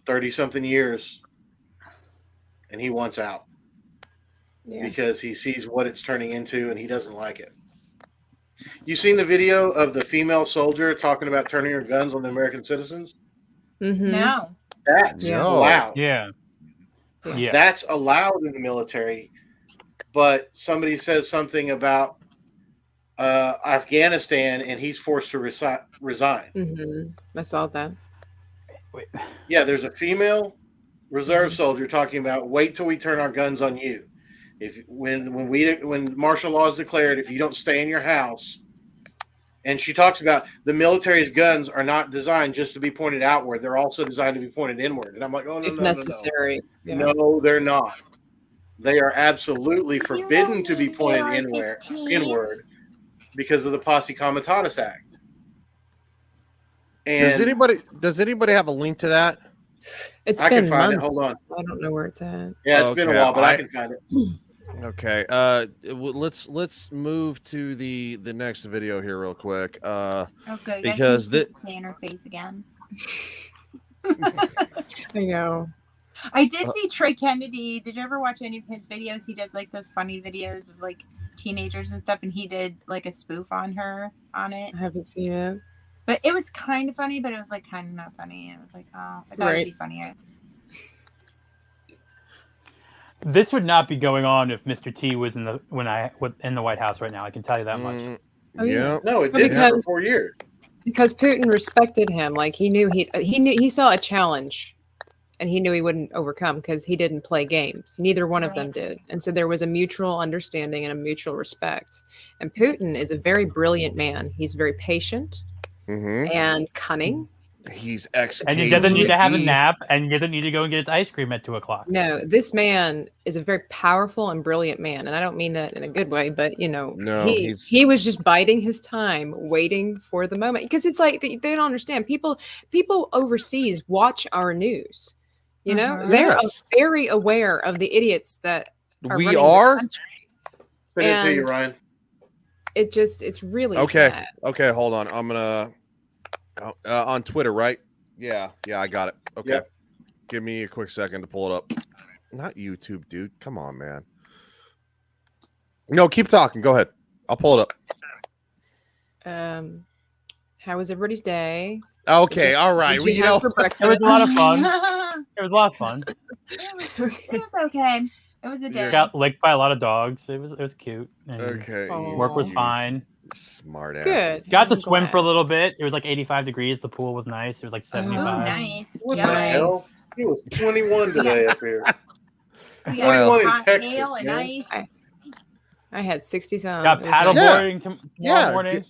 30-something years, and he wants out Yeah. because he sees what it's turning into, and he doesn't like it. You seen the video of the female soldier talking about turning her guns on the American citizens? Mm-hmm. No. That's Yeah. allowed. Yeah. Yeah. That's allowed in the military, but somebody says something about Afghanistan, and he's forced to resign. Mm-hmm. I saw that. Yeah, there's a female reserve soldier talking about wait till we turn our guns on you. If when martial law is declared, if you don't stay in your house, and she talks about the military's guns are not designed just to be pointed outward; they're also designed to be pointed inward. And I'm like, oh no, If no, necessary. no, Yeah. no, they're not. They are absolutely forbidden to be pointed inward because of the Posse Comitatus Act. And Does anybody have a link to that? It's I been can find it. months. Hold on. I don't know where it's at. Yeah, it's been a Okay, while, but I can find it. Okay. Let's move to the next video here real quick. Oh, good. Because I see her face again. I know. I did see Trey Kennedy. Did you ever watch any of his videos? He does like those funny videos of like teenagers and stuff, and he did like a spoof on her on it. I haven't seen it. But it was kind of funny, but it was like kind of not funny. It was like, oh, I thought it'd be funnier. This would not be going on if Mr. T was in the White House right now. I can tell you that much. Oh, yeah. No, it Well, didn't happen because- for 4 years. Because Putin respected him. Like he knew he saw a challenge, and he knew he wouldn't overcome because he didn't play games. Neither one of them did, and so there was a mutual understanding and a mutual respect. And Putin is a very brilliant man. He's very patient and cunning. He's ex. And he doesn't need to have a nap, and he doesn't need to go and get his ice cream at 2:00. No, this man is a very powerful and brilliant man, and I don't mean that in a good way, but No, he was just biding his time, waiting for the moment, because it's like they don't understand. People overseas watch our news. They're Yes. very aware of the idiots that are We running the are? country. Send it to you, And Ryan. It's really Okay. sad. Okay. Hold on. I'm gonna on Twitter, right? Yeah. I got it. Okay. Yep. Give me a quick second to pull it up. Not YouTube, dude. Come on, man. No, keep talking. Go ahead. I'll pull it up. How was everybody's day? Okay. All right. Did you have for It breakfast? was a lot of fun. It was a lot of fun. It was okay. It was a day. Got licked by a lot of dogs. It was cute. And Okay. Work was You fine. Smart ass. Good. Got to I'm swim glad. for a little bit. It was like 85 degrees. The pool was nice. It was like Oh, 75. nice. What the Jealous. hell? He was 21 today up here. We 21 in hot Texas. hail and man. ice. I had 60 some. Got It was nice. paddleboarding tomorrow Yeah. morning.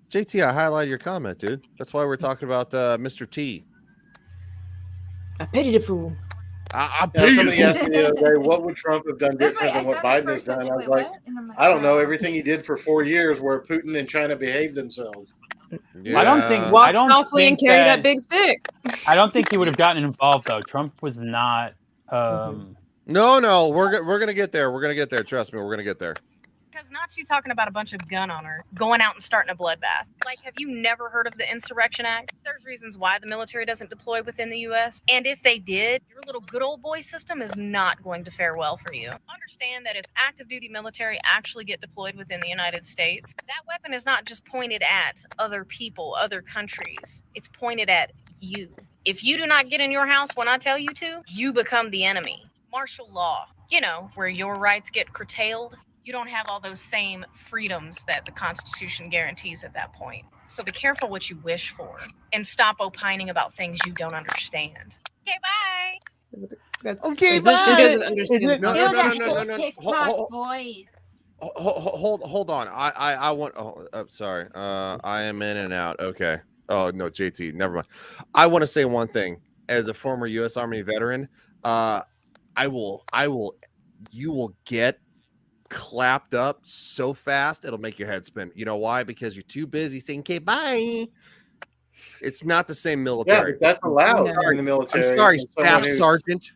JT, I highlighted your comment, dude. That's why we're talking about Mr. T. I pity the fool. I Yeah, somebody asked me the other day, what would Trump have done That's different right, than what I thought at Biden has first, I done? I was "Wait, like, what?" And I'm like, I don't know. "Oh." Everything he did for 4 years where Putin and China behaved themselves. I don't think. Walk I don't softly and think carry that big stick. I don't think he would have gotten involved though. Trump was not. No, we're gonna get there. We're gonna get there. Trust me, we're gonna get there. Because is not you talking about a bunch of gun owners going out and starting a bloodbath. Like, have you never heard of the Insurrection Act? There's reasons why the military doesn't deploy within the U.S. And if they did, your little good old boy system is not going to fare well for you. Understand that if active duty military actually get deployed within the United States, that weapon is not just pointed at other people, other countries. It's pointed at you. If you do not get in your house when I tell you to, you become the enemy. Martial law, you know, where your rights get curtailed. You don't have all those same freedoms that the Constitution guarantees at that point. So be careful what you wish for and stop opining about things you don't understand. Okay, bye. Okay, She bye. doesn't understand. No. voice. Hold on. I want. Sorry. I am in and out. Okay. Oh no, JT. Never mind. I want to say one thing. As a former U.S. Army veteran, you will get clapped up so fast it'll make your head spin. You know why? Because you're too busy saying "okay, bye." It's not the same military. Yeah, but that's allowed in the military. I'm sorry, And someone Staff who- Sergeant.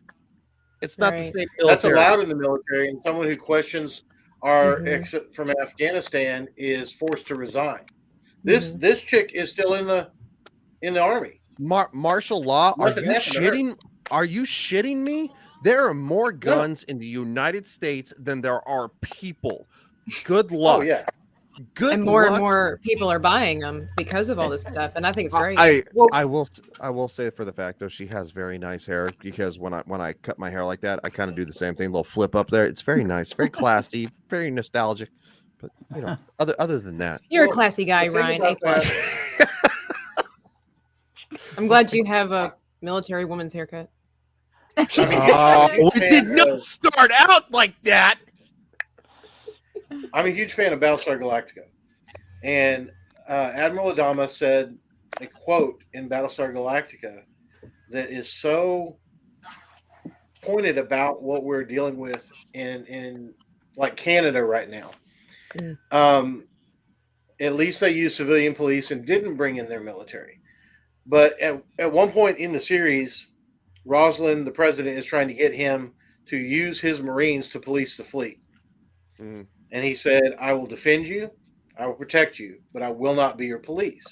It's not the Right. same That's military. allowed in the military, and someone who questions our Mhm. exit from Afghanistan is forced to resign. This chick is still in the army. Martial law? Are Nothing you happened to her. shitting? Are you shitting me? There are more guns in the United States than there are people. Good luck. Oh yeah. Good And more luck. and more people are buying them because of all this stuff, and I think it's great. I will say for the fact though, she has very nice hair, because when I cut my hair like that, I kind of do the same thing, little flip up there. It's very nice, very classy, very nostalgic. But you know, other than that, You're a classy guy, the thing Ryan. about A plus. I'm glad you have a military woman's haircut. it did not start out like that. I'm a huge fan of Battlestar Galactica, and Admiral Adama said a quote in Battlestar Galactica that is so pointed about what we're dealing with in like Canada right now. At least they used civilian police and didn't bring in their military. But at one point in the series, Rosalind, the president, is trying to get him to use his Marines to police the fleet. And he said, I will defend you, I will protect you, but I will not be your police.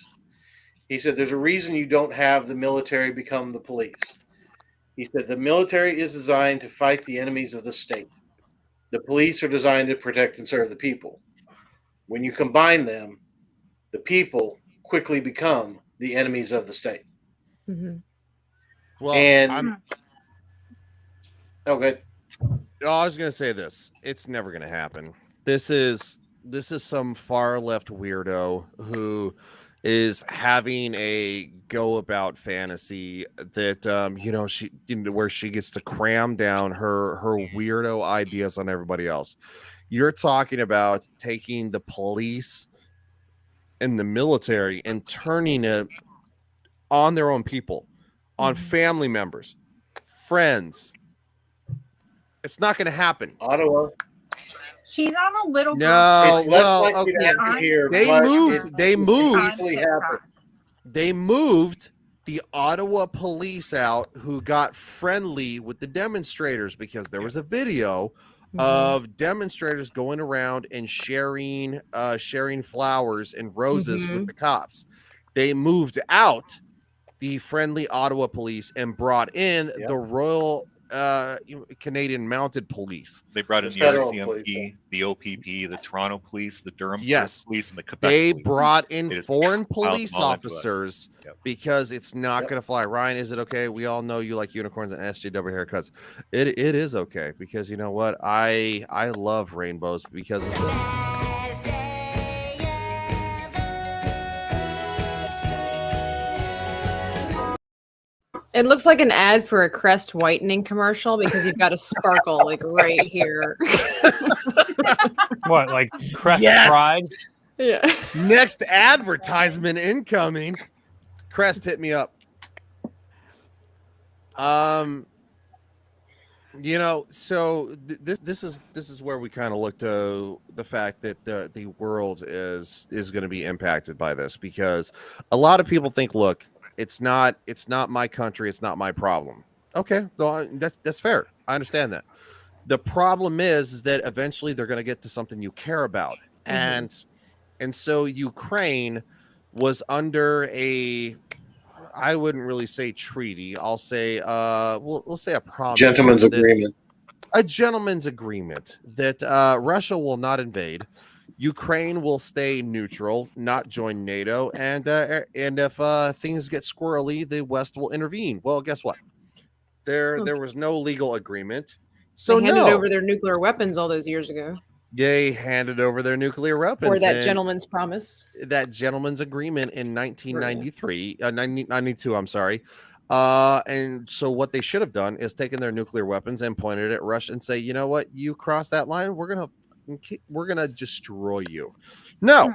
He said, there's a reason you don't have the military become the police. He said, the military is designed to fight the enemies of the state. The police are designed to protect and serve the people. When you combine them, the people quickly become the enemies of the state. Well, And okay. I was gonna say this. It's never gonna happen. This is some far left weirdo who is having a go about fantasy that where she gets to cram down her weirdo ideas on everybody else. You're talking about taking the police and the military and turning it on their own people, on family members, friends. It's not going to happen. Ottawa. She's on a little. No, It's less well, likely to okay. happen here, They but moved. it They can moved. easily happen. They moved the Ottawa police out, who got friendly with the demonstrators, because there was a video of demonstrators going around and sharing flowers and roses with the cops. They moved out the friendly Ottawa police and brought in the Royal Canadian Mounted Police. They brought in the RCMP, the OPP, the Toronto Police, the Durham Police, and the Quebec They Police. brought in They just foreign piled police them all into us. officers because it's not going to fly. Ryan, is it okay? We all know you like unicorns and SJW haircuts. It is okay, because you know what? I love rainbows because of It looks like an ad for a Crest whitening commercial because you've got a sparkle like right here. What, like Crest Yes! Pride? Yeah. Next advertisement incoming. Crest, hit me up. So this is where we kind of look to the fact that the world is going to be impacted by this, because a lot of people think, look, it's not my country, it's not my problem. Okay, so that's fair. I understand that. The problem is that eventually they're going to get to something you care about. And so Ukraine was under I wouldn't really say treaty. I'll say we'll say a promise. Gentleman's agreement. A gentleman's agreement that Russia will not invade. Ukraine will stay neutral, not join NATO, and if things get squirrely, the West will intervene. Well, guess what? There was no legal agreement. So they handed over their nuclear weapons all those years ago. They handed over their nuclear weapons. For that gentleman's promise. That gentleman's agreement in 1993, 92, I'm sorry. And so what they should have done is taken their nuclear weapons and pointed at Russia and say, you know what? You cross that line, we're gonna destroy you. No.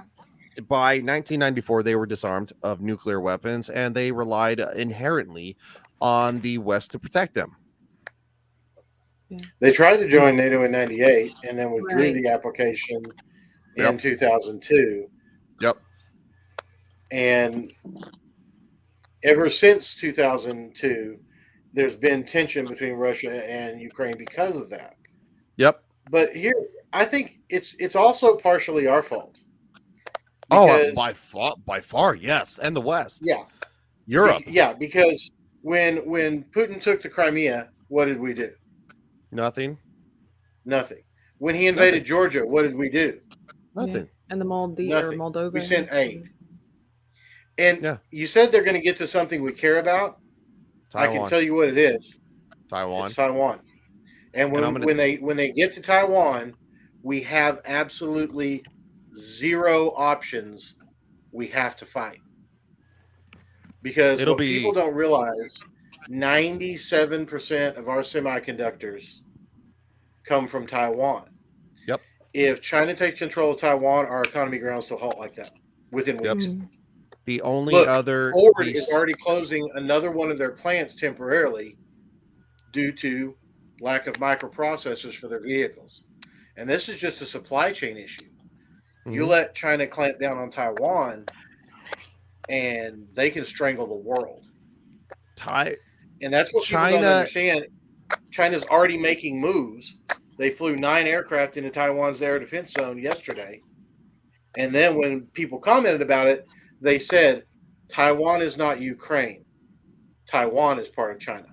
By 1994, they were disarmed of nuclear weapons, and they relied inherently on the West to protect them. They tried to join NATO in 98 and then withdrew the application in 2002. Yep. And ever since 2002, there's been tension between Russia and Ukraine because of that. Yep. But here, I think it's also partially our fault. By far, yes. And the West. Yeah. Europe. Because when Putin took the Crimea, what did we do? Nothing. When he invaded Georgia, what did we do? Nothing. Yeah. And the Moldova. We sent aid. And you said they're going to get to something we care about. Taiwan. I can tell you what it is. Taiwan. It's Taiwan. And when they get to Taiwan, we have absolutely zero options. We have to fight. Because people don't realize, 97% of our semiconductors come from Taiwan. Yep. If China takes control of Taiwan, our economy grounds to a halt like that within weeks. The only Ford is already closing another one of their plants temporarily due to lack of microprocessors for their vehicles. And this is just a supply chain issue. You let China clamp down on Taiwan and they can strangle the world. And that's what people don't understand. China's already making moves. They flew 9 aircraft into Taiwan's air defense zone yesterday. And then when people commented about it, they said, Taiwan is not Ukraine. Taiwan is part of China.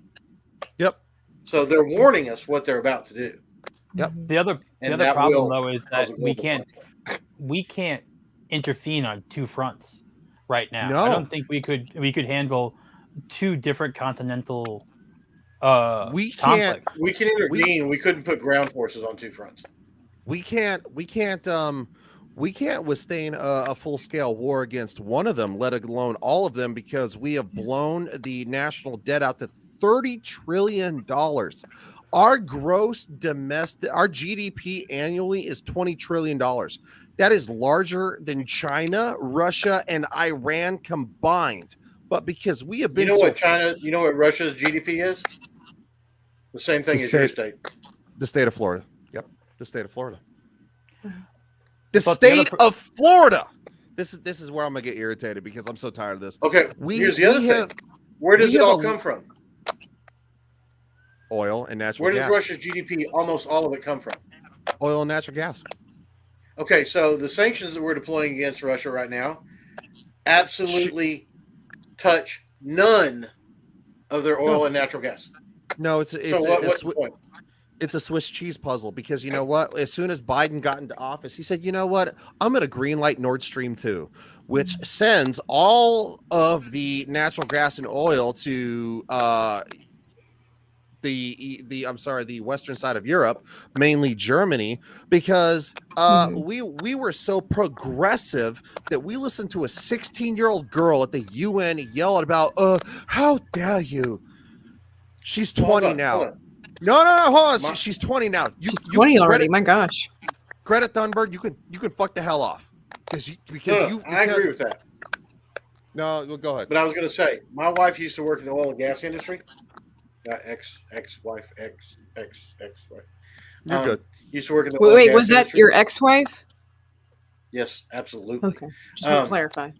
Yep. So they're warning us what they're about to do. Yep. The other problem, though, is that we can't intervene on two fronts right now. No. I don't think we could handle two different continental we conflicts. We can intervene. We couldn't put ground forces on two fronts. We can't withstand a full-scale war against one of them, let alone all of them, because we have blown the national debt out to $30 trillion. Our gross domestic, our GDP annually is $20 trillion. That is larger than China, Russia, and Iran combined. But because we have been, you know what Russia's GDP is? The same thing as your state. The state of Florida. Yep, the state of Florida. The state of Florida. This is where I'm gonna get irritated because I'm so tired of this. Okay, here's the other thing. Where does it all come from? Oil and natural gas. Where does Russia's GDP, almost all of it, come from? Oil and natural gas. Okay, so the sanctions that we're deploying against Russia right now absolutely touch none of their oil and natural gas. No, what's the point? It's a Swiss cheese puzzle because you know what? As soon as Biden got into office, he said, you know what? I'm going to green light Nord Stream 2, which sends all of the natural gas and oil to the western side of Europe, mainly Germany, because we were so progressive that we listened to a 16-year-old girl at the UN yell about, how dare you? She's 20 now. No, hold on. She's 20 now. You 20 already. My gosh. Greta Thunberg, you can fuck the hell off. I agree with that. No, go ahead. But I was going to say, my wife used to work in the oil and gas industry. Ex-wife. You're good. Used to work in the oil and Wait, gas was that industry. your ex-wife? Yes, absolutely. Okay, just to clarify.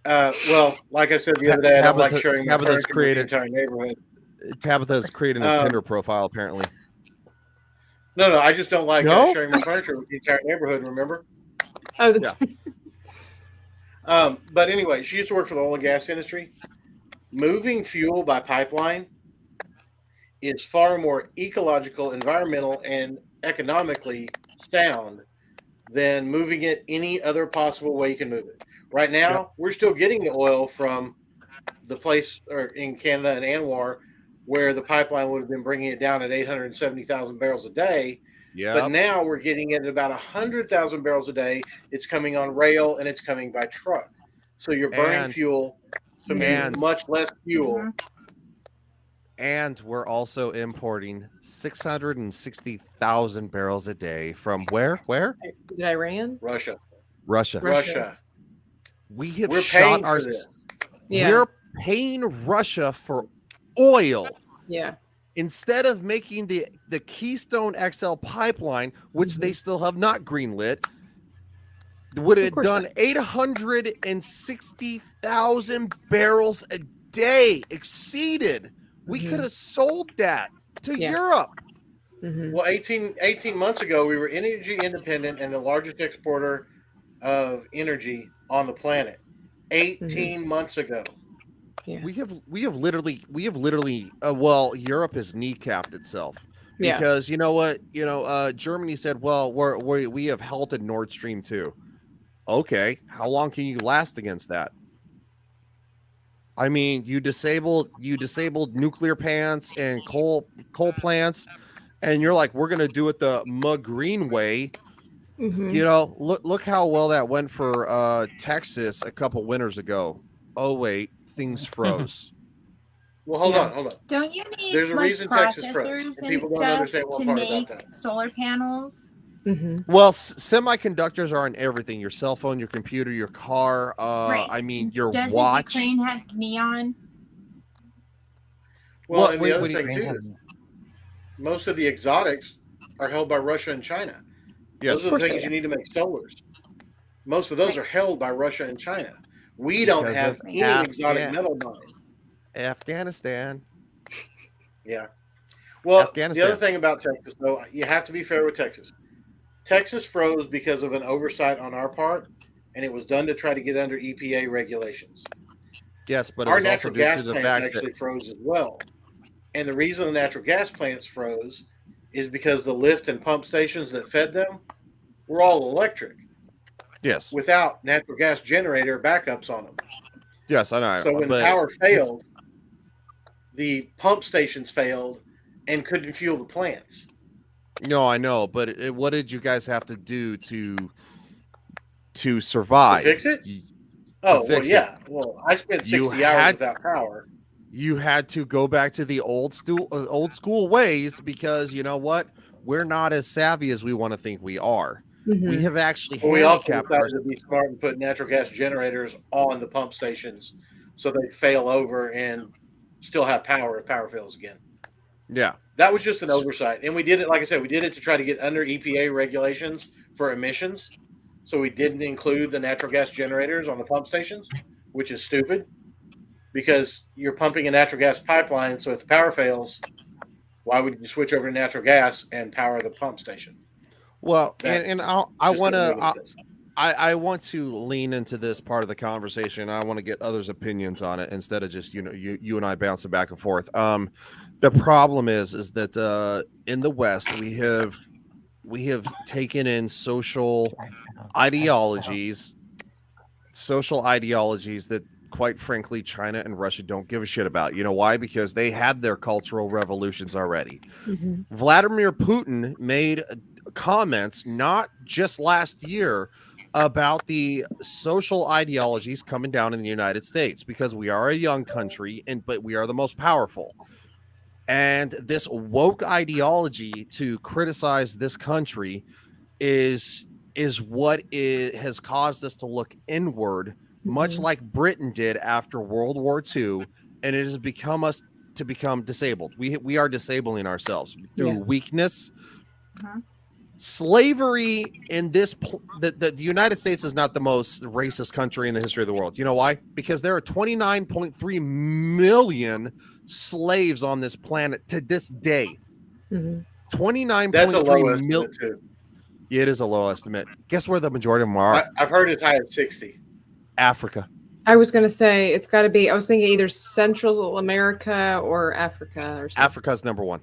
Well, like I said the other day, I don't like sharing my Tabitha's furniture with the entire neighborhood. Tabitha's creating a Tinder profile, apparently. No, I just don't like No? sharing my furniture with the entire neighborhood. Remember? Oh, that's But anyway, she used to work for the oil and gas industry. Moving fuel by pipeline is far more ecological, environmental, and economically sound than moving it any other possible way you can move it. Right now, we're still getting the oil from the place or in Canada and Anwar, where the pipeline would have been bringing it down at 870,000 barrels a day. Yeah. But now we're getting it at about 100,000 barrels a day. It's coming on rail and it's coming by truck. So you're burning And- fuel to and- move much less fuel. And we're also importing 660,000 barrels a day from where? Where? Is it Iran? Russia. Russia. We have We're shot paying our. for this. Yeah. We're paying Russia for oil Yeah. instead of making the Keystone XL pipeline, which they still have not greenlit. Would have course done not. 860,000 barrels a day, exceeded. We could have sold that to Yeah. Europe. Well, 18 months ago, we were energy independent and the largest exporter of energy on the planet. 18 months ago. Yeah. We have literally well, Europe has kneecapped itself. Yeah. Because you know what? Germany said, well, we have halted Nord Stream 2. Okay, how long can you last against that? I mean, you disabled nuclear plants and coal plants, and you're like, we're gonna do it the green way. Mhm. You know, look how well that went for Texas a couple winters ago. Oh wait, things froze. Well, hold Yeah. on. Don't you need There's a like reason Texas froze, processors and and people don't stuff understand one to part about make that. solar panels? Well, semiconductors are in everything: your cell phone, your computer, your car. Right. I mean, your Doesn't watch. Ukraine have neon? Well, What- and what- the other what do you thing mean? too, most of the exotics are held by Russia and China. Yes, Those of are the course things they you need to make solars. Most of those are held by Russia and China. We don't Because have of any exotic Afghan- metal mine. Afghanistan. Yeah. Well, the Afghanistan. other thing about Texas, though, you have to be fair with Texas. Texas froze because of an oversight on our part, and it was done to try to get under EPA regulations. Yes, but it Our was also natural due gas to the plants fact actually that froze as well. And the reason the natural gas plants froze is because the lift and pump stations that fed them were all electric yes, without natural gas generator backups on them. yes, I know. So when but power it's- failed, the pump stations failed and couldn't fuel the plants. No, I know, but what did you guys have to do to survive? To fix it? You- Oh, well, fix it. yeah. Well, I spent 60 You hours had- without power. You had to go back to the old school ways because you know what? We're not as savvy as we want to think we are. We have actually Well, we also handicapped decided ourselves. to be smart and put natural gas generators on the pump stations so they fail over and still have power if power fails again. Yeah. That was just an oversight. And we did it, like I said, we did it to try to get under EPA regulations for emissions. So we didn't include the natural gas generators on the pump stations, which is stupid because you're pumping a natural gas pipeline. So if the power fails, why would you switch over to natural gas and power the pump station? Well, That and I just want doesn't to make any sense. I want to lean into this part of the conversation. I want to get others' opinions on it instead of just you and I bouncing back and forth. The problem is that in the West we have taken in social ideologies that quite frankly China and Russia don't give a shit about. You know why? Because they had their cultural revolutions already. Vladimir Putin made comments not just last year about the social ideologies coming down in the United States because we are a young country but we are the most powerful. And this woke ideology to criticize this country is what has caused us to look inward, much like Britain did after World War II, and it has become us to become disabled. We are disabling ourselves through weakness. Slavery in the United States is not the most racist country in the history of the world. You know why? Because there are 29.3 million slaves on this planet to this day. That's a low 29.3 estimate million. too. Yeah, it is a low estimate. Guess where the majority of them are? I've heard as high as 60. Africa. I was going to say it's got to be. I was thinking either Central America or Africa or something. Africa's number one.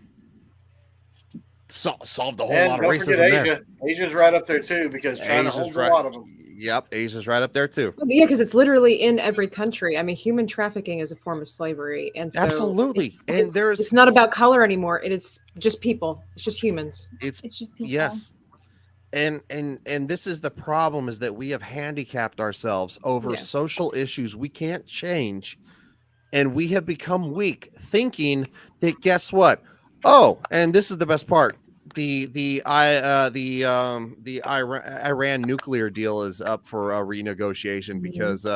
Solved a whole And lot of don't racism forget there. Asia. Asia's right up there too because China holds a lot of them. Yep, Asia's right up there too. Well, yeah, because it's literally in every country. I mean, human trafficking is a form of slavery, and so Absolutely. And it's not about color anymore. It is just people. It's just humans. It's just people. yes. And this is the problem, is that we have handicapped ourselves over Yeah. social issues we can't change, and we have become weak, thinking that guess what? Oh, and this is the best part. The Iran nuclear deal is up for a renegotiation because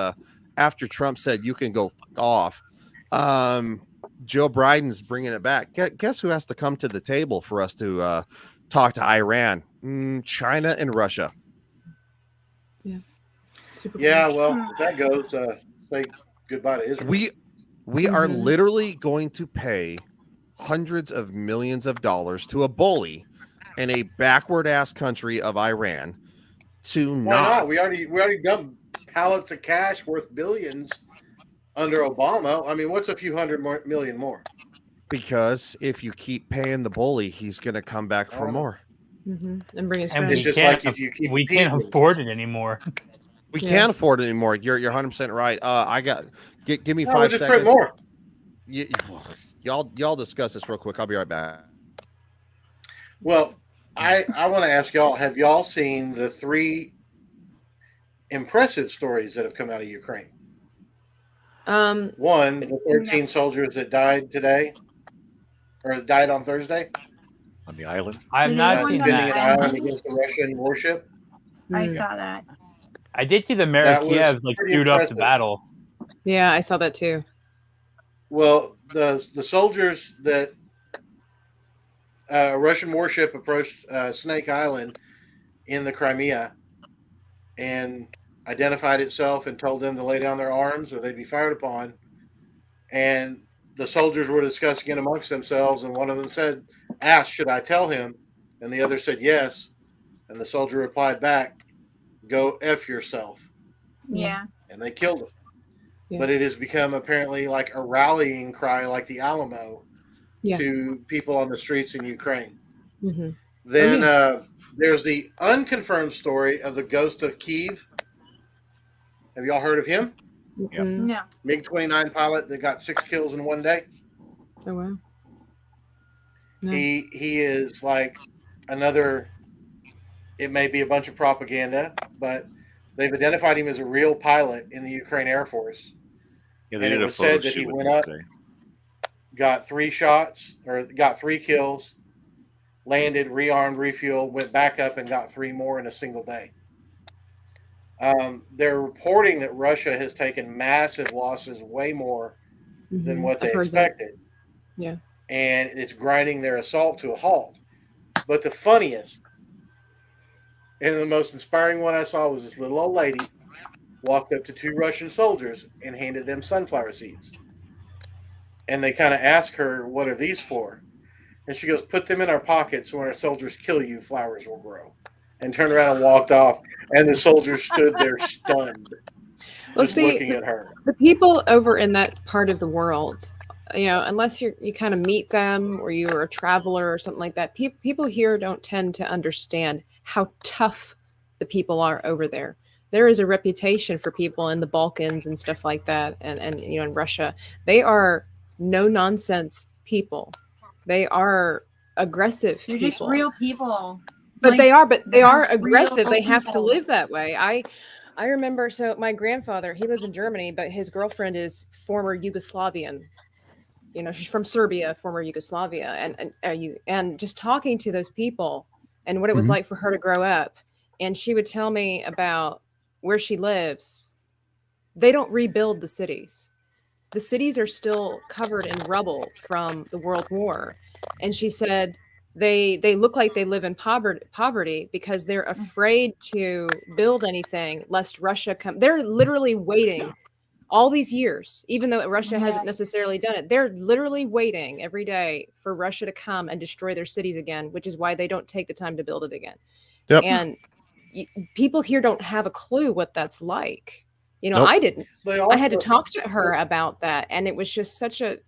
after Trump said you can go fuck off, Joe Biden's bringing it back. Guess who has to come to the table for us to talk to Iran? China and Russia. Yeah. Yeah, well, if that goes, say goodbye to Israel. We are literally going to pay hundreds of millions of dollars to a bully in a backward ass country of Iran to Why not? We already dumped pallets of cash worth billions under Obama. I mean, what's a few million more? Because if you keep paying the bully, he's going to come back for more. And bring his And friends. It's just like if you keep we can't repeating. afford it anymore. We can't afford it anymore. You're 100% right. I got give me No, 5 we'll just seconds. print more. Y'all discuss this real quick. I'll be right back. Well, I want to ask y'all: have y'all seen the 3 impressive stories that have come out of Ukraine? One, the 13 soldiers that died today, or died on Thursday On the island. I have not seen defending an that. island against the Russian warship. I saw that. I did see the That was Kievs like pretty suit up to impressive. battle. Yeah, I saw that too. Well, the soldiers that a Russian warship approached Snake Island in the Crimea and identified itself and told them to lay down their arms or they'd be fired upon. And the soldiers were discussing it amongst themselves, and one of them asked, should I tell him? And the other said yes. And the soldier replied back, go F yourself. Yeah. And they killed him. Yeah. But it has become apparently like a rallying cry, like the Alamo, Yeah. to people on the streets in Ukraine. Mm-hmm. Then there's the unconfirmed story of the ghost of Kyiv. Have y'all heard of him? No. MiG-29 pilot that got 6 kills in one day. Oh wow. No. He is like another. It may be a bunch of propaganda, but they've identified him as a real pilot in the Ukraine Air Force. Yeah, they And it did a was photo said that shoot he with went him up, today. got 3 shots, or got 3 kills, landed, rearmed, refueled, went back up and got 3 more in a single day. They're reporting that Russia has taken massive losses, way more than what they I've heard that. expected. Yeah. And it's grinding their assault to a halt. But the funniest and the most inspiring one I saw was this little old lady walked up to 2 Russian soldiers and handed them sunflower seeds. And they kind of asked her, what are these for? And she goes, put them in our pockets so when our soldiers kill you, flowers will grow. And turned around and walked off. And the soldiers stood there stunned, Well, just see, looking at her. the people over in that part of the world, you know, unless you kind of meet them or you're a traveler or something like that, people here don't tend to understand how tough the people are over there. There is a reputation for people in the Balkans and stuff like that, and you know, in Russia, they are no nonsense people. They are aggressive They're people. just real people. But they they're are real aggressive. They have to people. live that way. I remember, so my grandfather, he lives in Germany, but his girlfriend is former Yugoslavian. You know, she's from Serbia, former Yugoslavia, and just talking to those people and what it was Mhm. like for her to grow up. And she would tell me about where she lives. They don't rebuild the cities. The cities are still covered in rubble from the World War. And she said they look like they live in poverty because they're afraid to build anything lest Russia come. They're literally waiting all these years, even though Russia hasn't necessarily done it. They're literally waiting every day for Russia to come and destroy their cities again, which is why they don't take the time to build it again. Yep. And people here don't have a clue what that's like. You know, Nope. I didn't. They I had to also- talk to her about that, and it was just such a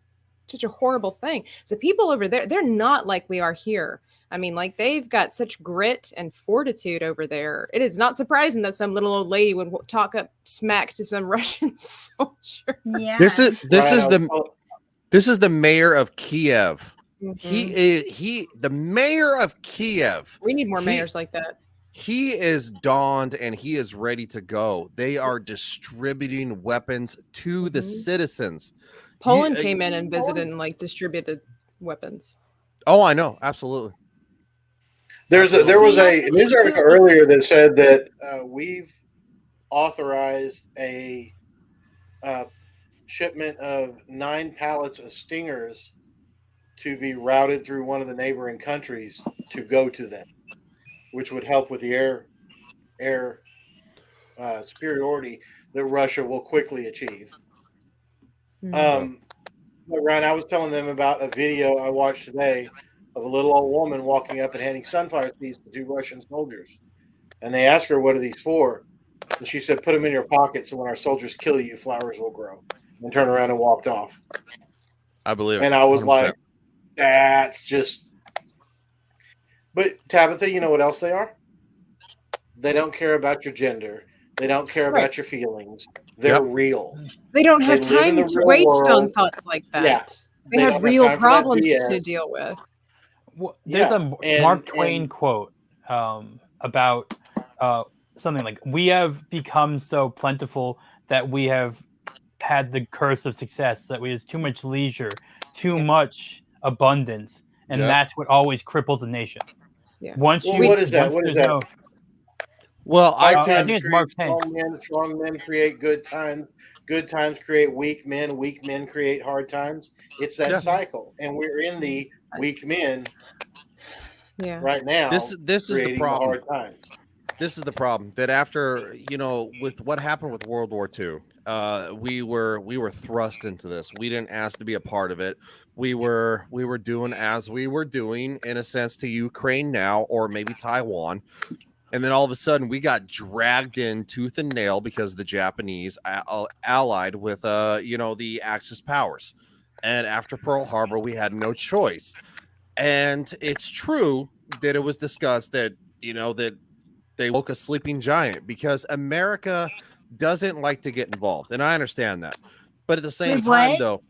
horrible thing. So people over there, they're not like we are here. I mean, like, they've got such grit and fortitude over there. It is not surprising that some little old lady would talk up smack to some Russian soldier. Yeah. This is Right, this is the mayor of Kiev. Mhm. He the mayor of Kiev. We need more He- mayors like that. He is donned and he is ready to go. They are distributing weapons to the citizens. Poland You- came in and visited and like distributed weapons. Oh, I know, absolutely. There was a news article earlier that said that we've authorized a shipment of 9 pallets of Stingers to be routed through one of the neighboring countries to go to them, which would help with the air superiority that Russia will quickly achieve. But Ryan, I was telling them about a video I watched today of a little old woman walking up and handing sunflower seeds to 2 Russian soldiers. And they asked her, "What are these for?" And she said, "Put them in your pocket so when our soldiers kill you, flowers will grow." And turned around and walked off. I believe it. And I was 100%. like, that's just. But Tabitha, you know what else they are? They don't care about your gender. They don't care Right. about your feelings. They're real. They don't have They live in time the to real waste on world. thoughts like that. Yeah. They, They have don't have real time for that problems to BS. deal with. There's Yeah, a and- Mark Twain and- quote about something like, "We have become so plentiful that we have had the curse of success, that we have too much leisure, too much abundance, and Yep. that's what always cripples a nation." Yeah. Once Well, you, what is that? once What is there's that? no- Well, I Hard think times it's Mark create Twain. strong men create good times. Good times create weak men create hard times. It's that Yeah. cycle. And we're in the weak men Yeah. right now. This is the creating problem. hard times. This is the problem, that after, you know, with what happened with World War II, we were thrust into this. We didn't ask to be a part of it. We were doing as we were doing, in a sense, to Ukraine now, or maybe Taiwan. And then all of a sudden we got dragged in tooth and nail because the Japanese allied with you know, the Axis powers. And after Pearl Harbor, we had no choice. And it's true that it was discussed that, you know, that they woke a sleeping giant, because America doesn't like to get involved. And I understand that. But at the same Wait, time, what? though,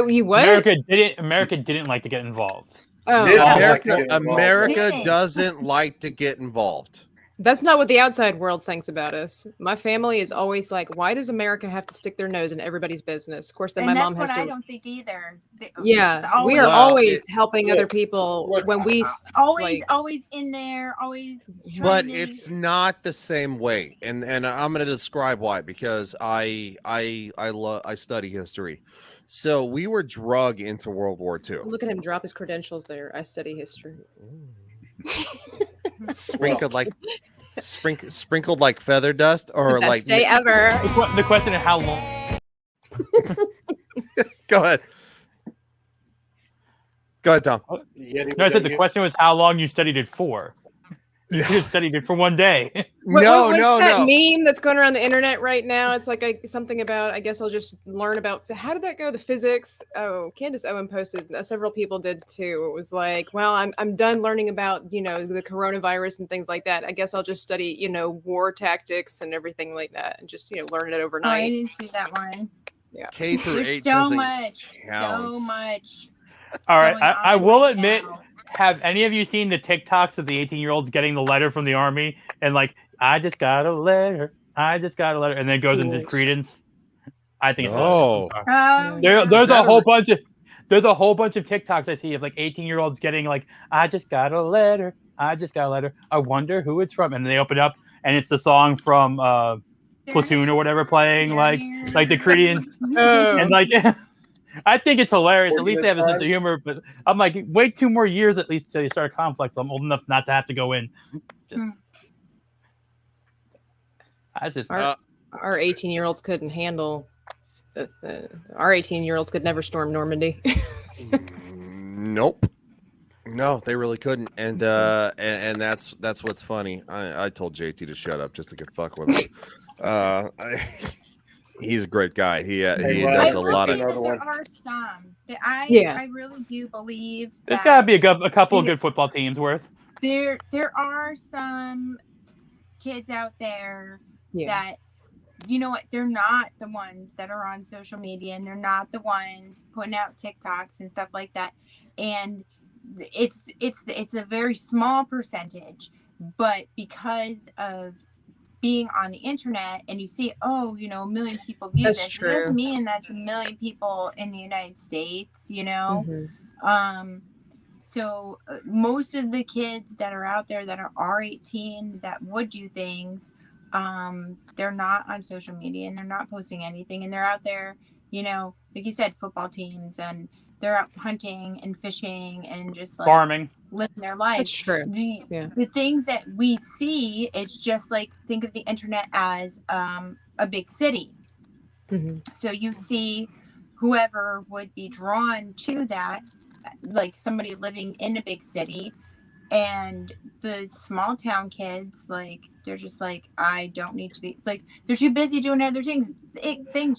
You what? America didn't like to get involved. Oh, Did not like to America, get involved. America Didn't. doesn't like to get involved. That's not what the outside world thinks about us. My family is always like, why does America have to stick their nose in everybody's business? Of course, then And my that's mom has what to. I don't think either. It's Yeah, we always- are Well, always helping other look, people look, when we always in there, always. But trying to- it's not the same way, and I'm going to describe why, because I study history. So we were drug into World War II. look at him drop his credentials there. I study history. Sprinkled like feather dust, or Best like day ever. The question is how long. Go ahead. Go ahead, Tom. No, I said the question was how long you studied it for. You studied it for one day. What's that meme that's going around the internet right now? It's like something about, I guess I'll just learn about, how did that go? The physics. Oh, Candace Owen posted, several people did too. It was like, well, I'm done learning about, you know, the coronavirus and things like that. I guess I'll just study, you know, war tactics and everything like that, and just, you know, learn it Oh, I overnight. didn't see that one. Yeah. K through There's 8 so doesn't much, count. so much. All right, going I on will right admit, now. have any of you seen the TikToks of the 18-year-olds getting the letter from the army and like, I just got a letter, and then it goes into credence? I think it's Oh. there's a whole bunch of TikToks I see of like 18-year-olds getting like, I just got a letter, I wonder who it's from, and they open up and it's the song from Platoon or whatever playing like the credence, and like. I think it's hilarious. At least they have a sense of humor, but I'm like, wait 2 more years at least till you start a conflict. So I'm old enough not to have to go in. Just, I just Our 18-year-olds couldn't handle our 18-year-olds could never storm Normandy. Nope. No, they really couldn't. And that's what's funny. I told JT to shut up just to get fuck with him. He's a great guy. He does a lot of. There are some that I really do believe. There's got to be a couple of good football teams worth. There are some kids out there that, you know what, they're not the ones that are on social media, and they're not the ones putting out TikToks and stuff like that. And it's a very small percentage, but because of being on the internet and you see, oh, you know, 1 million people view That's this, true. it doesn't mean that's 1 million people in the United States, you know. So most of the kids that are out there that are 18 that would do things, they're not on social media and they're not posting anything, and they're out there, you know, like you said, football teams, and they're out hunting and fishing and just like farming, living their life. That's true. The things that we see, it's just like, think of the internet as a big city. So you see whoever would be drawn to that, like somebody living in a big city, and the small town kids, like, they're just like, I don't need to be, like, they're too busy doing other things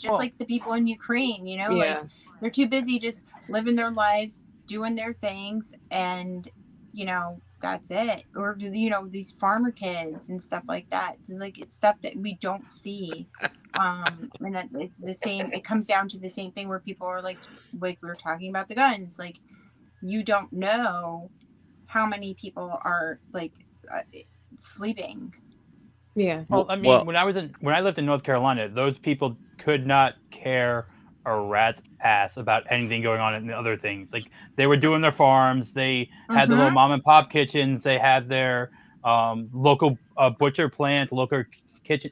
just like the people in Ukraine, you know, like they're too busy just living their lives, doing their things, and, you know, that's it. Or, you know, these farmer kids and stuff like that, like, it's stuff that we don't see. And that it's the same, it comes down to the same thing where people are like we were talking about the guns, like, you don't know how many people are like sleeping. Well, I mean, when I lived in North Carolina, those people could not care a rat's ass about anything going on in the other things. Like, they were doing their farms, they had the little mom and pop kitchens, they had their local butcher plant, local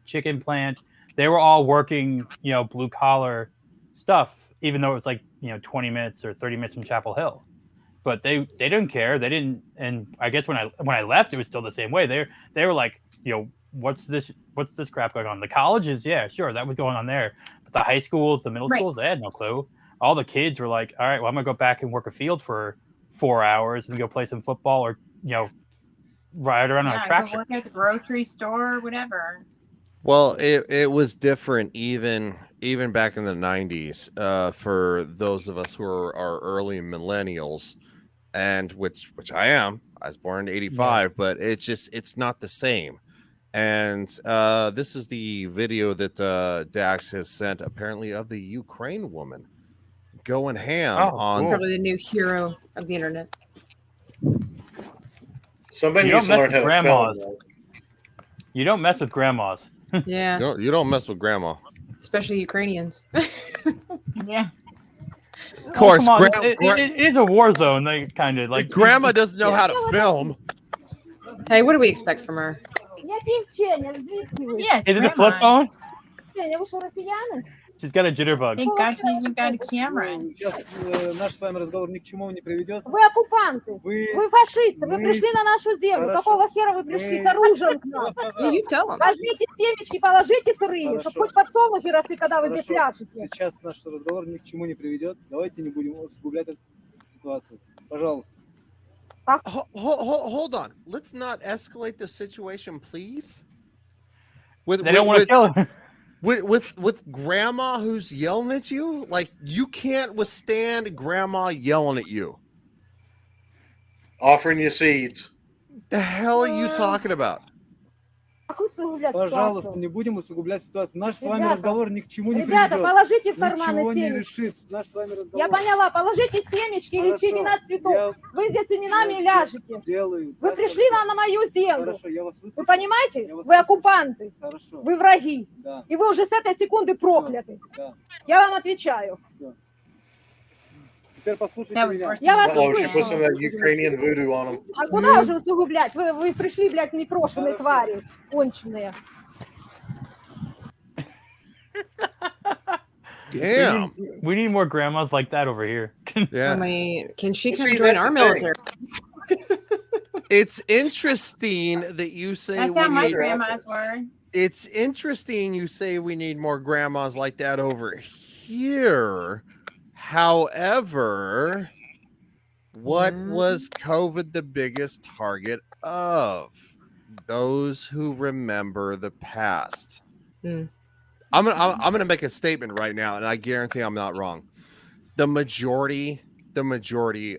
chicken plant. They were all working, you know, blue collar stuff, even though it was like, you know, 20 minutes or 30 minutes from Chapel Hill. But they didn't care. They didn't. And I guess when I left, it was still the same way. They were like, you know, what's this crap going on? The colleges, yeah, sure, that was going on there. But the high schools, the middle schools, they had no clue. All the kids were like, all right, well, I'm gonna go back and work a field for 4 hours and go play some football, or, you know, ride around on a tractor. Go work at the grocery store or whatever. Well, it was different even back in the 90s for those of us who are early millennials, and which I am. I was born in 85, but it's not the same. And this is the video that Dax has sent, apparently, of the Ukraine woman going ham on probably the new hero of the internet. Somebody You needs don't to mess learn how with to grandmas. film. You don't mess with grandmas. Yeah. You don't mess with grandma. Especially Ukrainians. Yeah. Of course, come on. It is a war zone. They kind of like. Grandma doesn't know how to film. Hey, what do we expect from her? Yeah, Is it a flip phone? росіяни? She's got a jitterbug. Thank God she even got a camera. Сейчас наш с вами разговор ни к чему не приведет. Вы оккупанты, вы фашисты, вы пришли на нашу землю. Какого хера вы пришли с оружием к нам? Возьмите семечки, положите сырые, чтобы хоть подсолнухи росли, когда вы здесь ляжете. Сейчас наш разговор ни к чему не приведет. Давайте не будем усугублять эту ситуацию. Пожалуйста. Hold on. Let's not escalate the situation, please. They don't want to kill her. With grandma who's yelling at you, like, you can't withstand grandma yelling at you. Offering you seeds. The hell are you talking about? Пожалуйста, не будем усугублять ситуацию. Наш с вами Ребята, разговор ни к чему не ребята, приведет. положите в карманы Ничего не семечки. решит. Наш с вами разговор. Я поняла, положите семечки или Хорошо, семена цветов. Вы здесь семенами ляжете. Сделаю. Вы пришли на мою землю. Хорошо, я вас Вы понимаете? Я вас Вы оккупанты. Хорошо. Вы враги. Да. И вы уже с этой секунды прокляты. Да. Я вам отвечаю. Все. Теперь послушайте That was меня. worse. Я вас Uh-oh, she put услышала. some of that Ukrainian voodoo on them. А куда уже усугублять? Вы пришли, блядь, непрошенные твари. Конченые. Damn. We need more grandmas like that over here. Yeah. I mean, can she come See, join that's our the military? It's interesting that you say That's we how my need- grandmas were. It's interesting you say we need more grandmas like that over here. However, what was COVID the biggest target of? Those who remember the past. I'm gonna make a statement right now, and I guarantee I'm not wrong. The majority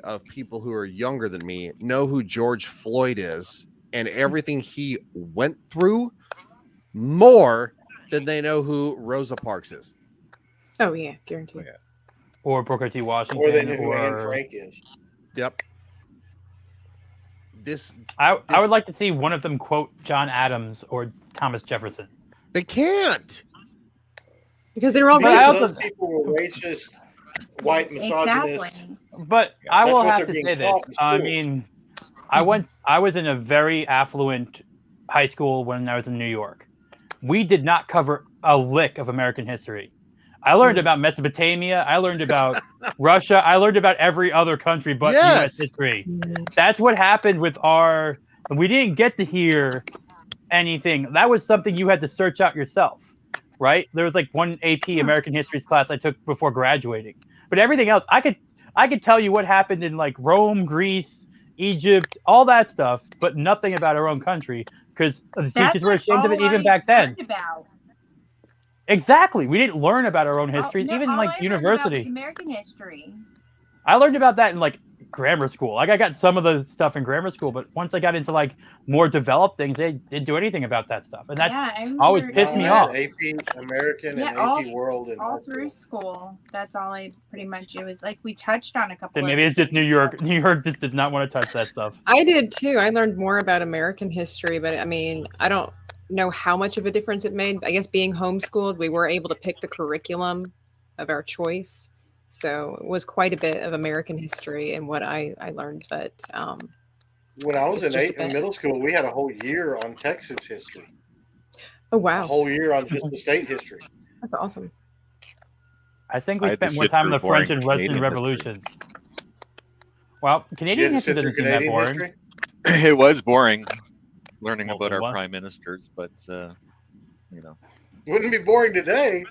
of people who are younger than me know who George Floyd is and everything he went through more than they know who Rosa Parks is. Oh yeah, guaranteed. Or Booker T. Washington. Or they know who Anne Frank is. Yep. I would like to see one of them quote John Adams or Thomas Jefferson. They can't. Because they're all But I racist. also- Those people were racist, white misogynists. But I That's will what have they're to being say this. taught in I school. mean, I was in a very affluent high school when I was in New York. We did not cover a lick of American history. I learned about Mesopotamia. I learned about Russia. I learned about every other country but U.S. history. That's what happened with our. We didn't get to hear anything. That was something you had to search out yourself, right? There was like one AP American History class I took before graduating, but everything else I could tell you what happened in like Rome, Greece, Egypt, all that stuff, but nothing about our own country because the teachers were ashamed of it even back then. Exactly. We didn't learn about our own histories, even all I like learned about university. was American history. I learned about that in like grammar school. Like I got some of the stuff in grammar school, but once I got into like more developed things, they didn't do anything about that stuff, and that Yeah, I always remember- pissed me I had off. AP American Yeah, and all, AP World and all through school. That's all I pretty much. It was like we touched on a couple. Then of maybe it's just New York. New York just did not want to touch that stuff. I did too. I learned more about American history, but I mean, I don't know how much of a difference it made. I guess being homeschooled, we were able to pick the curriculum of our choice. So it was quite a bit of American history and what I learned. But when I was it's in just a bit. middle school, we had a whole year on Texas history. Oh wow, A whole year on just the state history. that's awesome. I think I we had to spent more sit time in through the French boring and Russian Canadian revolutions. Well, Canadian You had to history sit through doesn't seem that Canadian boring. history? It was boring learning Well, about then our what? prime ministers, but Wouldn't be boring today.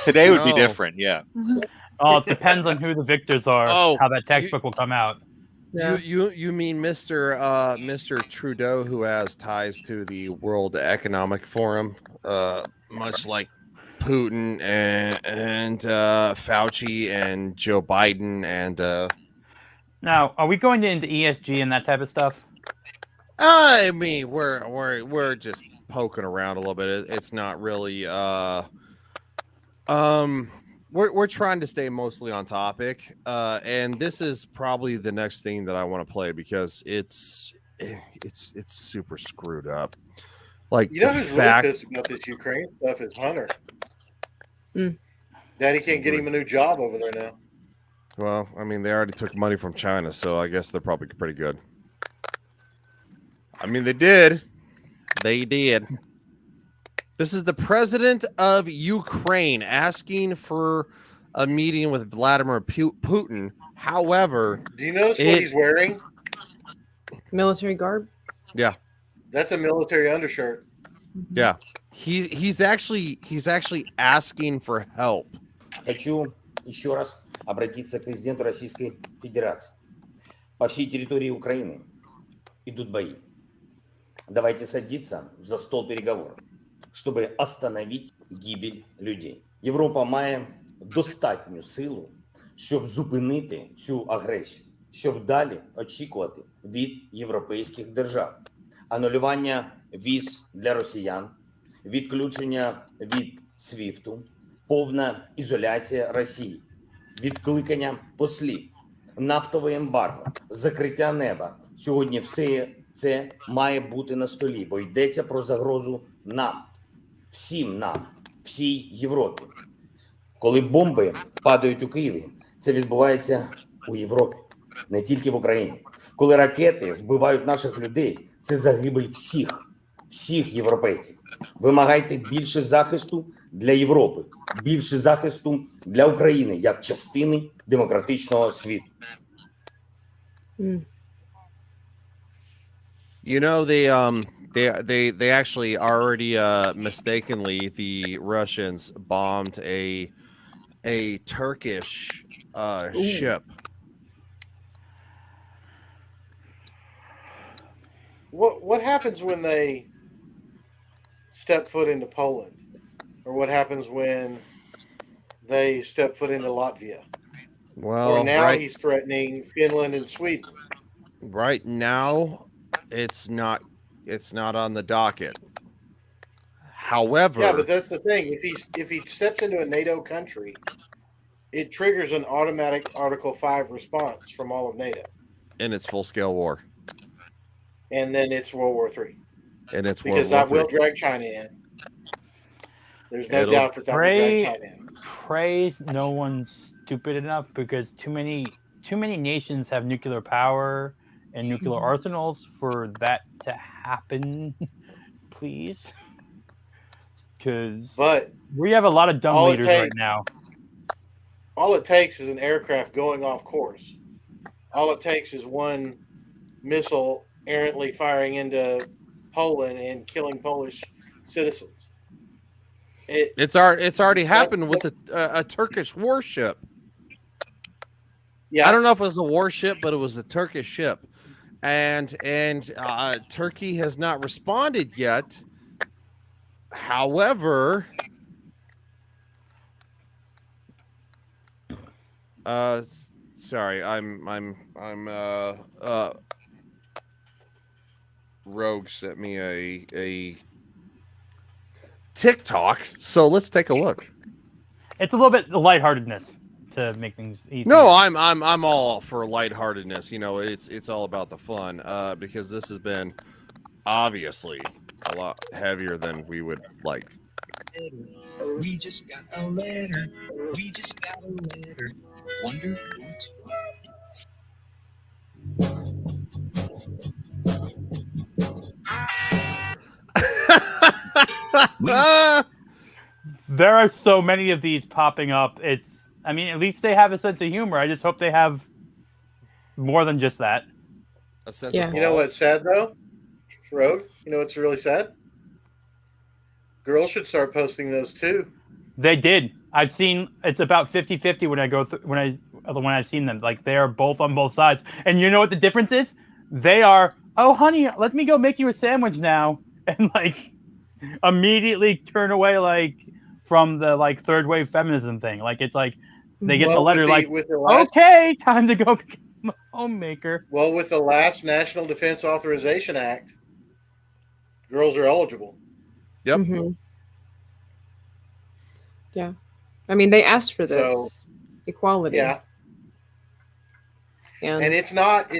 today would be No. different. Yeah. Oh, it depends on who the victors are. Oh, how that textbook will come out. Yeah. You mean Mr. Trudeau, who has ties to the World Economic Forum, much like Putin and Fauci and Joe Biden and Now, are we going into ESG and that type of stuff? I mean we're just poking around a little bit. It's not really we're trying to stay mostly on topic, and this is probably the next thing that I want to play because it's super screwed up. Like You know the who's fact, really pissed about this Ukraine stuff is Hunter. Mm. Daddy can't get him a new job over there now. well, I mean they already took money from China, so I guess they're probably pretty good. I mean they did. This is the president of Ukraine asking for a meeting with Vladimir Putin. However, Do you notice what he's wearing? Military garb. Yeah, That's a military undershirt. yeah. He's actually asking for help. Хочу еще раз обратиться к президенту Российской Федерации. По всей территории Украины идут бои. Давайте садиться за стол переговоров, щоб остановити гибель людей. Європа має достатню силу, щоб зупинити цю агресію, щоб далі очікувати від європейських держав. Анулювання віз для росіян, відключення від СВІФТу, повна ізоляція Росії, відкликання послів, нафтове ембарго, закриття неба. Сьогодні все це має бути на столі, бо йдеться про загрозу нам, всій Європі. Коли бомби падають у Києві, це відбувається у Європі, не тільки в Україні. Коли ракети вбивають наших людей, це загибель всіх європейців. Вимагайте більше захисту для Європи, більше захисту для України як частини демократичного світу. You know, they actually already mistakenly the Russians bombed a Turkish Ooh. ship. What happens when they step foot into Poland, or what happens when they step foot into Latvia? Well, or now right, he's threatening Finland and Sweden. right now, it's not on the docket. However, Yeah, but that's the thing. If he steps into a NATO country, it triggers an automatic Article 5 response from all of NATO, and it's full scale war, and then it's World War III. and it's Because World that War will III. drag China in. There's no It'll- doubt that will drag China in. Praise no one's stupid enough, because too many nations have nuclear power and nuclear arsenals for that to happen. Please, because But we have a lot of dumb all it leaders right takes- now. All it takes is an aircraft going off course. All it takes is one missile errantly firing into Poland and killing Polish citizens. It's already happened with a Turkish warship. Yeah, I don't know if it was a warship, but it was a Turkish ship, and Turkey has not responded yet. However, sorry, I'm Rogue sent me a TikTok, so let's take a look. It's a little bit lightheartedness to make things easy. No, I'm all for lightheartedness. You know, it's all about the fun. Because this has been obviously a lot heavier than we would like. We just got a letter. We just got a letter. Wonder what's There are so many of these popping up. I mean, at least they have a sense of humor. I just hope they have more than just that. A sense Yeah. of You know balls. what's sad though, Rogue? You know what's really sad? Girls should start posting those too. They did. I've seen it's about 50-50 when I go when I've seen them. Like, they are both on both sides. And you know what the difference is? They are, "Oh honey, let me go make you a sandwich now," and like immediately turn away, like, from the like third wave feminism thing. Like, it's like they get the letter like, with the last, "Okay, time to go become a homemaker." well, with the last National Defense Authorization Act, girls are eligible. Yep. Mm-hmm. Yeah. I mean, they asked for this So, equality. Yeah, and it's not